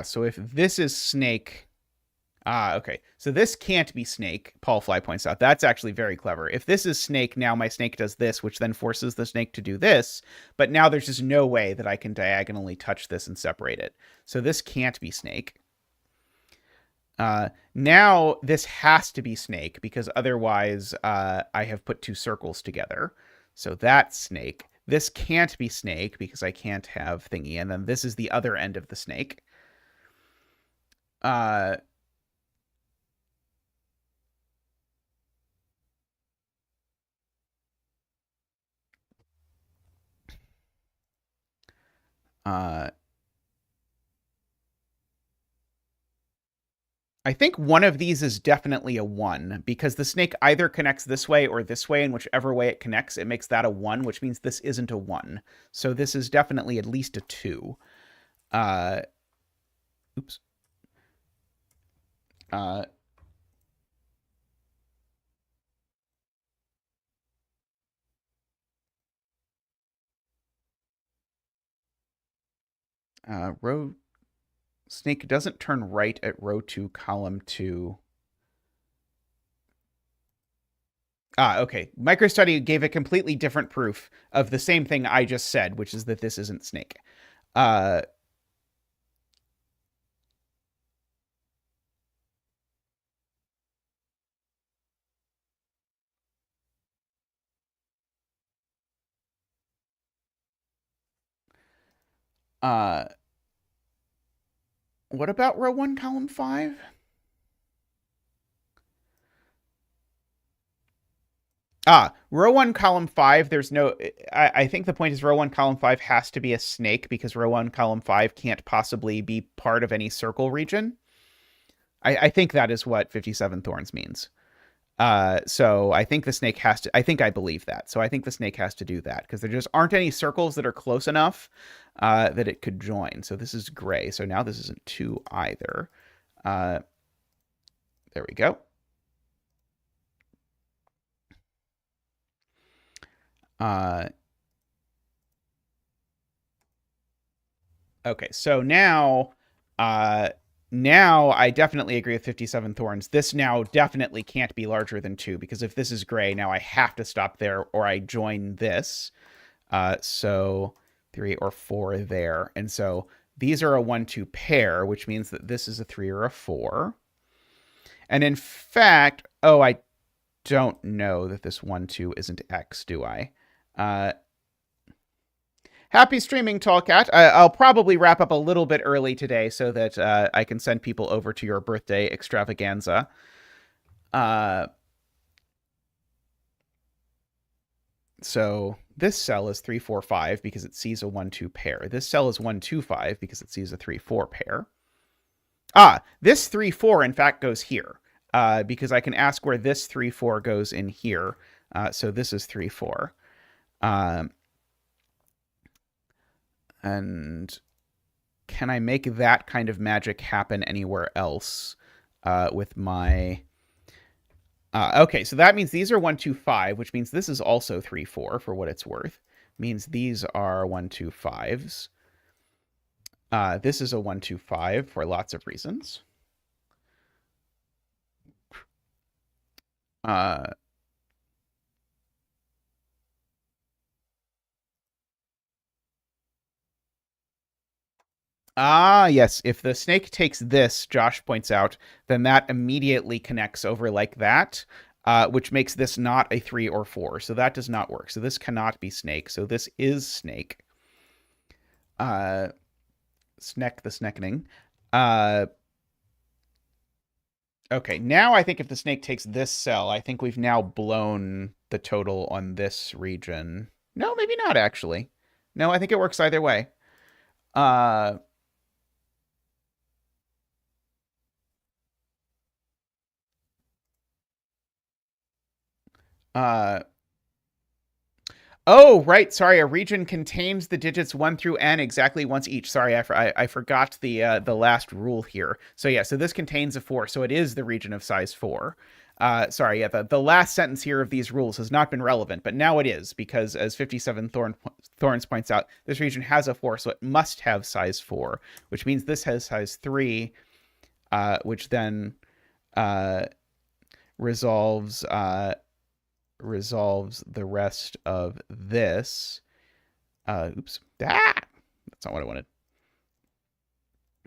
So if this is snake... okay. So this can't be snake, Paul Fly points out. That's actually very clever. If this is snake, now my snake does this, which then forces the snake to do this. But now there's just no way that I can diagonally touch this and separate it. So this can't be snake. Now this has to be snake because otherwise I have put 2 circles together. So that's snake. This can't be snake because I can't have thingy. And then this is the other end of the snake. I think one of these is definitely a 1 because the snake either connects this way or this way, and whichever way it connects, it makes that a 1, which means this isn't a 1. So this is definitely at least a 2. Oops. Row snake doesn't turn right at row 2, column 2. Okay. MicroStudy gave a completely different proof of the same thing I just said, which is that this isn't snake. What about row 1, column 5? Row 1, column 5, there's no... I think the point is row 1, column 5 has to be a snake because row 1, column 5 can't possibly be part of any circle region. I think that is what 57 thorns means. So I think the snake has to... I think I believe that. So I think the snake has to do that because there just aren't any circles that are close enough that it could join. So this is gray. So now this isn't 2 either. There we go. Okay, so now I definitely agree with 57 thorns. This now definitely can't be larger than 2 because if this is gray, now I have to stop there or I join this. So 3 or 4 there. And so these are a 1-2 pair, which means that this is a 3 or a 4. And in fact, I don't know that this 1-2 isn't X, do I? Happy streaming, Tallcat. I'll probably wrap up a little bit early today so that I can send people over to your birthday extravaganza. So this cell is 345 because it sees a 1-2 pair. This cell is 125 because it sees a 3-4 pair. This 3-4 in fact goes here because I can ask where this 3-4 goes in here. So this is 3-4. And can I make that kind of magic happen anywhere else with my... okay, so that means these are 125, which means this is also 3-4 for what it's worth. Means these are 125s. This is a 125 for lots of reasons. Yes. If the snake takes this, Josh points out, then that immediately connects over like that, which makes this not a 3 or 4. So that does not work. So this cannot be snake. So this is snake. Sneck the sneckening. Okay, now I think if the snake takes this cell, I think we've now blown the total on this region. No, maybe not, actually. No, I think it works either way. Oh, right. Sorry, a region contains the digits 1 through n exactly once each. Sorry, I forgot the last rule here. So yeah, so this contains a 4, so it is the region of size 4. Sorry, yeah, the last sentence here of these rules has not been relevant, but now it is, because as 57 Thorns points out, this region has a 4, so it must have size 4, which means this has size 3, which then resolves the rest of this. Oops. That's not what I wanted.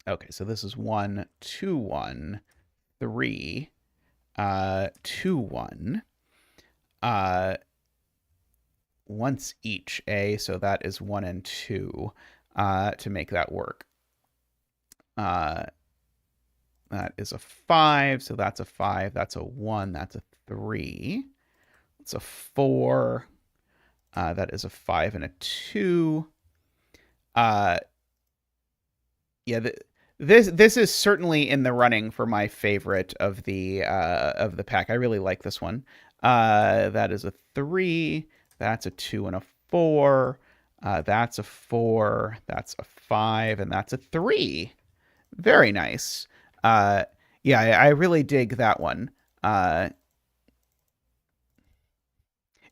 Okay, so this is 1, 2, 1, 3, 2, 1. Once each, so that is 1 and 2 to make that work. That is a 5, so that's a 5, that's a 1, that's a 3. It's a 4. That is a 5 and a 2. Yeah, this is certainly in the running for my favorite of the pack. I really like this one. That is a 3. That's a 2 and a 4. That's a 4. That's a 5, and that's a 3. Very nice. Yeah, I really dig that one.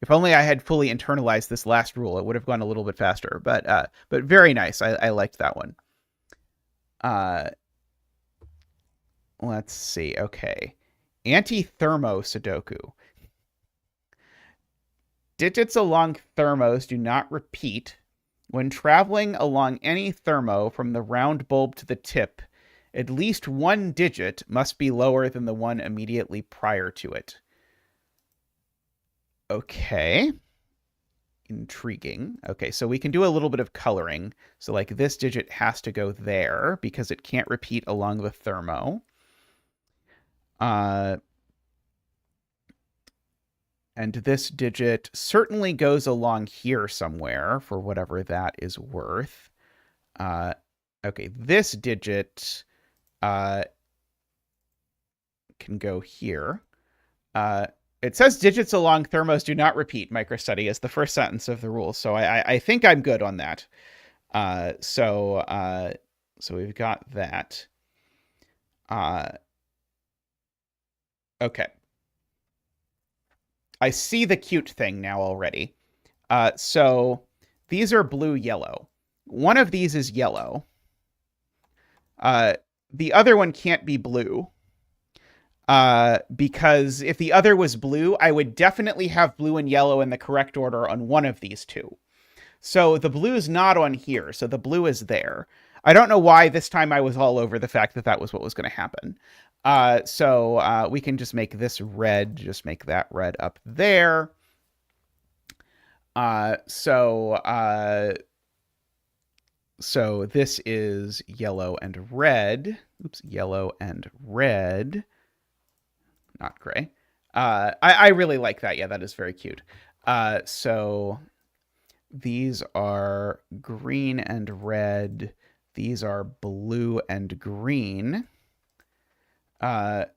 If only I had fully internalized this last rule, it would have gone a little bit faster. But very nice. I liked that one. Let's see. Okay. Anti-thermo sudoku. Digits along thermos do not repeat. When traveling along any thermo from the round bulb to the tip, at least one digit must be lower than the one immediately prior to it. Okay. Intriguing. Okay, so we can do a little bit of coloring. So like this digit has to go there because it can't repeat along the thermo. And this digit certainly goes along here somewhere for whatever that is worth. Okay, this digit can go here. It says digits along thermos do not repeat, microstudy, as the first sentence of the rule. So I think I'm good on that. So we've got that. Okay. I see the cute thing now already. So these are blue, yellow. One of these is yellow. The other one can't be blue. Because if the other was blue, I would definitely have blue and yellow in the correct order on one of these two. So the blue is not on here, so the blue is there. I don't know why this time I was all over the fact that that was what was going to happen. So we can just make this red, just make that red up there. So this is yellow and red. Oops, yellow and red. Not gray. I really like that. Yeah, that is very cute. So these are green and red. These are blue and green. And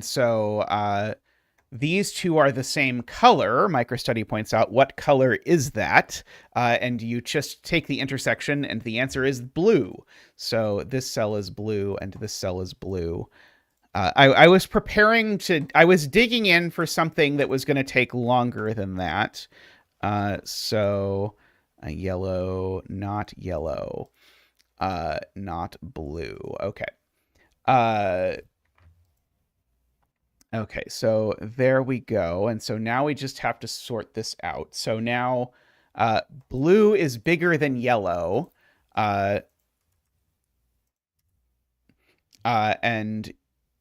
so these two are the same color. MicroStudy points out, what color is that? And you just take the intersection, and the answer is blue. So this cell is blue, and this cell is blue. I was preparing to, I was digging in for something that was going to take longer than that. So yellow, not yellow, not blue. Okay. Okay, so there we go. And so now we just have to sort this out. So now blue is bigger than yellow. And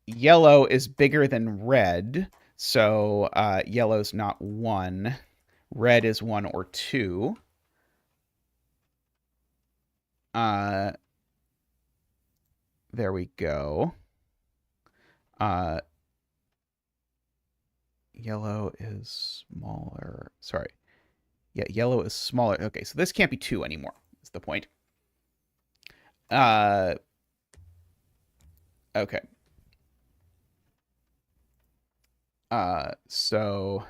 yellow is bigger than red. So yellow's not 1. Red is 1 or 2. There we go. Yellow is smaller. Sorry. Yeah, yellow is smaller. Okay, so this can't be 2 anymore, is the point. Okay. So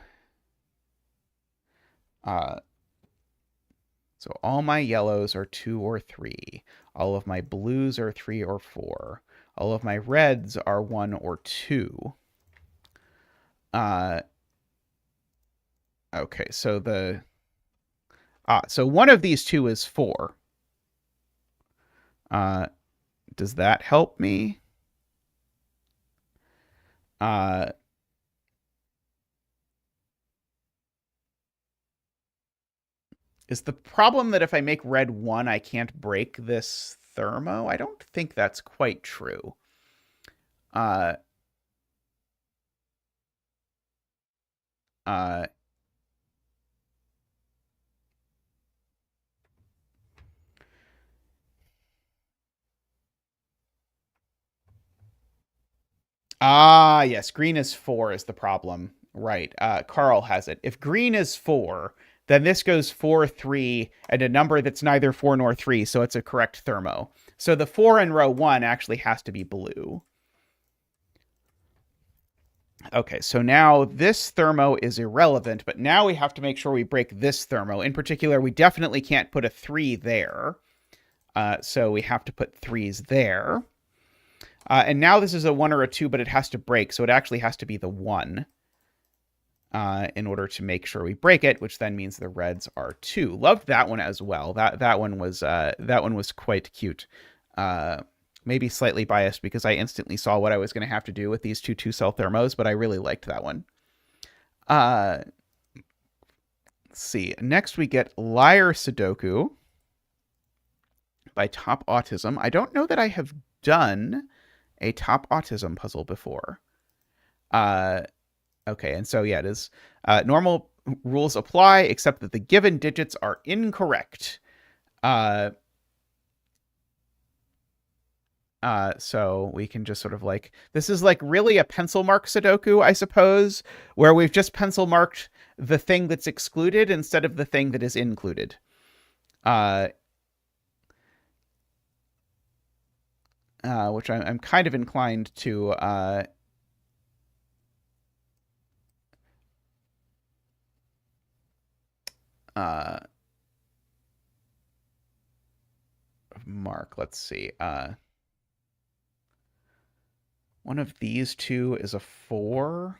all my yellows are 2 or 3. All of my blues are 3 or 4. All of my reds are 1 or 2. Okay, so so one of these two is 4. Does that help me? Is the problem that if I make red 1, I can't break this thermo? I don't think that's quite true. Yes, green is 4 is the problem. Right. Carl has it. If green is 4, then this goes 4, 3, and a number that's neither 4 nor 3, so it's a correct thermo. So the 4 in row 1 actually has to be blue. Okay, so now this thermo is irrelevant, but now we have to make sure we break this thermo. In particular, we definitely can't put a 3 there. So we have to put 3s there. And now this is a 1 or a 2, but it has to break, so it actually has to be the 1 in order to make sure we break it, which then means the reds are 2. Loved that one as well. That one was quite cute. Maybe slightly biased because I instantly saw what I was going to have to do with these two 2-cell thermos, but I really liked that one. Let's see. Next we get Liar Sudoku by Top Autism. I don't know that I have done a Top Autism puzzle before. Okay, and so yeah, it is normal rules apply, except that the given digits are incorrect. So we can just sort of like, this is like really a pencil mark Sudoku, I suppose, where we've just pencil marked the thing that's excluded instead of the thing that is included. Which I'm kind of inclined to mark. Let's see. One of these two is a 4.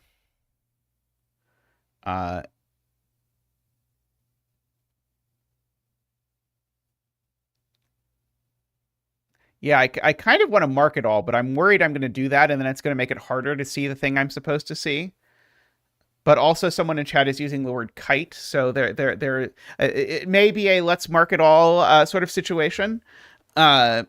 Yeah, I kind of want to mark it all, but I'm worried I'm going to do that, and then it's going to make it harder to see the thing I'm supposed to see. But also, someone in chat is using the word kite, so it may be a let's mark it all sort of situation. I've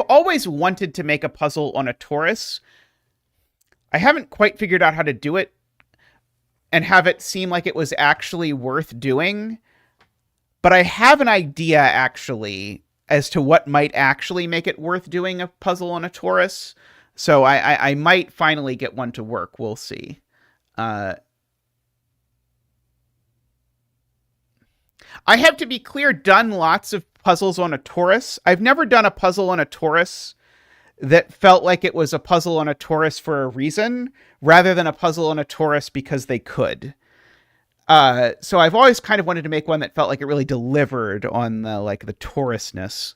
always wanted to make a puzzle on a torus. I haven't quite figured out how to do it and have it seem like it was actually worth doing, but I have an idea actually as to what might actually make it worth doing a puzzle on a torus. So I might finally get one to work. We'll see. I have, to be clear, done lots of puzzles on a torus. I've never done a puzzle on a torus that felt like it was a puzzle on a torus for a reason rather than a puzzle on a torus because they could. So I've always kind of wanted to make one that felt like it really delivered on the torusness.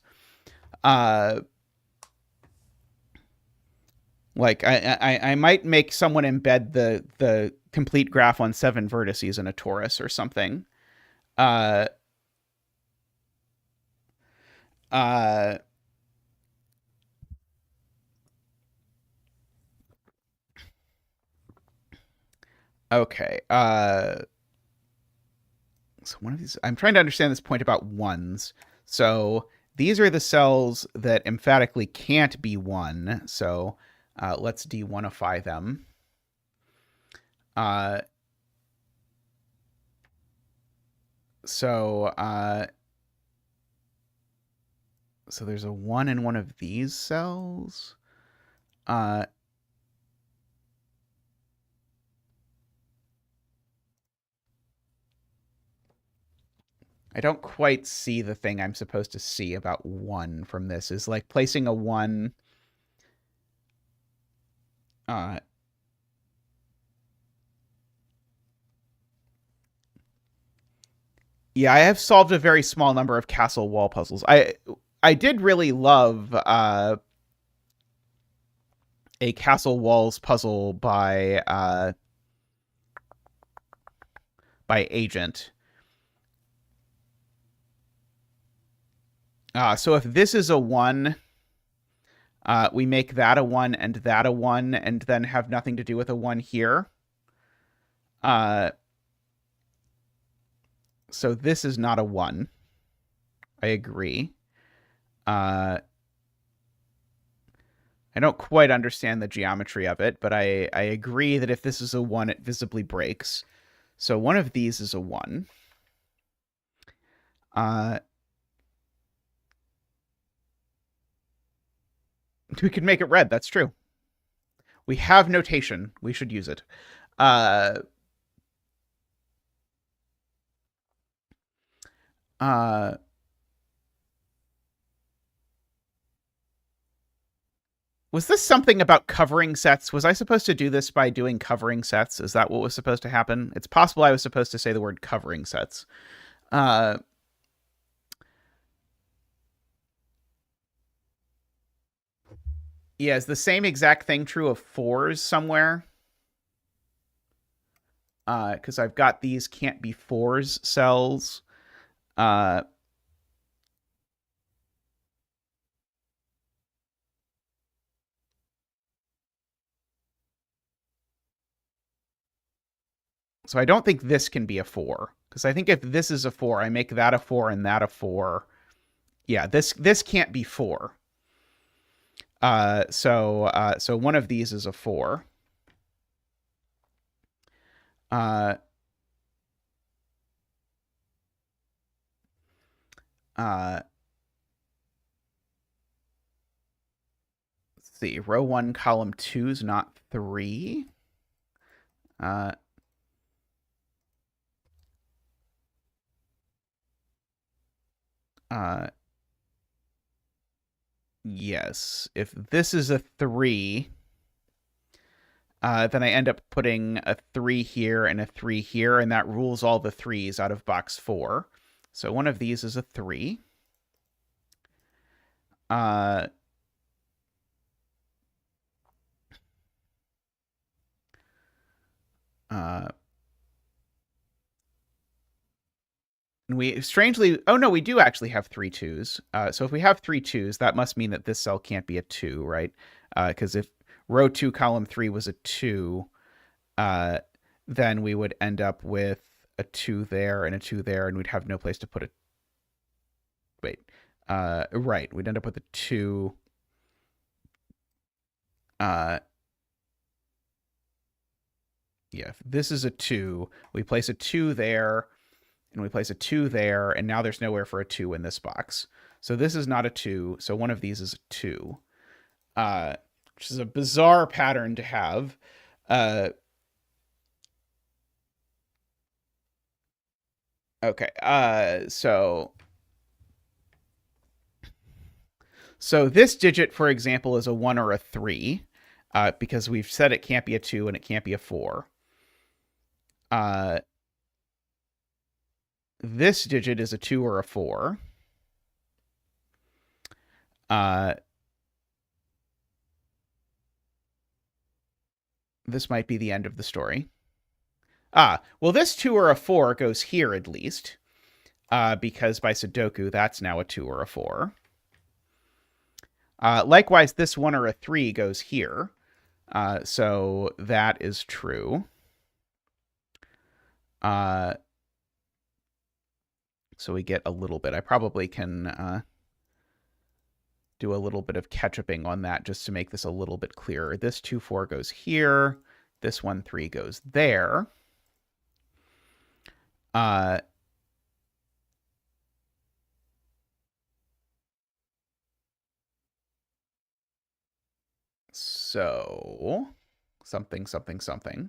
Like I might make someone embed the complete graph on 7 vertices in a torus or something. Uh, uh, okay. So one of these, I'm trying to understand this point about ones. So these are the cells that emphatically can't be 1. So let's de-1ify them. So there's a 1 in one of these cells. I don't quite see the thing I'm supposed to see about 1 from this. Is like placing a 1. Yeah, I have solved a very small number of castle wall puzzles. I did really love a castle walls puzzle by Agent. So if this is a 1, we make that a 1 and that a 1, and then have nothing to do with a 1 here. So this is not a 1. I agree. I don't quite understand the geometry of it, but I agree that if this is a 1, it visibly breaks. So one of these is a 1. We could make it red. That's true. We have notation. We should use it. Was this something about covering sets? Was I supposed to do this by doing covering sets? Is that what was supposed to happen? It's possible I was supposed to say the word covering sets. Yeah, is the same exact thing true of 4s somewhere? Because I've got these can't be 4s cells. So I don't think this can be a 4. Because I think if this is a 4, I make that a 4 and that a 4. Yeah, this can't be 4. So one of these is a 4. Let's see. Row 1, column 2 is not 3. Yes. If this is a 3, then I end up putting a 3 here and a 3 here, and that rules all the 3s out of box 4. So one of these is a 3. And we strangely, oh no, we do actually have 3 2s. So if we have 3 2s, that must mean that this cell can't be a 2, right? Because if row 2, column 3 was a 2, then we would end up with a 2 there and a 2 there, and we'd have no place to put it. Wait. Right. We'd end up with a 2. Yeah, if this is a 2, we place a 2 there, and we place a 2 there, and now there's nowhere for a 2 in this box. So this is not a 2, so one of these is a 2, which is a bizarre pattern to have. Okay, so this digit, for example, is a 1 or a 3, because we've said it can't be a 2 and it can't be a 4. This digit is a 2 or a 4. This might be the end of the story. Well, this 2 or a 4 goes here at least, because by sudoku, that's now a 2 or a 4. Likewise, this 1 or a 3 goes here, so that is true. So we get a little bit. I probably can do a little bit of catch-upping on that just to make this a little bit clearer. This 2, 4 goes here. This 1, 3 goes there. So something, something, something.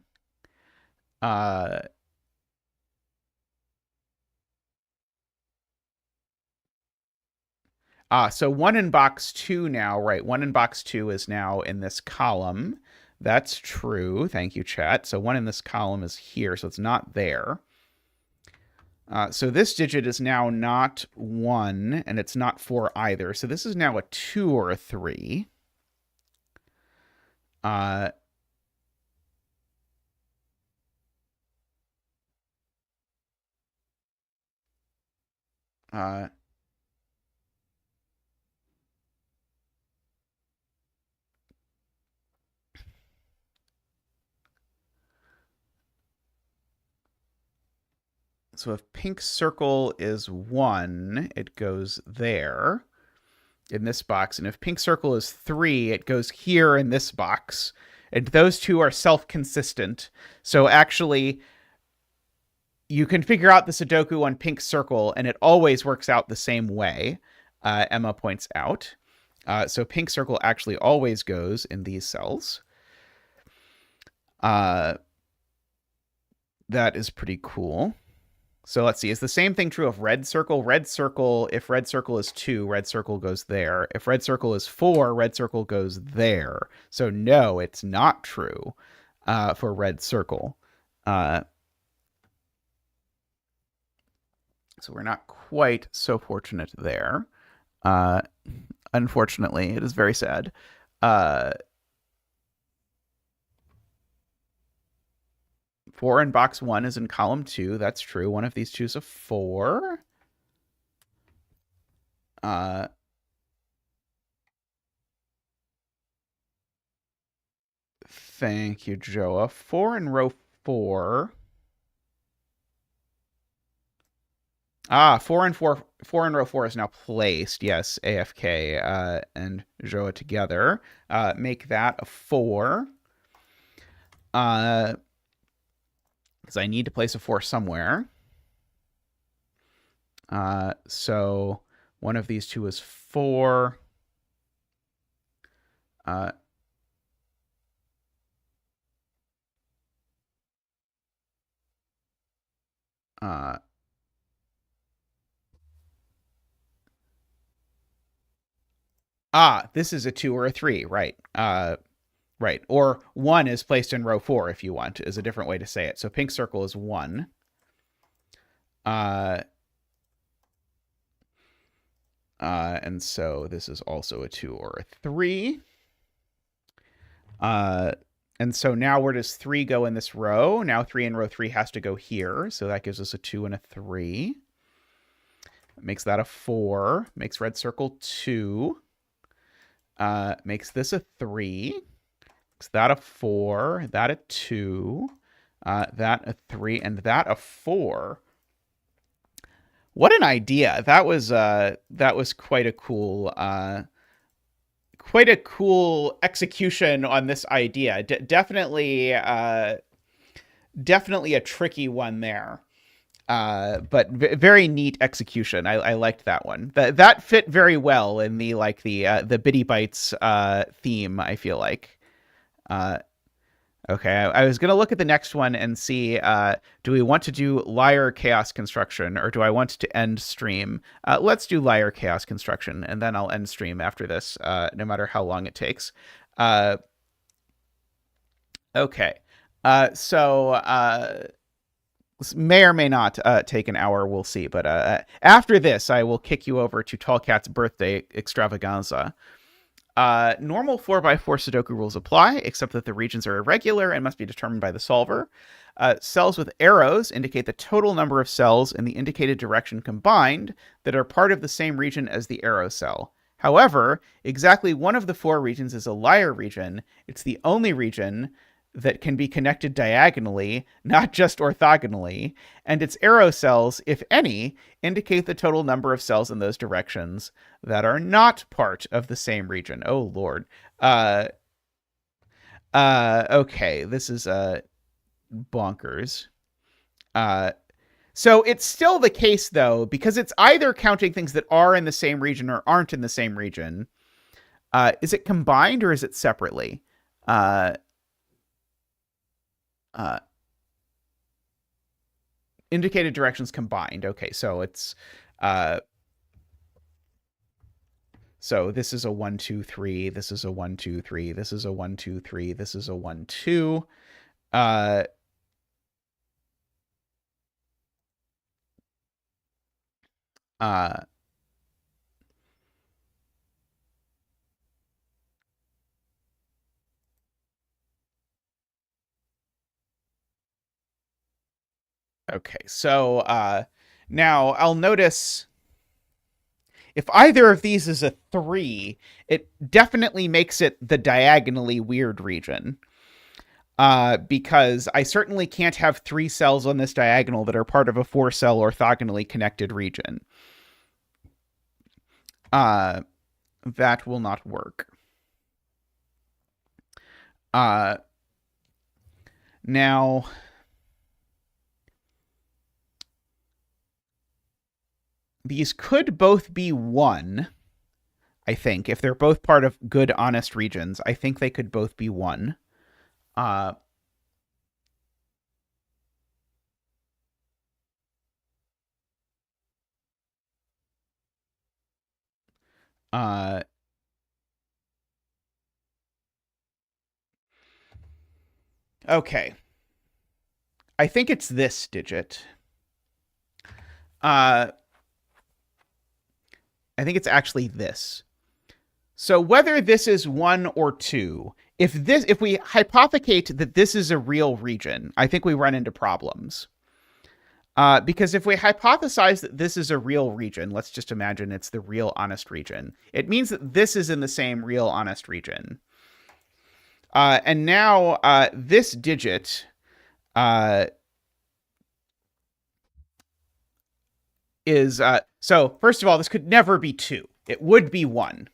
So 1 in box 2 now, right? 1 in box 2 is now in this column. That's true. Thank you, chat. So 1 in this column is here, so it's not there. So this digit is now not 1, and it's not 4 either. So this is now a 2 or a 3. So if pink circle is 1, it goes there in this box. And if pink circle is 3, it goes here in this box. And those two are self-consistent. So actually, you can figure out the Sudoku on pink circle, and it always works out the same way, Emma points out. So pink circle actually always goes in these cells. That is pretty cool. So let's see, is the same thing true of red circle? Red circle, if red circle is 2, red circle goes there. If red circle is 4, red circle goes there. So no, it's not true for red circle. So we're not quite so fortunate there. Unfortunately, it is very sad. 4 in box 1 is in column 2. That's true. One of these two is a 4. Thank you, Joa. 4 in row 4. 4 in row 4 is now placed. Yes, AFK and Joa together. Make that a 4. Because I need to place a 4 somewhere. So one of these two is 4. This is a 2 or a 3, right? Right. Or 1 is placed in row 4, if you want, is a different way to say it. So pink circle is 1. And so this is also a 2 or a 3. And so now where does 3 go in this row? Now 3 in row 3 has to go here. So that gives us a 2 and a 3. Makes that a 4. Makes red circle 2. Makes this a 3. Makes that a 4. That a 2. That a 3. And that a 4. What an idea. That was quite a cool execution on this idea. Definitely definitely a tricky one there. But very neat execution. I liked that one. That fit very well in the Bitty Bytes theme, I feel like. Uh, okay, I was gonna look at the next one and see, do we want to do liar chaos construction, or do I want to end stream? Let's do liar chaos construction, and then I'll end stream after this, no matter how long it takes. Okay. So this may or may not take an hour. We'll see. But after this, I will kick you over to Tallcat's birthday extravaganza. Normal 4x4 Sudoku rules apply, except that the regions are irregular and must be determined by the solver. Cells with arrows indicate the total number of cells in the indicated direction combined that are part of the same region as the arrow cell. However, exactly one of the four regions is a liar region. It's the only region that can be connected diagonally, not just orthogonally, and its arrow cells, if any, indicate the total number of cells in those directions that are not part of the same region. Oh, Lord. Okay, this is bonkers. So it's still the case, though, because it's either counting things that are in the same region or aren't in the same region. Is it combined or is it separately? Indicated directions combined. Okay, so it's so this is a 1 2 3, this is a 1 2 3, this is a 1 2 3, this is a 1 2. Okay, so now I'll notice if either of these is a 3, it definitely makes it the diagonally weird region. Because I certainly can't have 3 cells on this diagonal that are part of a 4-cell orthogonally connected region. That will not work. Now, these could both be 1, I think. If they're both part of good, honest regions, I think they could both be 1. Okay. I think it's this digit. I think it's actually this. So whether this is 1 or 2, if we hypothecate that this is a real region, I think we run into problems. Because if we hypothesize that this is a real region, let's just imagine it's the real honest region. It means that this is in the same real honest region. And now this digit is... so first of all, this could never be 2. It would be 1.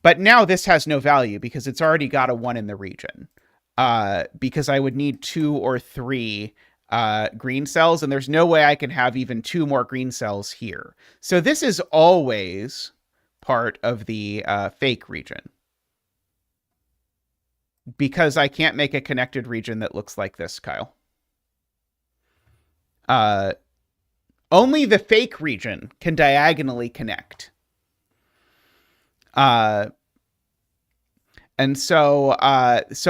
But now this has no value because it's already got a 1 in the region. Because I would need 2 or 3 green cells, and there's no way I can have even 2 more green cells here. So this is always part of the fake region. Because I can't make a connected region that looks like this, Kyle. Only the fake region can diagonally connect. And so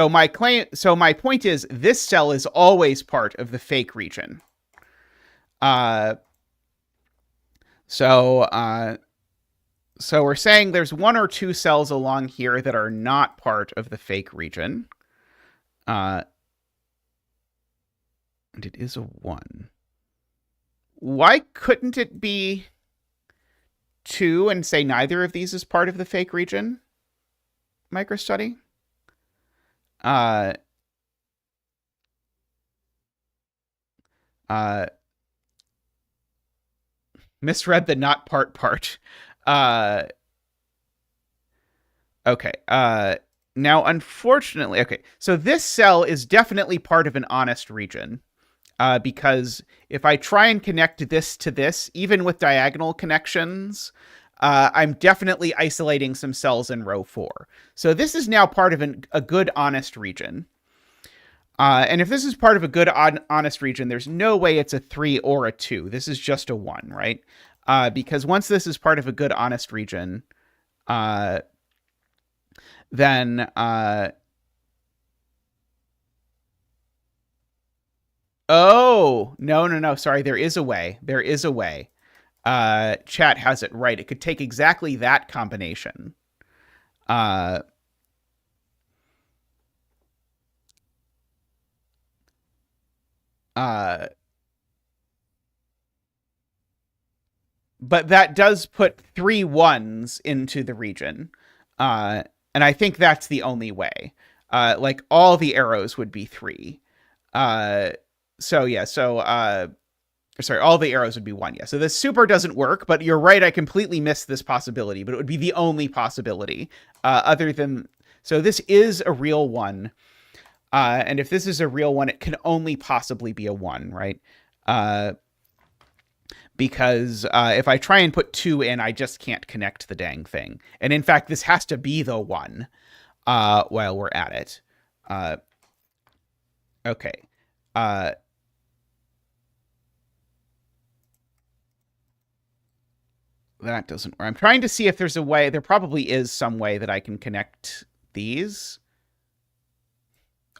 my point is this cell is always part of the fake region. So we're saying there's 1 or 2 cells along here that are not part of the fake region. And it is a 1. Why couldn't it be 2 and say neither of these is part of the fake region? Microstudy? Misread the not part. Okay. Now, unfortunately, okay, so this cell is definitely part of an honest region. Because if I try and connect this to this, even with diagonal connections, I'm definitely isolating some cells in row 4. So this is now part of a good, honest region. And if this is part of a good, honest region, there's no way it's a 3 or a 2. This is just a 1, right? Because once this is part of a good, honest region, then... oh, no. Sorry, there is a way. There is a way. Chat has it right. It could take exactly that combination. But that does put 3 ones into the region. And I think that's the only way. Like all the arrows would be 3. Sorry, all the arrows would be 1. Yeah. So this super doesn't work, but you're right. I completely missed this possibility, but it would be the only possibility other than. So this is a real 1. And if this is a real 1, it can only possibly be a 1, right? Because if I try and put 2 in, I just can't connect the dang thing. And in fact, this has to be the 1 while we're at it. Okay. That doesn't work. I'm trying to see if there's a way. There probably is some way that I can connect these.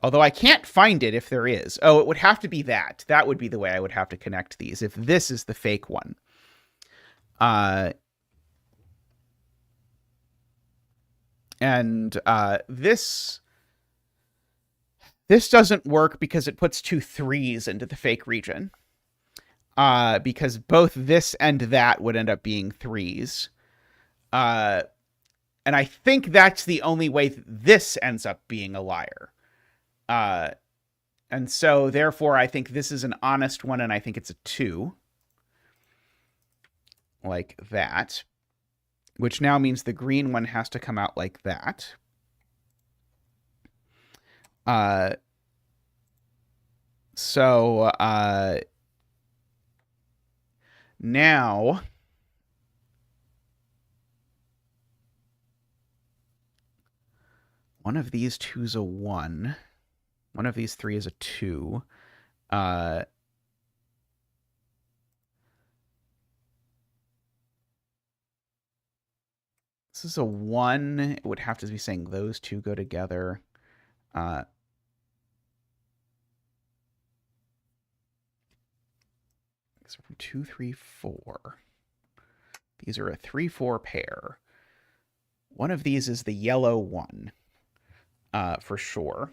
Although I can't find it if there is. Oh, it would have to be that. That would be the way I would have to connect these if this is the fake one. And this doesn't work because it puts 2 3s into the fake region. Because both this and that would end up being 3s. And I think that's the only way this ends up being a liar. And so, therefore, I think this is an honest one, and I think it's a 2. Like that. Which now means the green one has to come out like that. Now... one of these 2's a 1. One of these 3 is a 2. This is a 1. It would have to be saying those 2 go together. So 2, 3, 4. These are a 3, 4 pair. One of these is the yellow 1, for sure.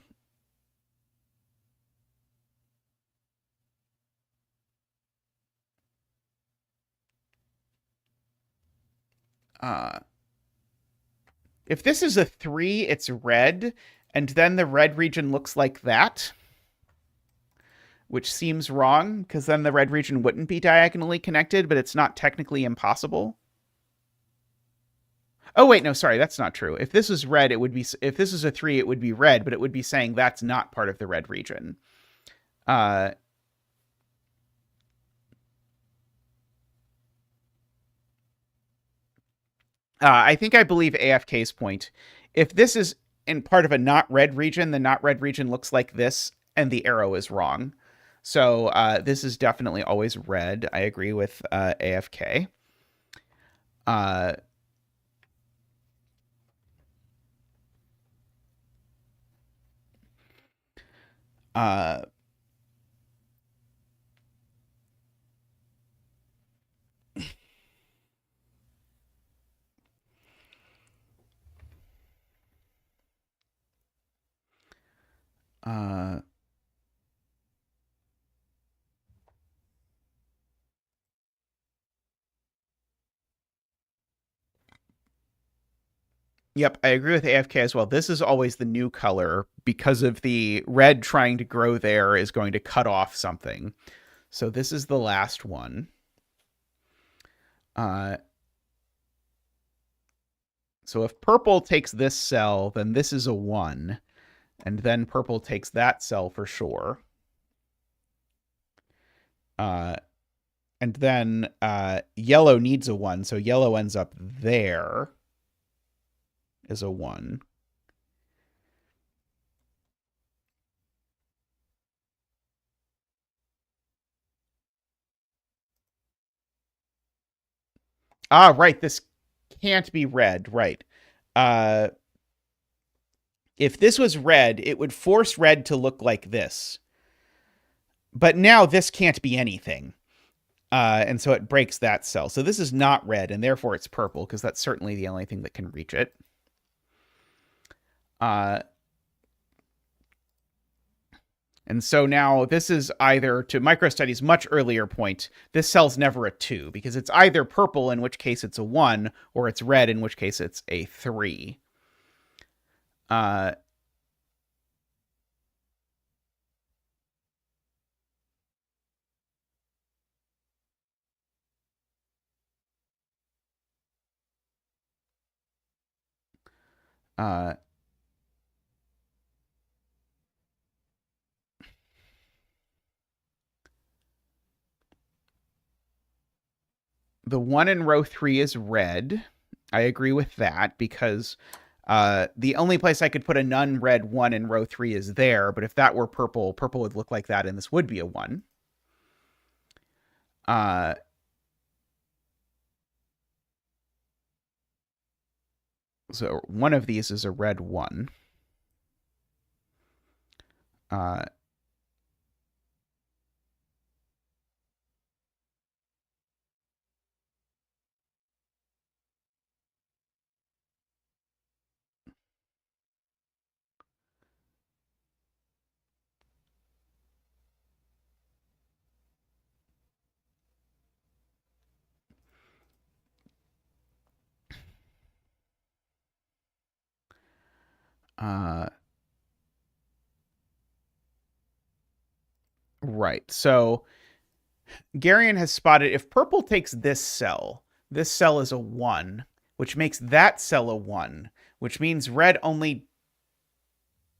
If this is a 3, it's red, and then the red region looks like that, which seems wrong, because then the red region wouldn't be diagonally connected, but it's not technically impossible. Oh, wait, no, sorry, that's not true. If this is red, it would be... if this is a 3, it would be red, but it would be saying that's not part of the red region. I think I believe AFK's point. If this is in part of a not red region, the not red region looks like this, and the arrow is wrong. So this is definitely always red. I agree with AFK. Yep, I agree with AFK as well. This is always the new color because of the red trying to grow there is going to cut off something. So this is the last one. So So if purple takes this cell, then this is a 1. And then purple takes that cell for sure. And then yellow needs a 1, so yellow ends up there as a 1. Ah, right, this can't be red, right. If this was red, it would force red to look like this. But now this can't be anything. And so it breaks that cell. So this is not red, and therefore it's purple, because that's certainly the only thing that can reach it. And so now this is either, to microstudy's much earlier point, this cell's never a 2, because it's either purple, in which case it's a 1, or it's red, in which case it's a 3. The 1 in row 3 is red. I agree with that, because the only place I could put a non-red 1 in row 3 is there, but if that were purple, purple would look like that, and this would be a 1. So one of these is a red 1. Right. So Garion has spotted if purple takes this cell is a 1, which makes that cell a 1, which means red only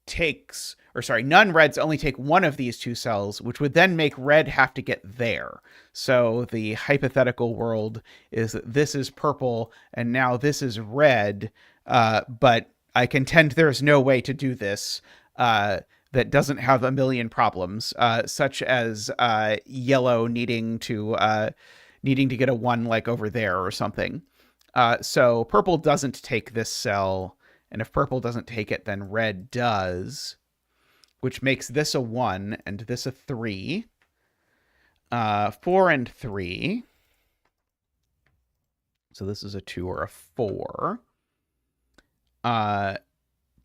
takes, or sorry, non-reds only take one of these two cells, which would then make red have to get there. So the hypothetical world is that this is purple and now this is red, but I contend there's no way to do this that doesn't have a million problems, such as yellow needing to get a 1 like over there or something. So purple doesn't take this cell, and if purple doesn't take it, then red does, which makes this a 1 and this a 3. 4 and 3. So this is a 2 or a 4.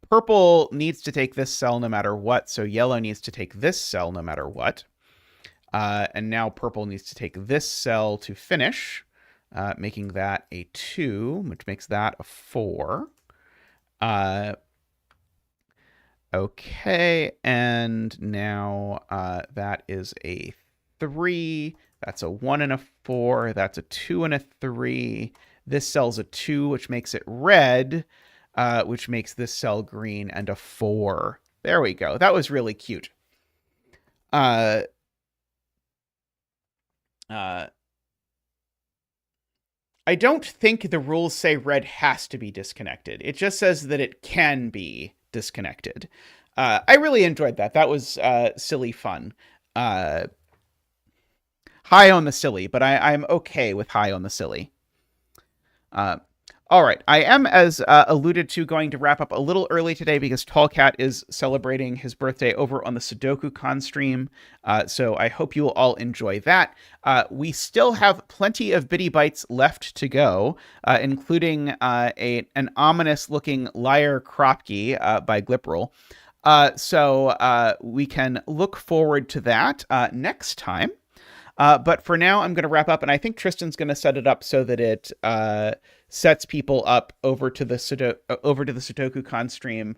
Purple needs to take this cell no matter what, so yellow needs to take this cell no matter what. And now purple needs to take this cell to finish, making that a 2, which makes that a 4. Okay, and now that is a 3. That's a 1 and a 4. That's a 2 and a 3. This cell's a 2, which makes it red, which makes this cell green, and a 4. There we go. That was really cute. I don't think the rules say red has to be disconnected. It just says that it can be disconnected. I really enjoyed that. That was silly fun. High on the silly, but I'm okay with high on the silly. All right, I am, as alluded to, going to wrap up a little early today because Tallcat is celebrating his birthday over on the SudokuCon stream, so I hope you will all enjoy that. We still have plenty of Bitty Bites left to go, including an ominous-looking Liar Kropke by Glipperl. So we can look forward to that next time. But for now, I'm going to wrap up, and I think Tristan's going to set it up so that it sets people up over to the SudokuCon stream.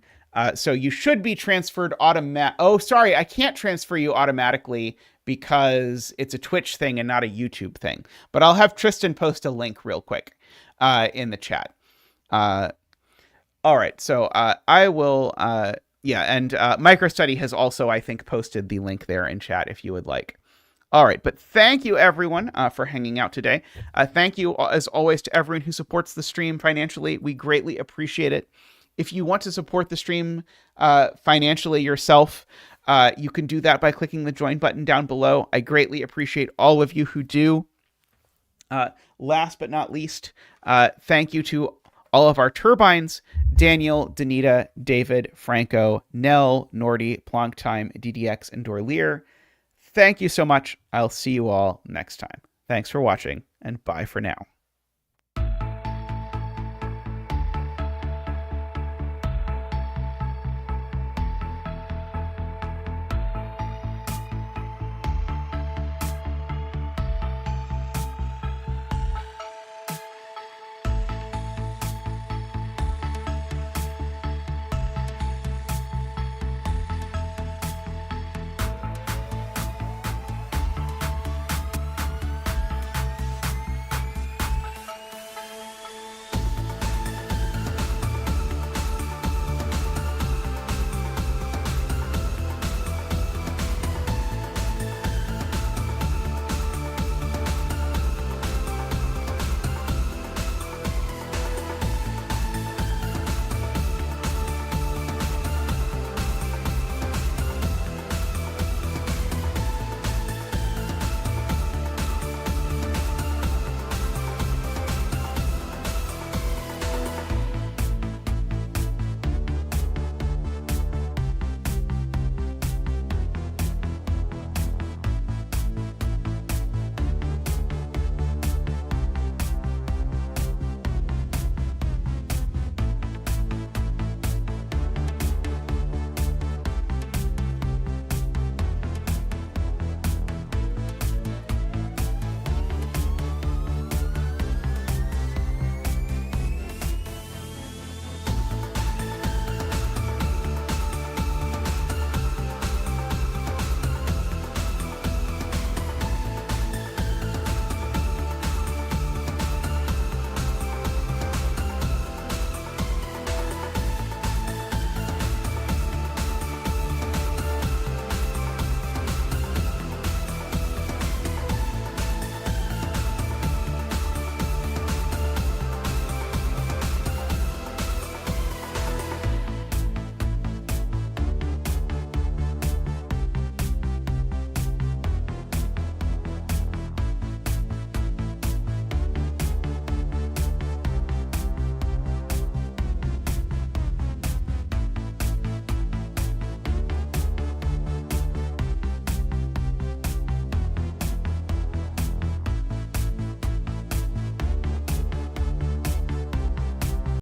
So you should be transferred Oh, sorry, I can't transfer you automatically because it's a Twitch thing and not a YouTube thing. But I'll have Tristan post a link real quick in the chat. All right. So I will. Yeah, and MicroStudy has also, I think, posted the link there in chat if you would like. All right, but thank you everyone for hanging out today. Thank you as always to everyone who supports the stream financially. We greatly appreciate it. If you want to support the stream financially yourself, you can do that by clicking the join button down below. I greatly appreciate all of you who do. Last but not least, thank you to all of our turbines: Daniel, Danita, David, Franco, Nell, Nordy, Plonktime, DDX, and Dorlier. Thank you so much. I'll see you all next time. Thanks for watching, and bye for now.